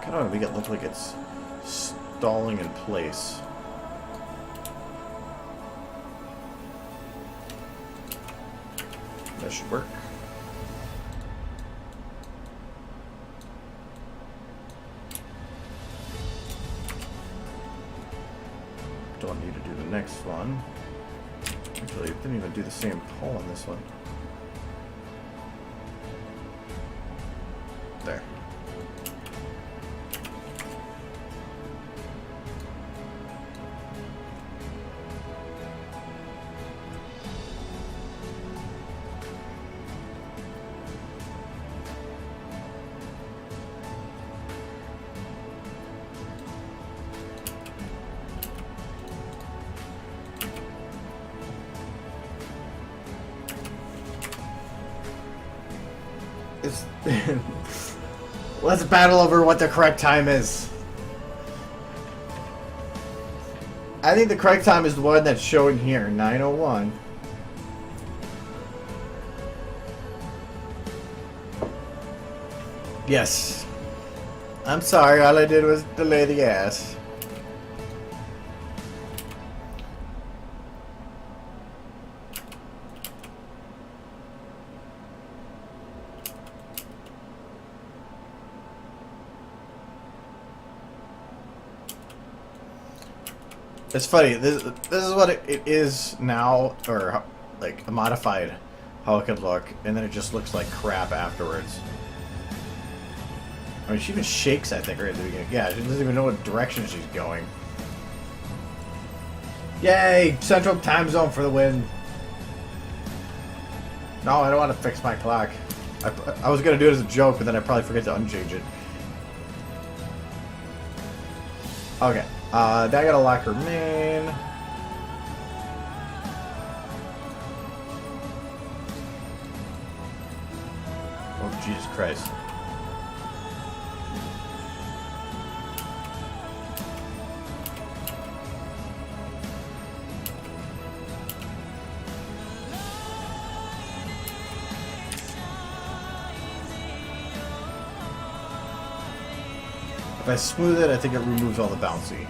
Kind of make it look like it's stalling in place. That should work. Don't need to do the next one. Actually, it didn't even do the same pull on this one. There. Let's battle over what the correct time is. I think the correct time is the one that's showing here, 9:01. Yes. I'm sorry, all I did was delay the ass. It's funny, this is what it is now, or like modified how it could look, and then it just looks like crap afterwards. I mean, she even shakes, I think, right at the beginning. Yeah, she doesn't even know what direction she's going. Yay! Central time zone for the win. No, I don't want to fix my clock. I was going to do it as a joke, but then I probably forget to unchange it. Okay. Now I gotta lock her main. Oh, Jesus Christ. If I smooth it, I think it removes all the bouncy.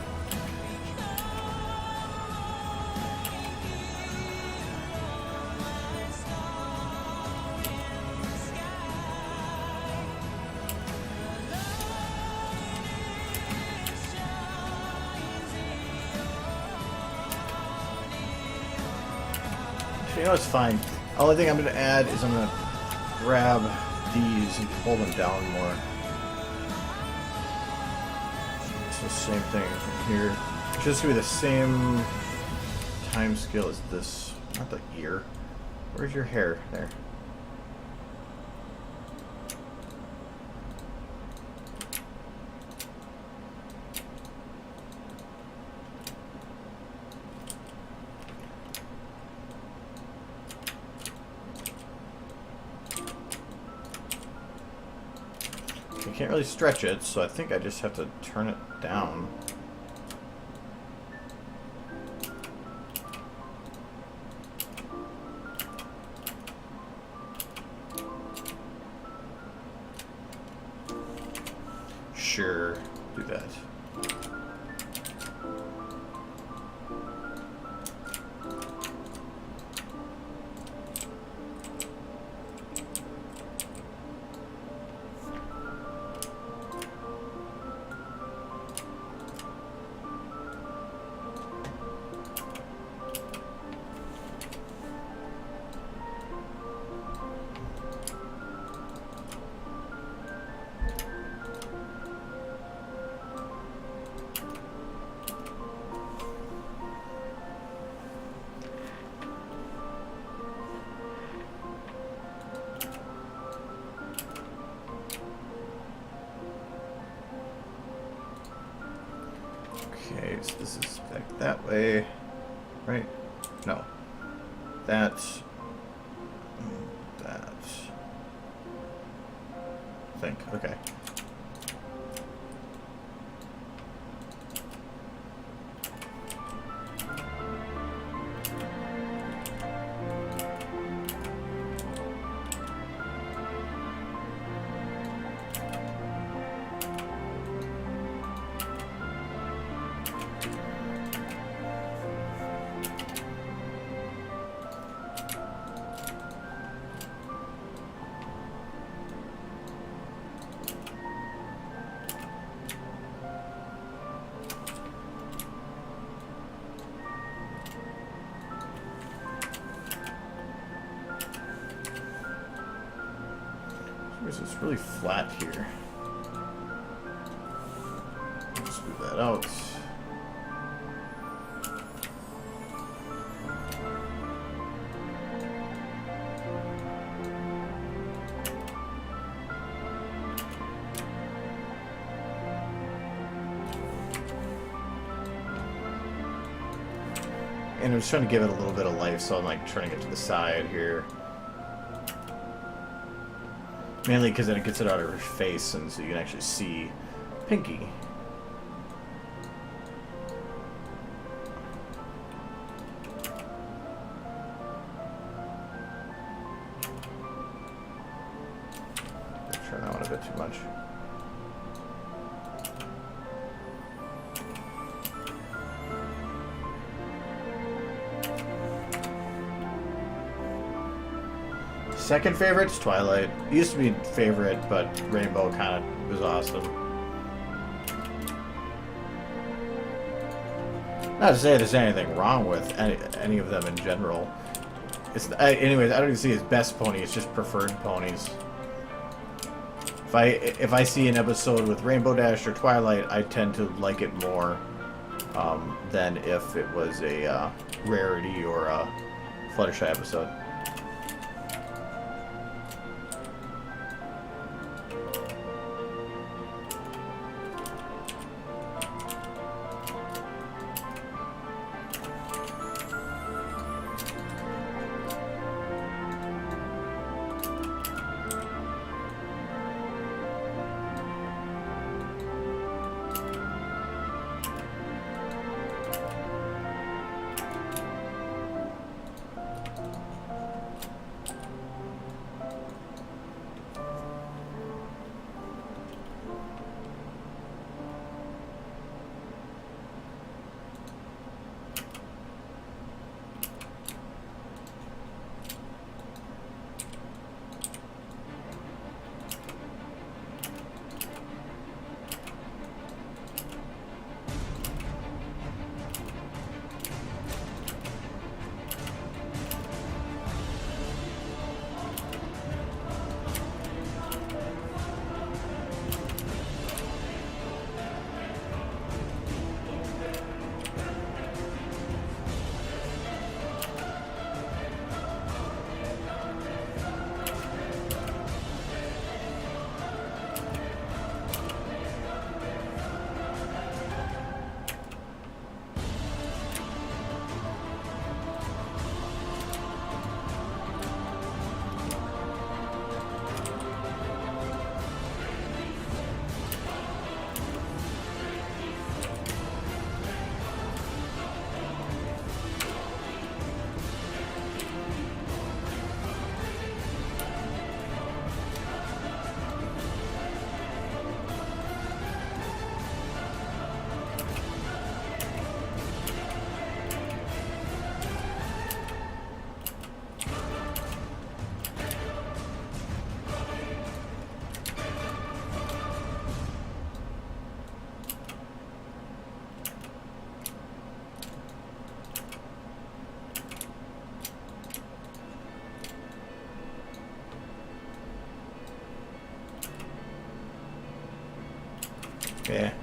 You know, it's fine. Only thing I'm going to add is I'm going to grab these and pull them down more. It's the same thing here. It should be the same time scale as this. Not the ear. Where's your hair? There. I can't really stretch it, so I think I just have to turn it down. Sure, do that. Okay, so this is back that way, right? No. That. I think. Okay. It's really flat here. Smooth that out. And I was trying to give it a little bit of life, so I'm like turning it to the side here. Mainly because then it gets it out of her face, and so you can actually see Pinky. Turn that one a bit too much. Second favorite's Twilight. It used to be favorite, but Rainbow kind of was awesome. Not to say there's anything wrong with any of them in general. Anyways, I don't even see it as best pony. It's just preferred ponies. If I see an episode with Rainbow Dash or Twilight, I tend to like it more than if it was a Rarity or a Fluttershy episode.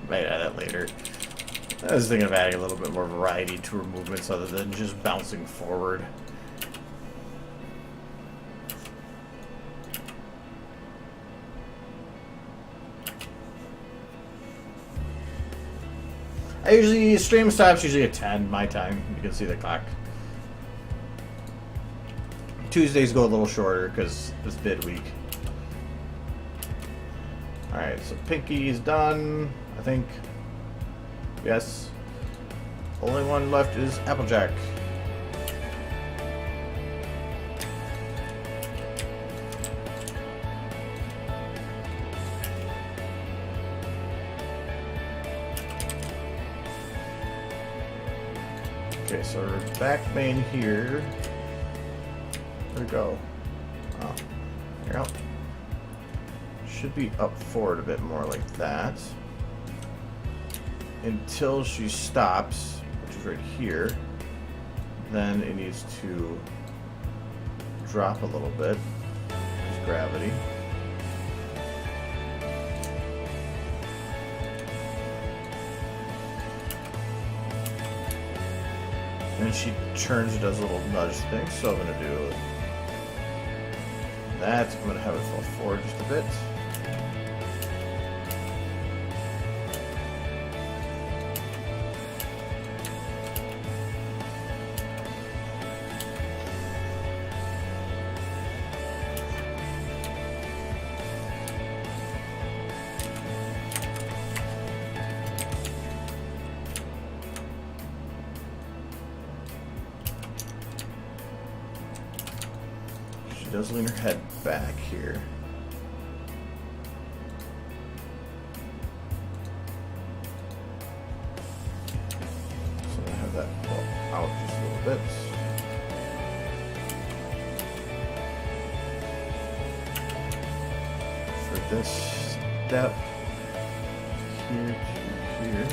Might add that later. I was thinking of adding a little bit more variety to her movements other than just bouncing forward. I usually, stream stops usually at 10, my time. You can see the clock. Tuesdays go a little shorter because it's bid week. Alright, so Pinky's done, I think. Yes. Only one left is Applejack. Okay, so we're back main here. Where'd it go? Oh, here out. Should be up forward a bit more like that. Until she stops, which is right here. Then it needs to drop a little bit. There's gravity. And she turns and does a little nudge thing, so I'm going to do that. I'm going to have it fall forward just a bit. She does lean her head back here. So I have that pull out just a little bit. For this step, here to here.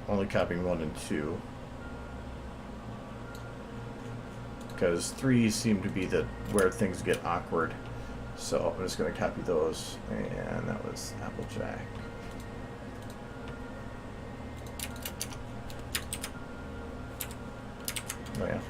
Only copying 1 and 2 because 3 seem to be where things get awkward, so I'm just going to copy those, and that was Applejack. Oh yeah.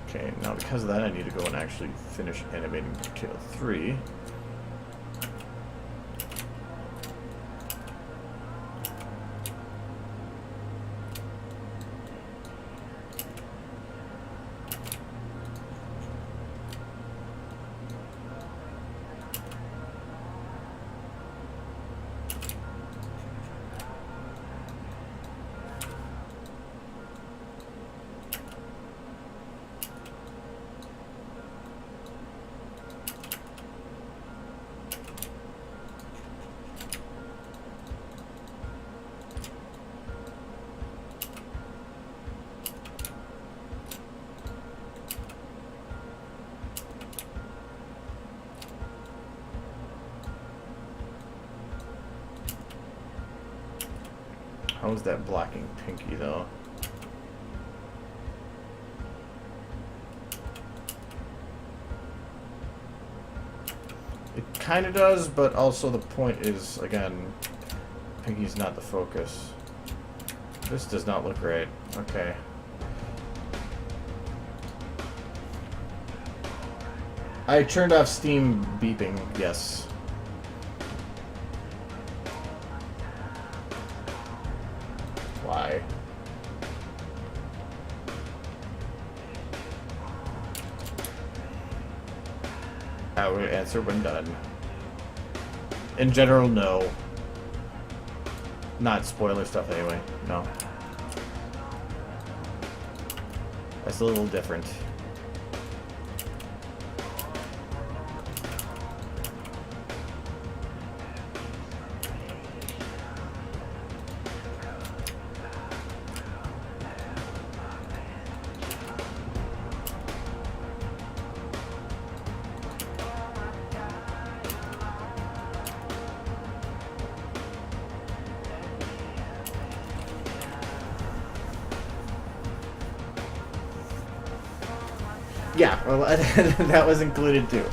Okay, now because of that I need to go and actually finish animating detail 3. How is that blocking Pinky though? It kind of does, but also the point is, again, Pinky's not the focus. This does not look right. Okay. I turned off Steam beeping, yes. Why? I would answer when done. In general, no. Not spoiler stuff anyway, no. That's a little different. Yeah, well, that was included too.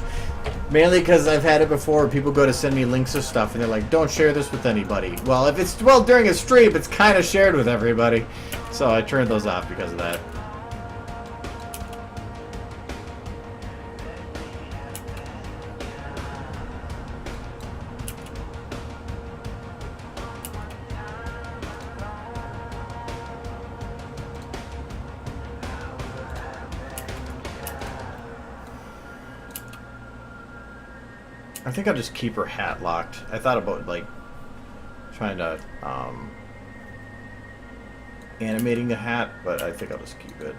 Mainly because I've had it before. People go to send me links of stuff, and they're like, "Don't share this with anybody." Well, if it's during a stream, it's kind of shared with everybody. So I turned those off because of that. I think I'll just keep her hat locked. I thought about, like, trying to, animating the hat, but I think I'll just keep it.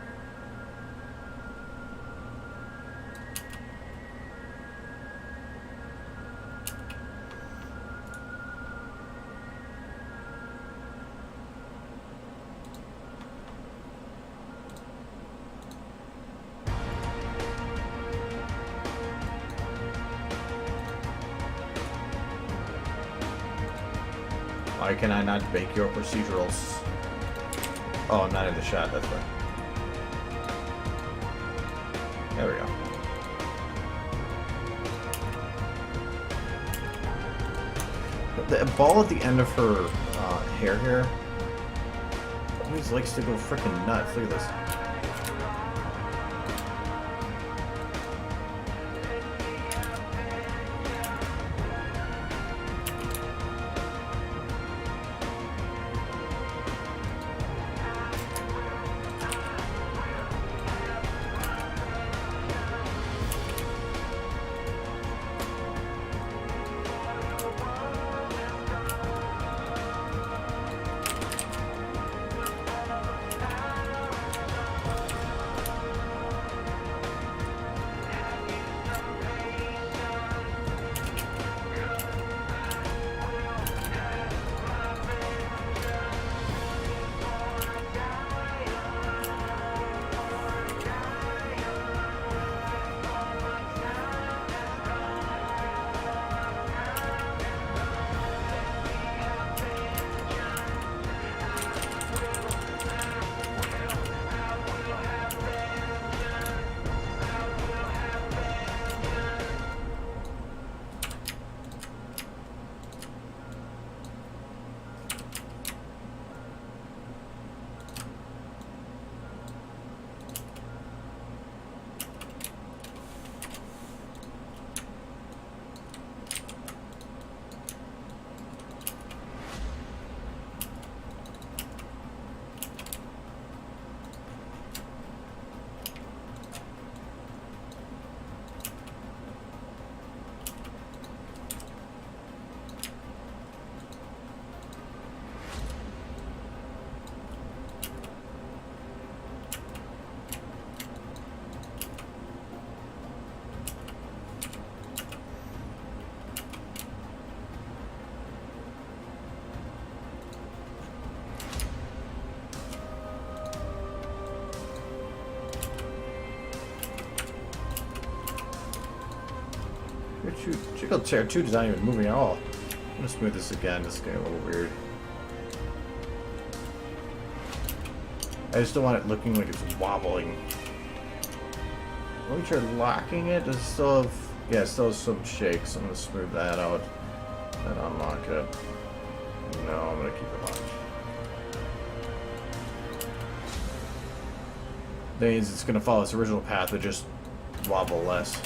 Why can I not make your procedurals? Oh, I'm not in the shot, that's right. There we go. The ball at the end of her hair here always likes to go frickin' nuts. Look at this. Jiggle chair 2 is not even moving at all. I'm gonna smooth this again. This is getting a little weird. I just don't want it looking like it's wobbling. Let me try locking it. Does it still have... Yeah, still some shakes. I'm gonna smooth that out and unlock it. No, I'm gonna keep it on. That means it's gonna follow its original path, but just wobble less.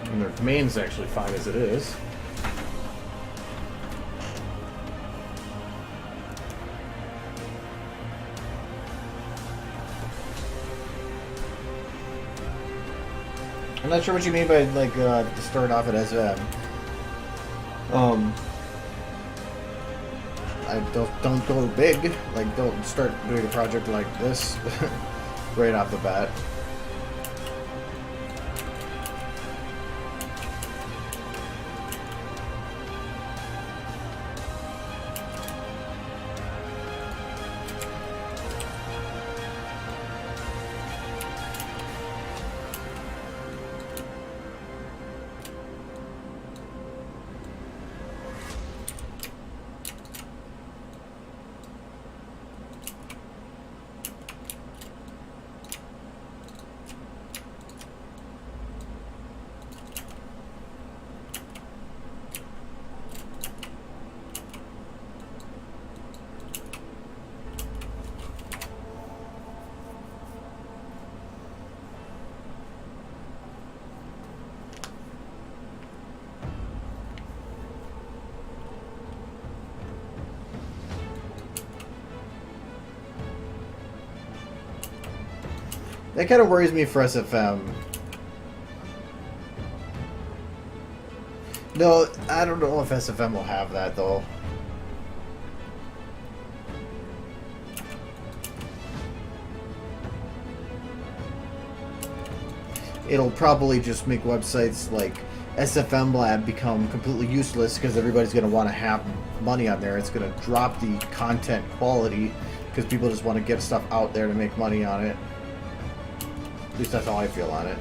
And their main's actually fine as it is. I'm not sure what you mean by like to start off at SFM. I don't go big. Like don't start doing a project like this right off the bat. That kind of worries me for SFM. No, I don't know if SFM will have that though. It'll probably just make websites like SFM Lab become completely useless because everybody's going to want to have money on there. It's going to drop the content quality because people just want to get stuff out there to make money on it. At least that's how I feel on it.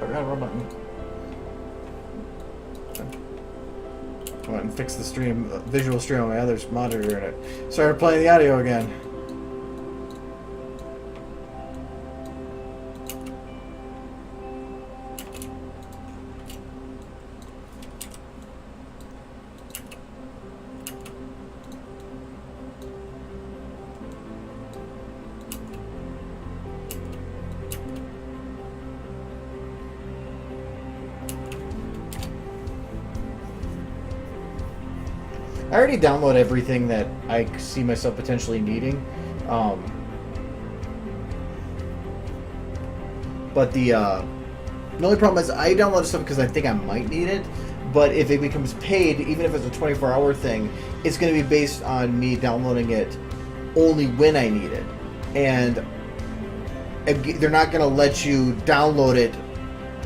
forgot a button. I went and fixed the stream, visual stream on my other monitor, and it started playing the audio again. I already download everything that I see myself potentially needing, but the only problem is I download stuff because I think I might need it, but if it becomes paid, even if it's a 24-hour thing, it's going to be based on me downloading it only when I need it, and they're not going to let you download it,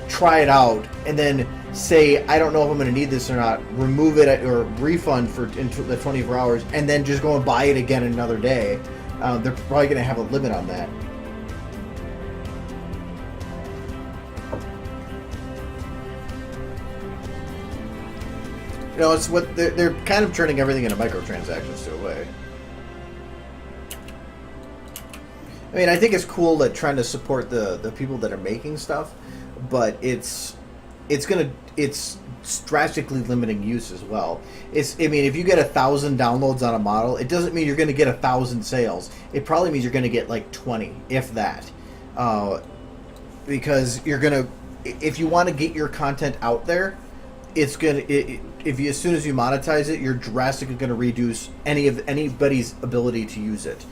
try it out, and then say, I don't know if I'm going to need this or not, remove it or refund for into the 24 hours, and then just go and buy it again another day. They're probably going to have a limit on that. You know, it's what they're kind of turning everything into microtransactions to a way. I mean, I think it's cool that trying to support the people that are making stuff, but it's drastically limiting use as well. I mean, if you get 1,000 downloads on a model, it doesn't mean you're going to get 1,000 sales. It probably means you're going to get like 20, if that, because you're going to, if you want to get your content out there, it's going to, as soon as you monetize it, you're drastically going to reduce anybody's ability to use it.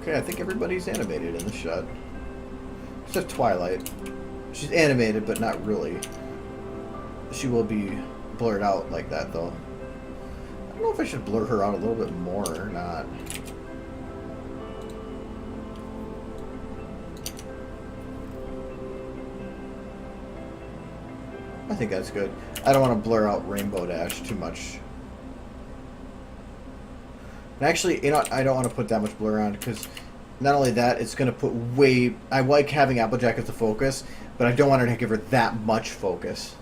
Okay, I think everybody's animated in the shot. Except Twilight. She's animated, but not really. She will be blurred out like that, though. I don't know if I should blur her out a little bit more or not. I think that's good. I don't want to blur out Rainbow Dash too much. And actually, you know, I don't want to put that much blur on, because not only that, it's going to put way... I like having Applejack as the focus, but I don't want to give her that much focus.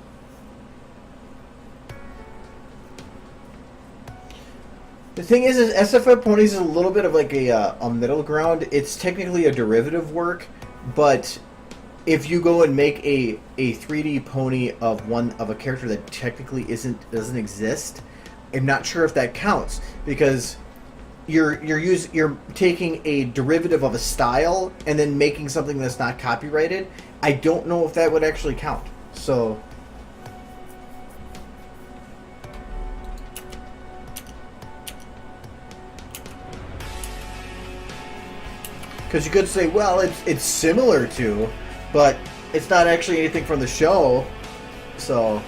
The thing is SFM Ponies is a little bit of like a middle ground. It's technically a derivative work, but if you go and make a 3D pony of a character that technically doesn't exist, I'm not sure if that counts, because you're taking a derivative of a style and then making something that's not copyrighted. I don't know if that would actually count. So because you could say, well, it's similar to, but it's not actually anything from the show. So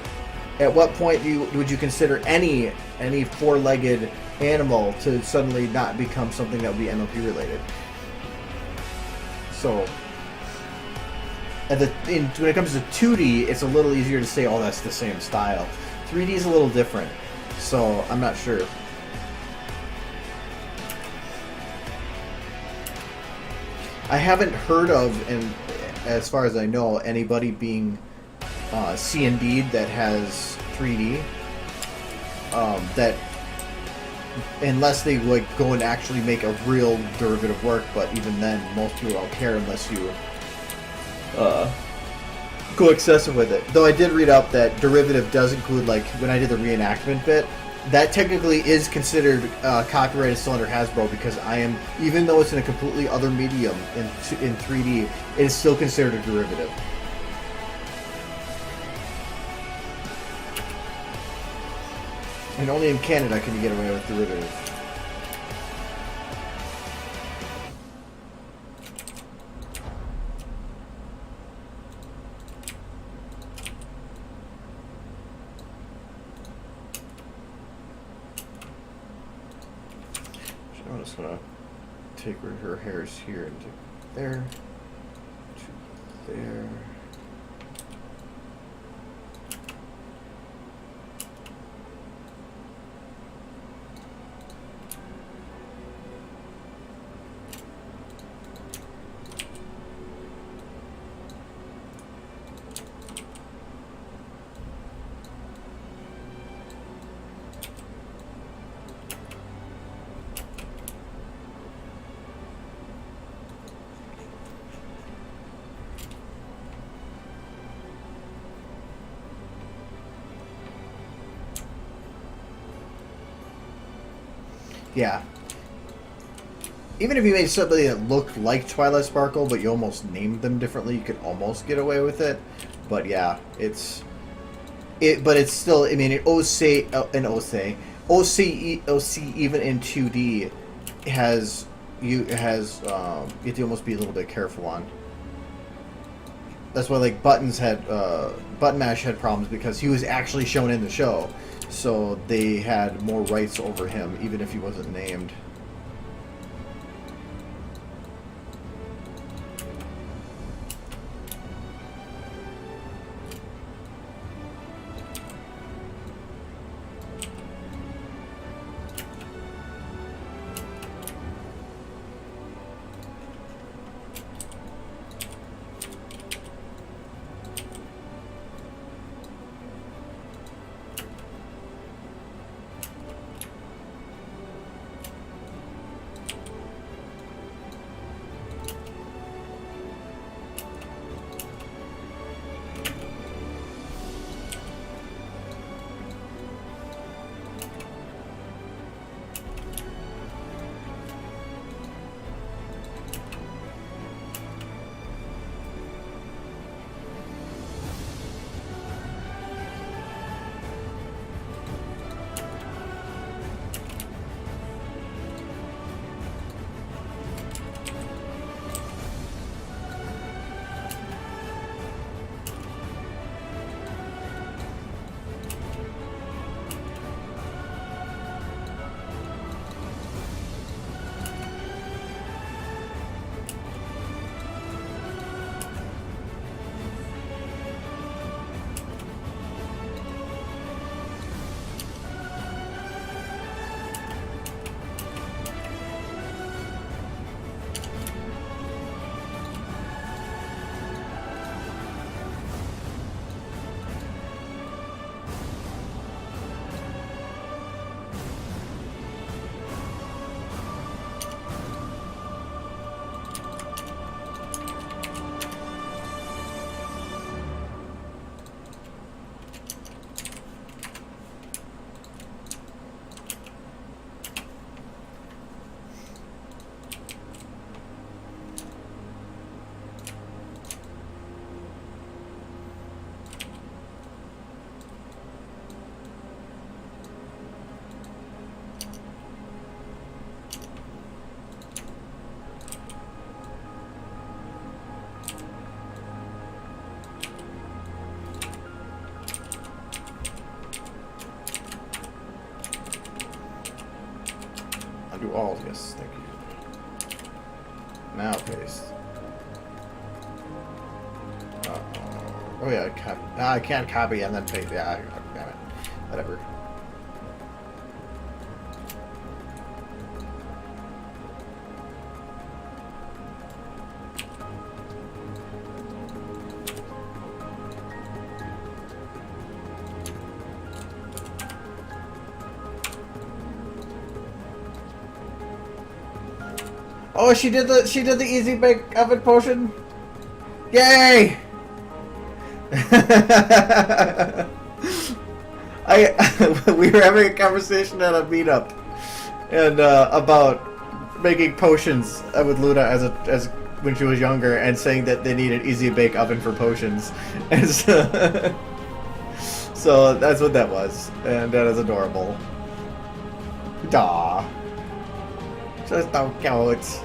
at what point would you consider any four-legged animal to suddenly not become something that would be MLP related? So, when it comes to 2D, it's a little easier to say, oh, that's the same style. 3D is a little different, so I'm not sure. I haven't heard of, and as far as I know, anybody being C&D'd that has 3D. That unless they like go and actually make a real derivative work, but even then, most people don't care unless you go excessive with it. Though I did read up that derivative does include, like when I did the reenactment bit, that technically is considered copyrighted still under Hasbro, because even though it's in a completely other medium in 3D, it is still considered a derivative. And only in Canada can you get away with derivative. I'm just gonna take her hairs here and take there to there. Yeah. Even if you made somebody that looked like Twilight Sparkle, but you almost named them differently, you could almost get away with it. But yeah, but it's still. I mean, OC even in 2D you have to almost be a little bit careful on. That's why like Button Mash had problems because he was actually shown in the show. So they had more rights over him, even if he wasn't named. Do all, yes, thank you. Now paste. Oh yeah, I can't copy and then paste. Yeah, damn it. Whatever. Oh, she did the easy bake oven potion. Yay! We were having a conversation at a meetup, and about making potions with Luna as when she was younger, and saying that they needed easy bake oven for potions, and so that's what that was, and that is adorable. Daw. Just don't count.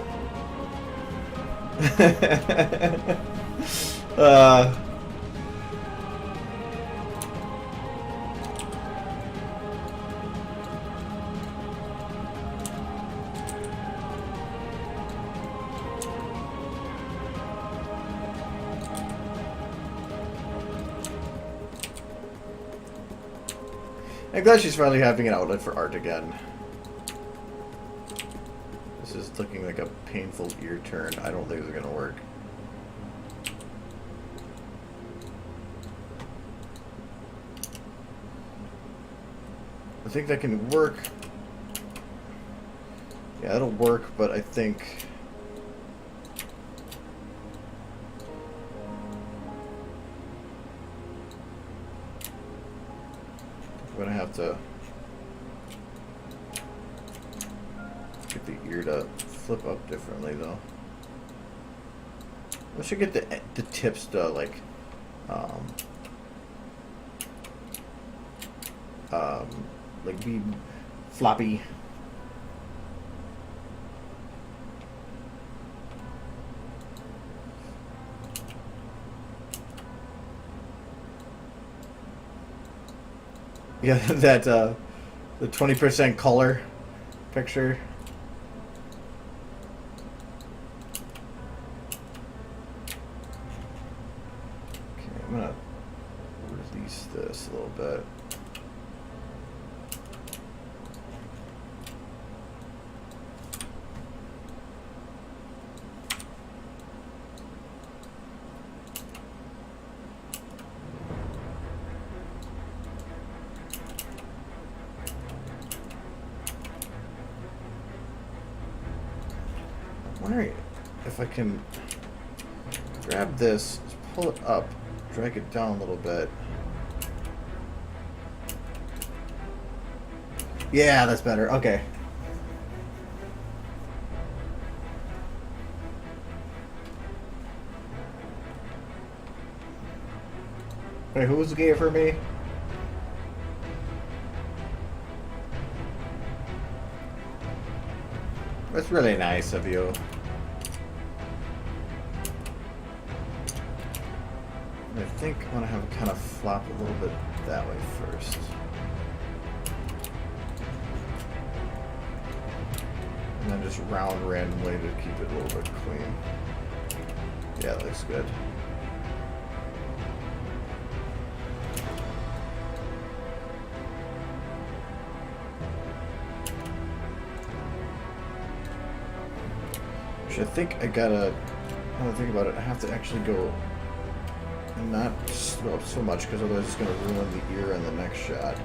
I'm glad she's finally having an outlet for art again. This is looking like a painful ear turn. I don't think it's gonna work. I think that can work. Yeah, that'll work, but I think... I'm gonna have to get the ear to flip up differently, though. I should get the tips to like be floppy. Yeah, that the 20% color picture. Okay, I'm gonna release this a little bit. I'm wondering if I can grab this, pull it up, drag it down a little bit. Yeah, that's better. Okay. Wait, who's gay for me? That's really nice of you. I think I want to have it kind of flop a little bit that way first. And then just round randomly to keep it a little bit clean. Yeah, that looks good. Which I think I gotta, now that I think about it, I have to actually go and not slow up so much because otherwise it's going to ruin the ear in the next shot. So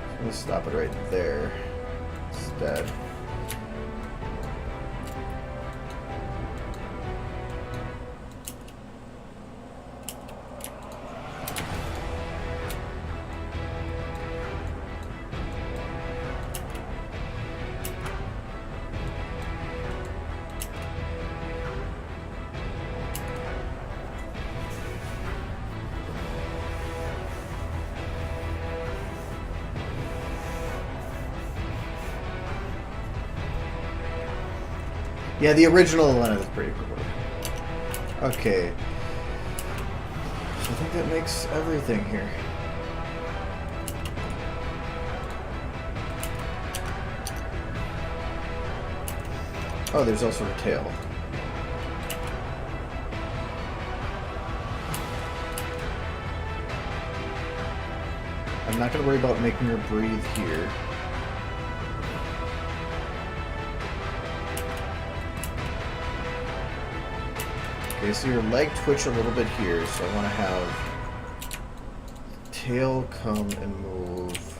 I'm going to stop it right there instead. Yeah, the original one is pretty cool. Okay. So I think that makes everything here. Oh, there's also a tail. I'm not going to worry about making her breathe here. Okay, so your leg twitch a little bit here, so I want to have tail come and move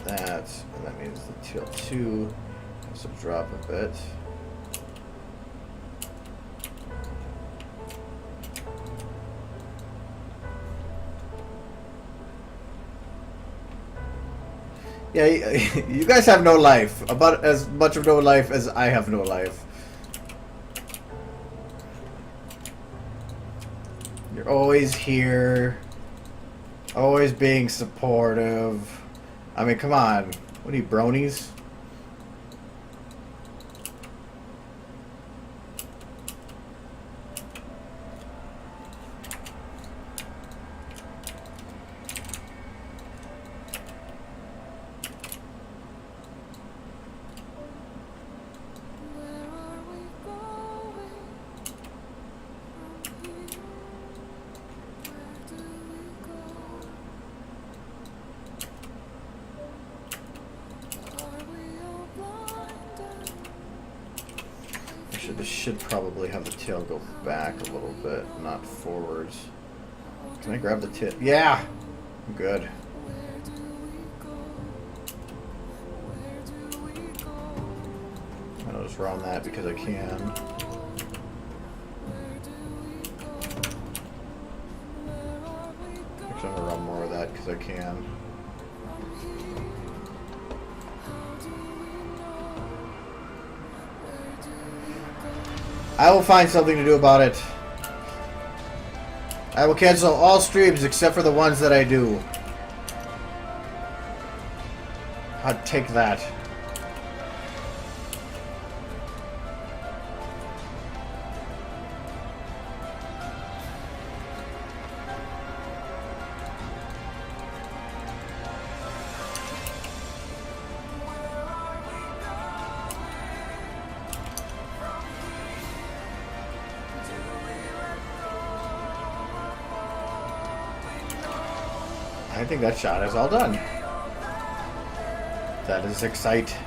that, and that means the tail 2 has to drop a bit. Yeah, you guys have no life. About as much of no life as I have no life. You're always here. Always being supportive. I mean, come on. What are you, bronies? This should probably have the tail go back a little bit, not forwards. Can I grab the tip? Yeah! I'm good. I'll just round that because I can. Actually, I'm gonna run more of that because I can. I will find something to do about it. I will cancel all streams except for the ones that I do. I'd take that. I think that shot is all done. That is exciting.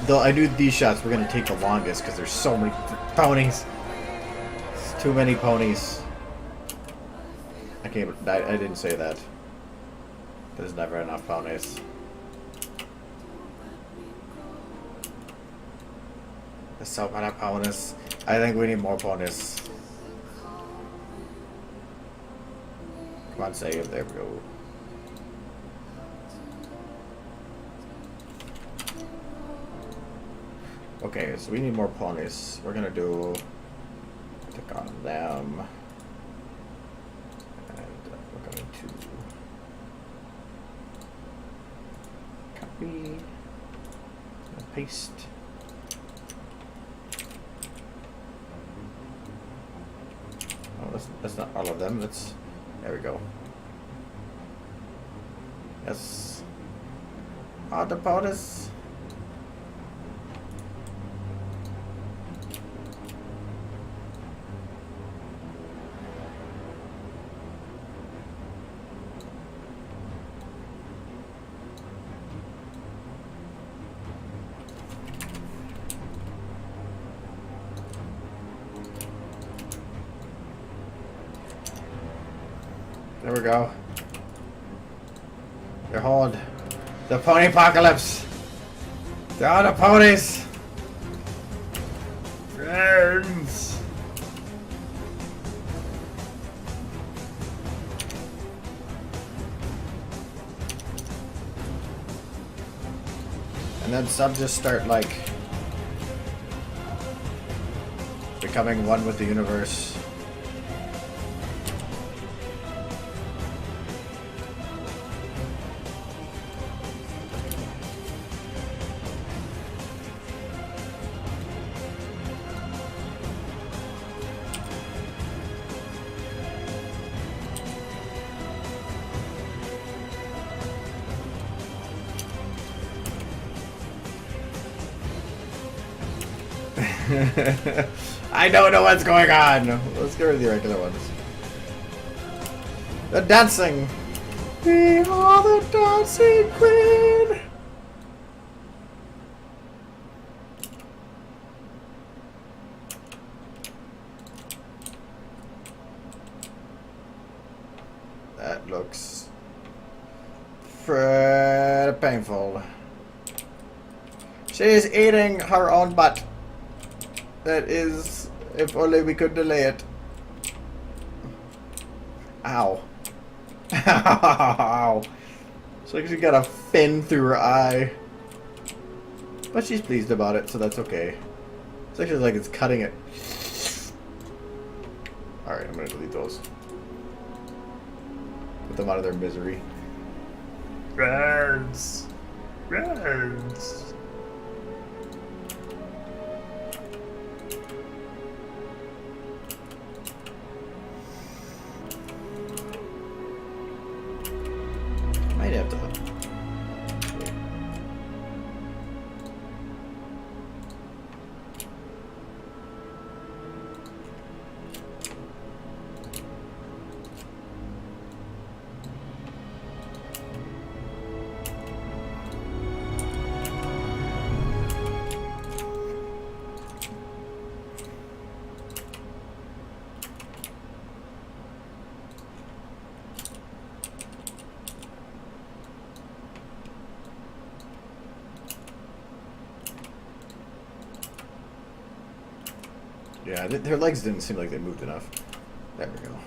Though I knew these shots were going to take the longest because there's so many ponies. It's too many ponies. I didn't say that. There's never enough ponies. There's so many ponies. I think we need more ponies. Come on, save. There we go. Okay, so we need more ponies. We're gonna do click on them, and we're going to copy and paste. Oh, that's not all of them. That's there we go. Yes. All the ponies. There we go. They're hold. The pony apocalypse. They're all the ponies. Friends. And then some just start like becoming one with the universe. I don't know what's going on. Let's go with the regular ones. The dancing. We are the dancing queen. That looks pretty painful. She's eating her own butt. That is, if only we could delay it. Ow. Ow. It's like she got a fin through her eye. But she's pleased about it, so that's okay. It's actually like it's cutting it. Alright, I'm gonna delete those. Put them out of their misery. Birds. Birds. Might have to. Wait. Yeah, their legs didn't seem like they moved enough. There we go.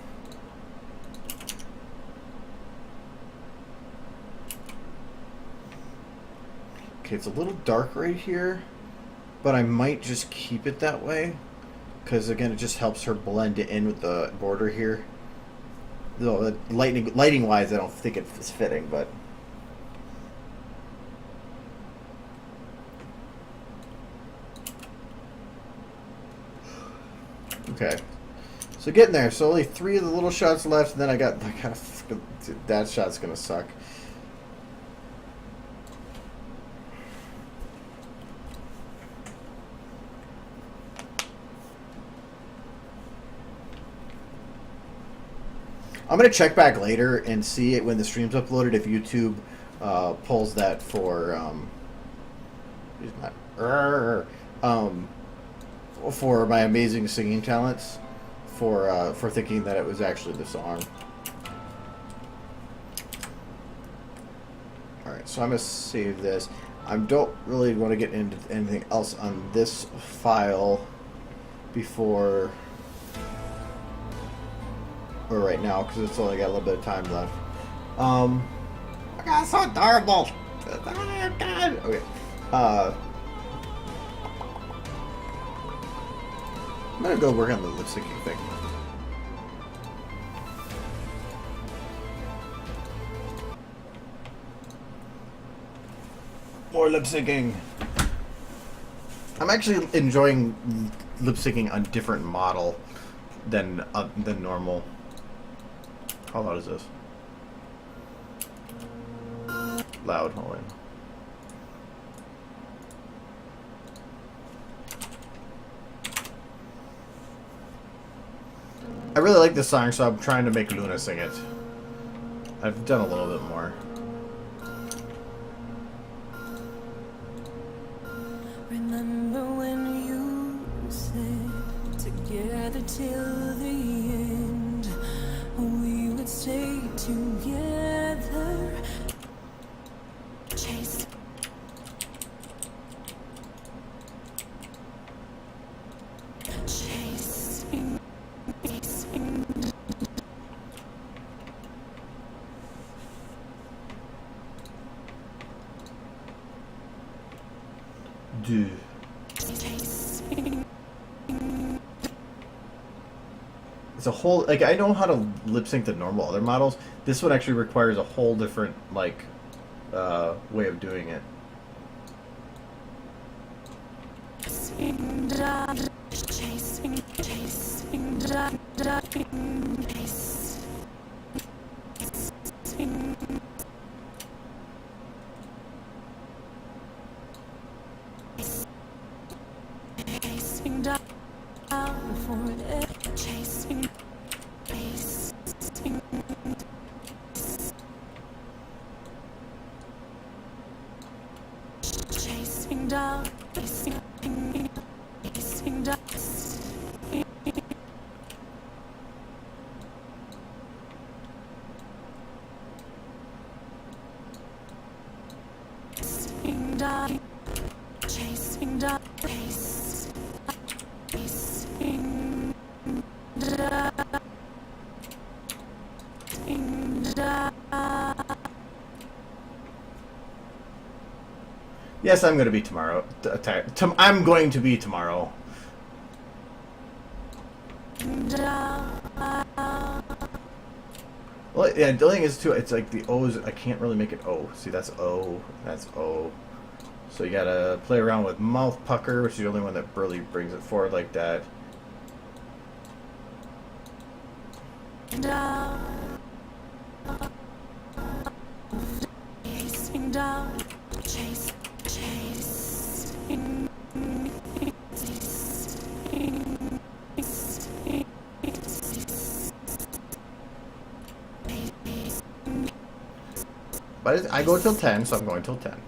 Okay, it's a little dark right here, but I might just keep it that way. Because, again, it just helps her blend it in with the border here. Though, lighting-wise, I don't think it's fitting, but... Okay. So getting there. So only 3 of the little shots left, and then I got... that shot's gonna suck. I'm going to check back later and see it when the stream's uploaded if YouTube pulls that for for my amazing singing talents for thinking that it was actually the song. Alright, so I'm going to save this. I don't really want to get into anything else on this file before... or right now, because it's only got a little bit of time left. Oh God, so adorable! Oh God! Okay. I'm gonna go work on the lip syncing thing. More lip syncing! I'm actually enjoying lip syncing on different model than normal. How loud is this? Loud, hold on. I really like this song, so I'm trying to make Luna sing it. I've done a little bit more. Remember when you said together till the end, we would stay together. Chase. Chasing. Dude. It's a whole, like, I know how to lip sync the normal other models. This one actually requires a whole different, like, way of doing it. Yes, I'm going to be tomorrow. I'm going to be tomorrow. Well, yeah, the thing is, too, it's like the O's, I can't really make it O. See, that's O, that's O. So you gotta play around with mouth pucker, which is the only one that really brings it forward like that. But I go till 10, so I'm going till 10.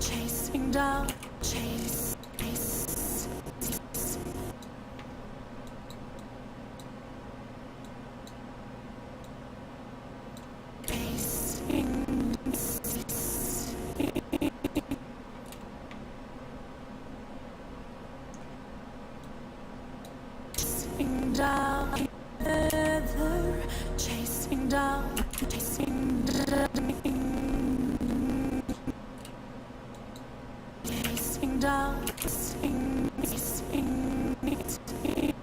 chasing down, chase, chase, chasing, chasing down, together, chasing down, chasing down. Chasing down, chasing, chasing, chasing.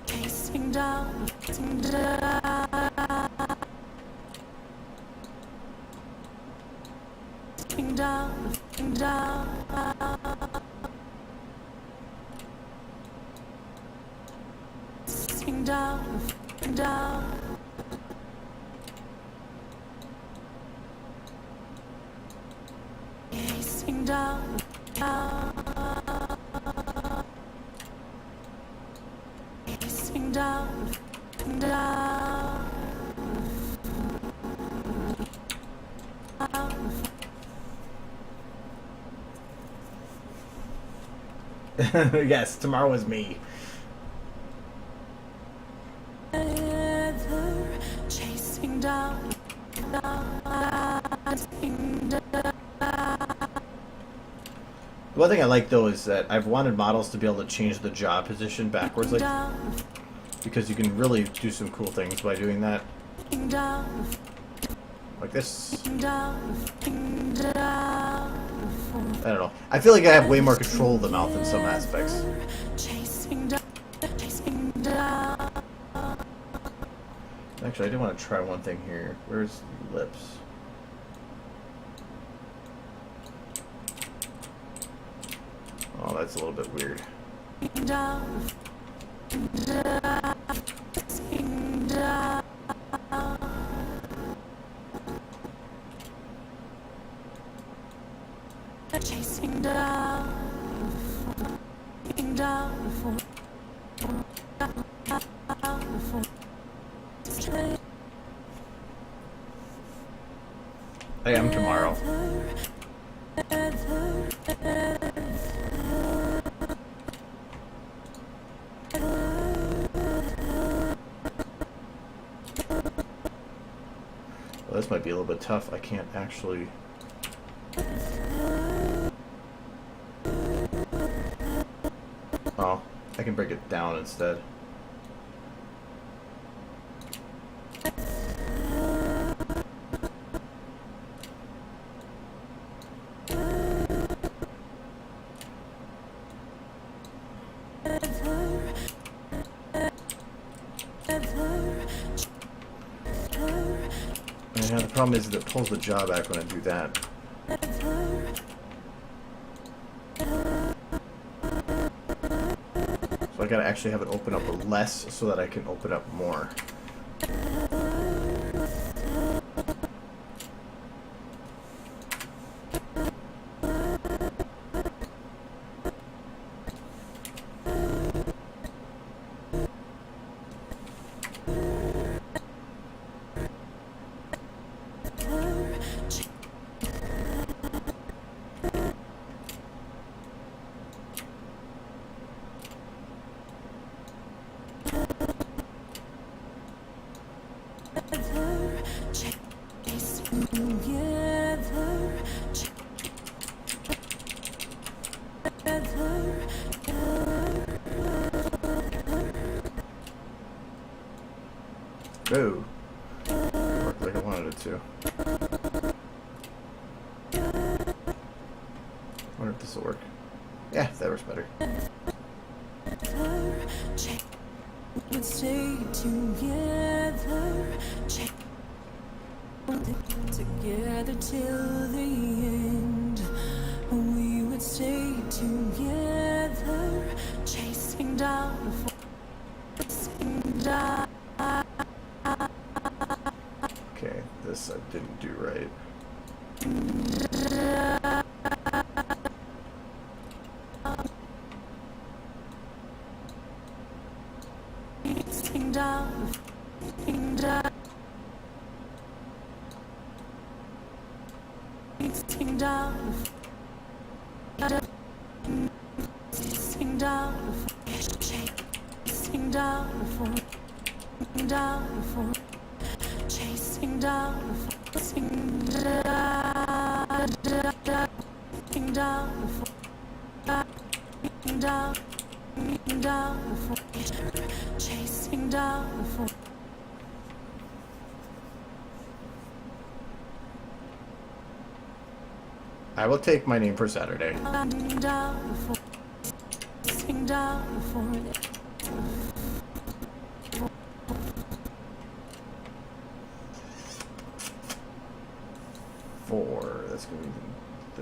Chasing down, chasing down. Chasing down, chasing down. Chasing down, chasing down. Chasing down, down. Chasing down, down. Yes, tomorrow is me. Chasing down, down, chasing down. One thing I like though is that I've wanted models to be able to change the jaw position backwards, like, because you can really do some cool things by doing that. Like this. I don't know. I feel like I have way more control of the mouth in some aspects. Actually, I did want to try one thing here. Where's lips? Oh, that's a little bit weird. Chasing down, chasing down, I am tomorrow. Well, this might be a little bit tough. I can't actually... Oh, I can break it down instead. Yeah, the problem is that it pulls the jaw back when I do that. So I gotta actually have it open up less so that I can open up more. Oh, worked like I wanted it to. Wonder if this will work. Yeah, that works better. Would stay together, together till the end. We would stay together, chasing down, chasing down. Okay, this I didn't do right. Chasing down, chasing down. chasing down, chasing down, chasing down, chasing down, chasing down. I will take my name for Saturday. Four. That's gonna be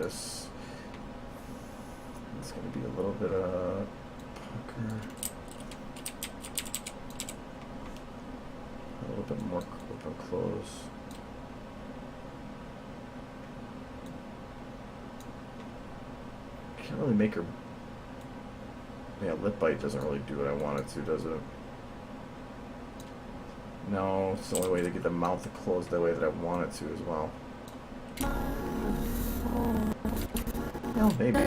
this. It's gonna be a little bit of pucker. A little bit more open close. Can't really make her. Yeah, lip bite doesn't really do what I want it to, does it? No, it's the only way to get the mouth to close the way that I want it to as well. No, maybe.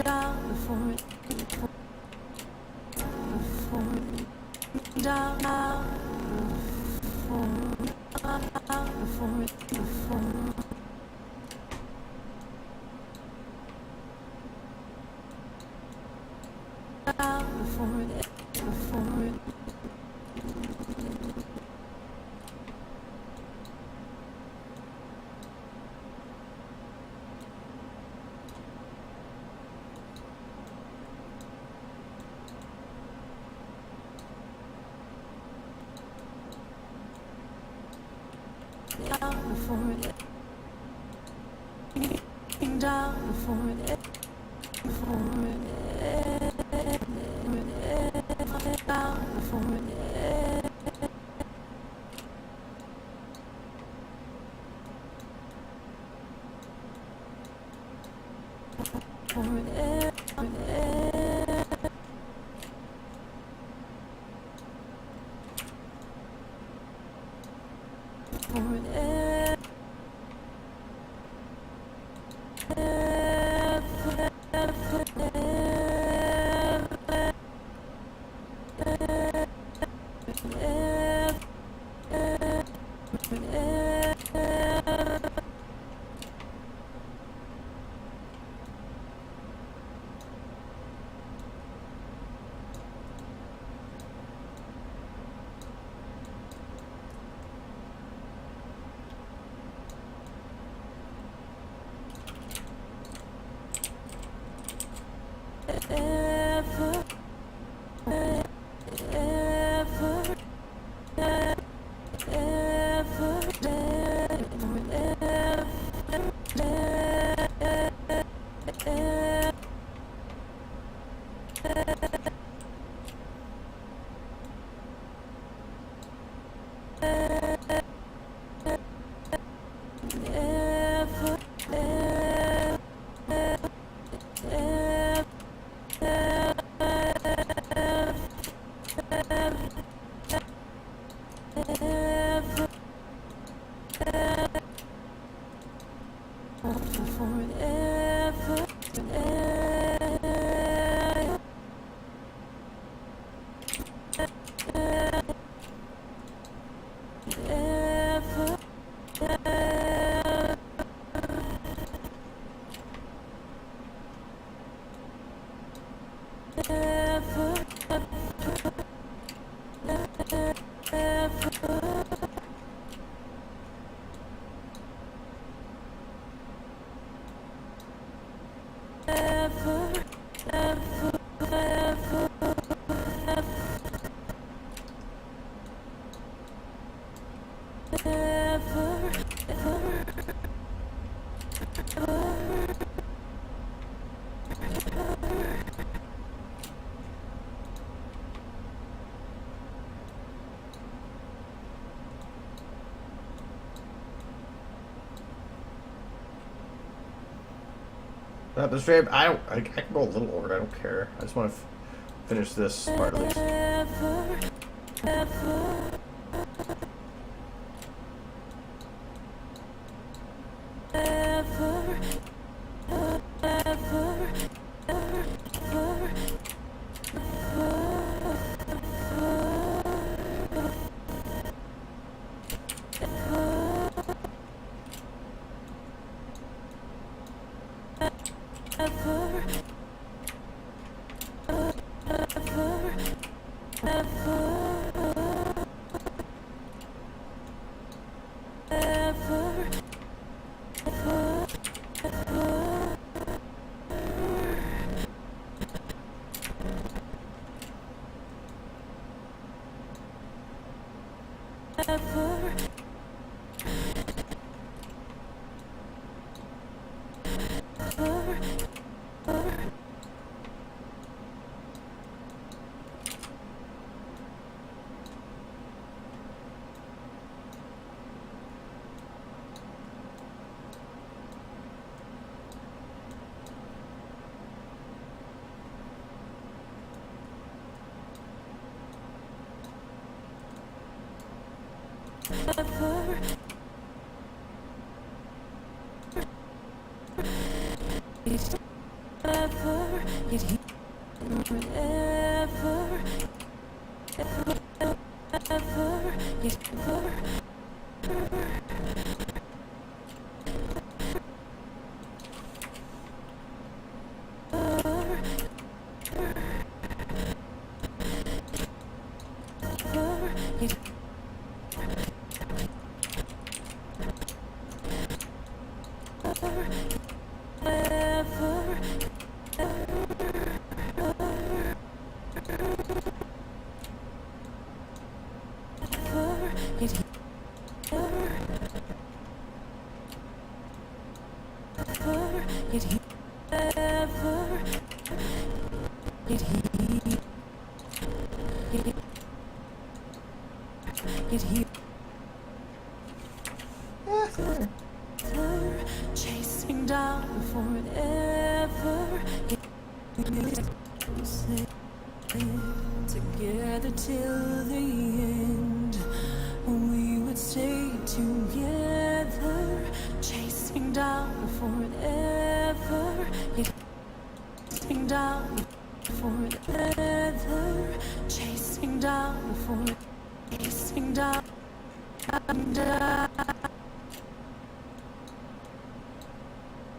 The stream, I can go a little over it, I don't care. I just want to finish this part at least. Chasing down forever. Together till the end, we would stay together. Chasing down forever. Chasing down forever. Chasing down for. Chasing down.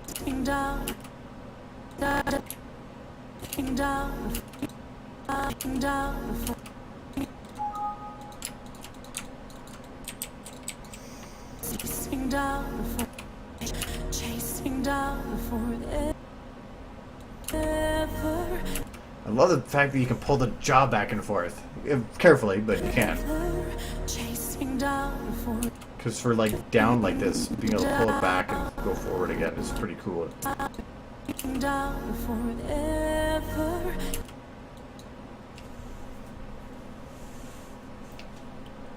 Chasing down. Chasing down. Chasing down for. Chasing down for. Chasing down forever. I love the fact that you can pull the jaw back and forth. Carefully, but you can. Chasing down for. Because for like down like this, being able to pull it back and go forward again is pretty cool. Chasing down forever.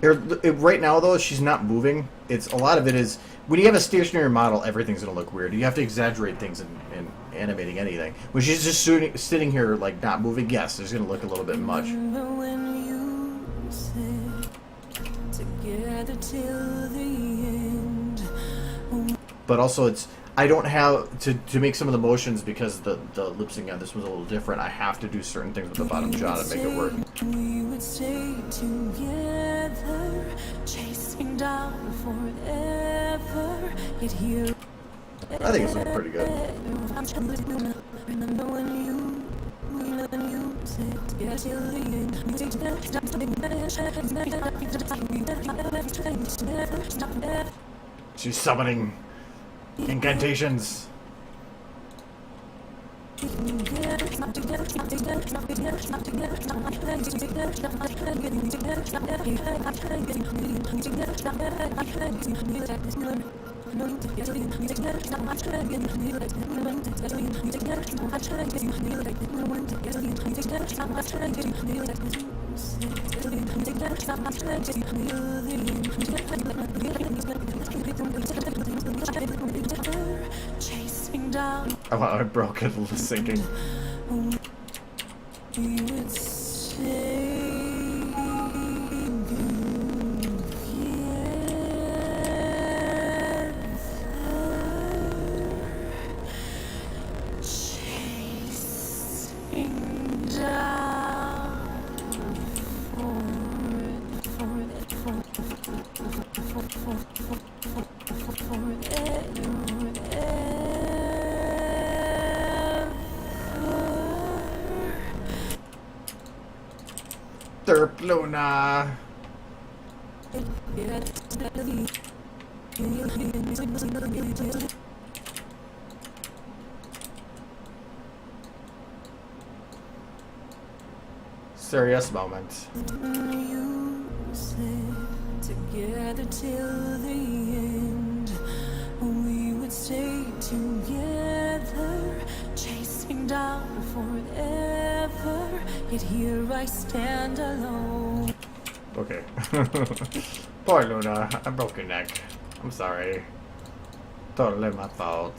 Right now, though, she's not moving. It's a lot of it is when you have a stationary model, everyth's gonna look weird. You have to exaggerate things in animating anything. When she's just sitting here like not moving, yes, it's gonna look a little bit much. When you said together till the end. But also, it's I don't have to make some of the motions because the lip sync on this was a little different. I have to do certain things with the bottom jaw to make it work. We would stay together, chasing down forever. Yet here, I think it's looking pretty good. remember when you said together till the end. We stay together. She's summoning incantations. Chasing down. Oh, I broke it sinking. We would say chasing down forever. Derp Luna. Serious moment. You said together till the end. We would stay together, chasing down forever. Yet here I stand alone. Okay. Poor Luna. I broke your neck. I'm sorry. Totally my fault.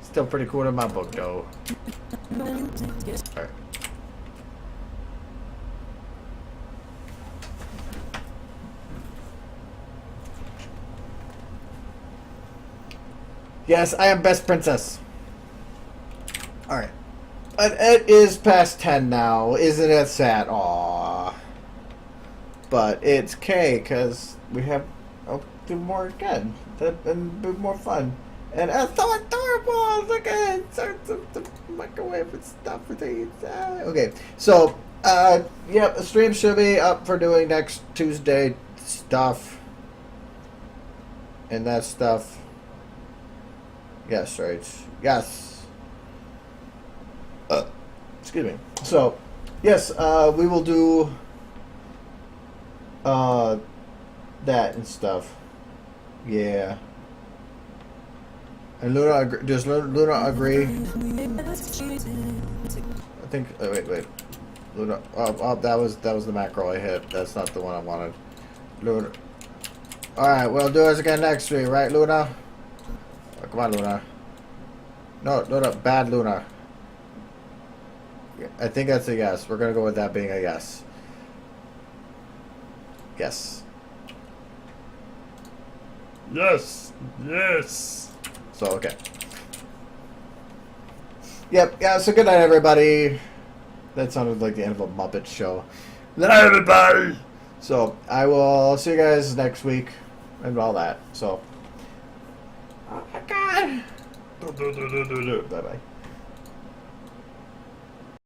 Still pretty cool in my book though. Alright. Yes, I am best princess. Alright. And it is past 10 now. Isn't it sad? Aww. But it's K, because we have... I'll do more again. And be more fun. And it's so adorable! Look at it! The microwave and stuff with these. Okay, so, yep, the stream should be up for doing next Tuesday stuff. And that stuff. Yes, right. Yes. Excuse me. So, yes, we will do that and stuff. Yeah. And Luna, does Luna agree? I think. Oh, wait. Luna. Oh, that was the macro I hit. That's not the one I wanted. Luna. All right, we'll do this again next week, right, Luna? Oh, come on, Luna. No, Luna, bad Luna. I think that's a yes. We're gonna go with that being a yes. Yes. Yes. Yes. So, okay. Yep, yeah, so good night, everybody. That sounded like the end of a Muppet show. Good night, everybody! So, I will see you guys next week and all that. So, oh my god! Bye-bye.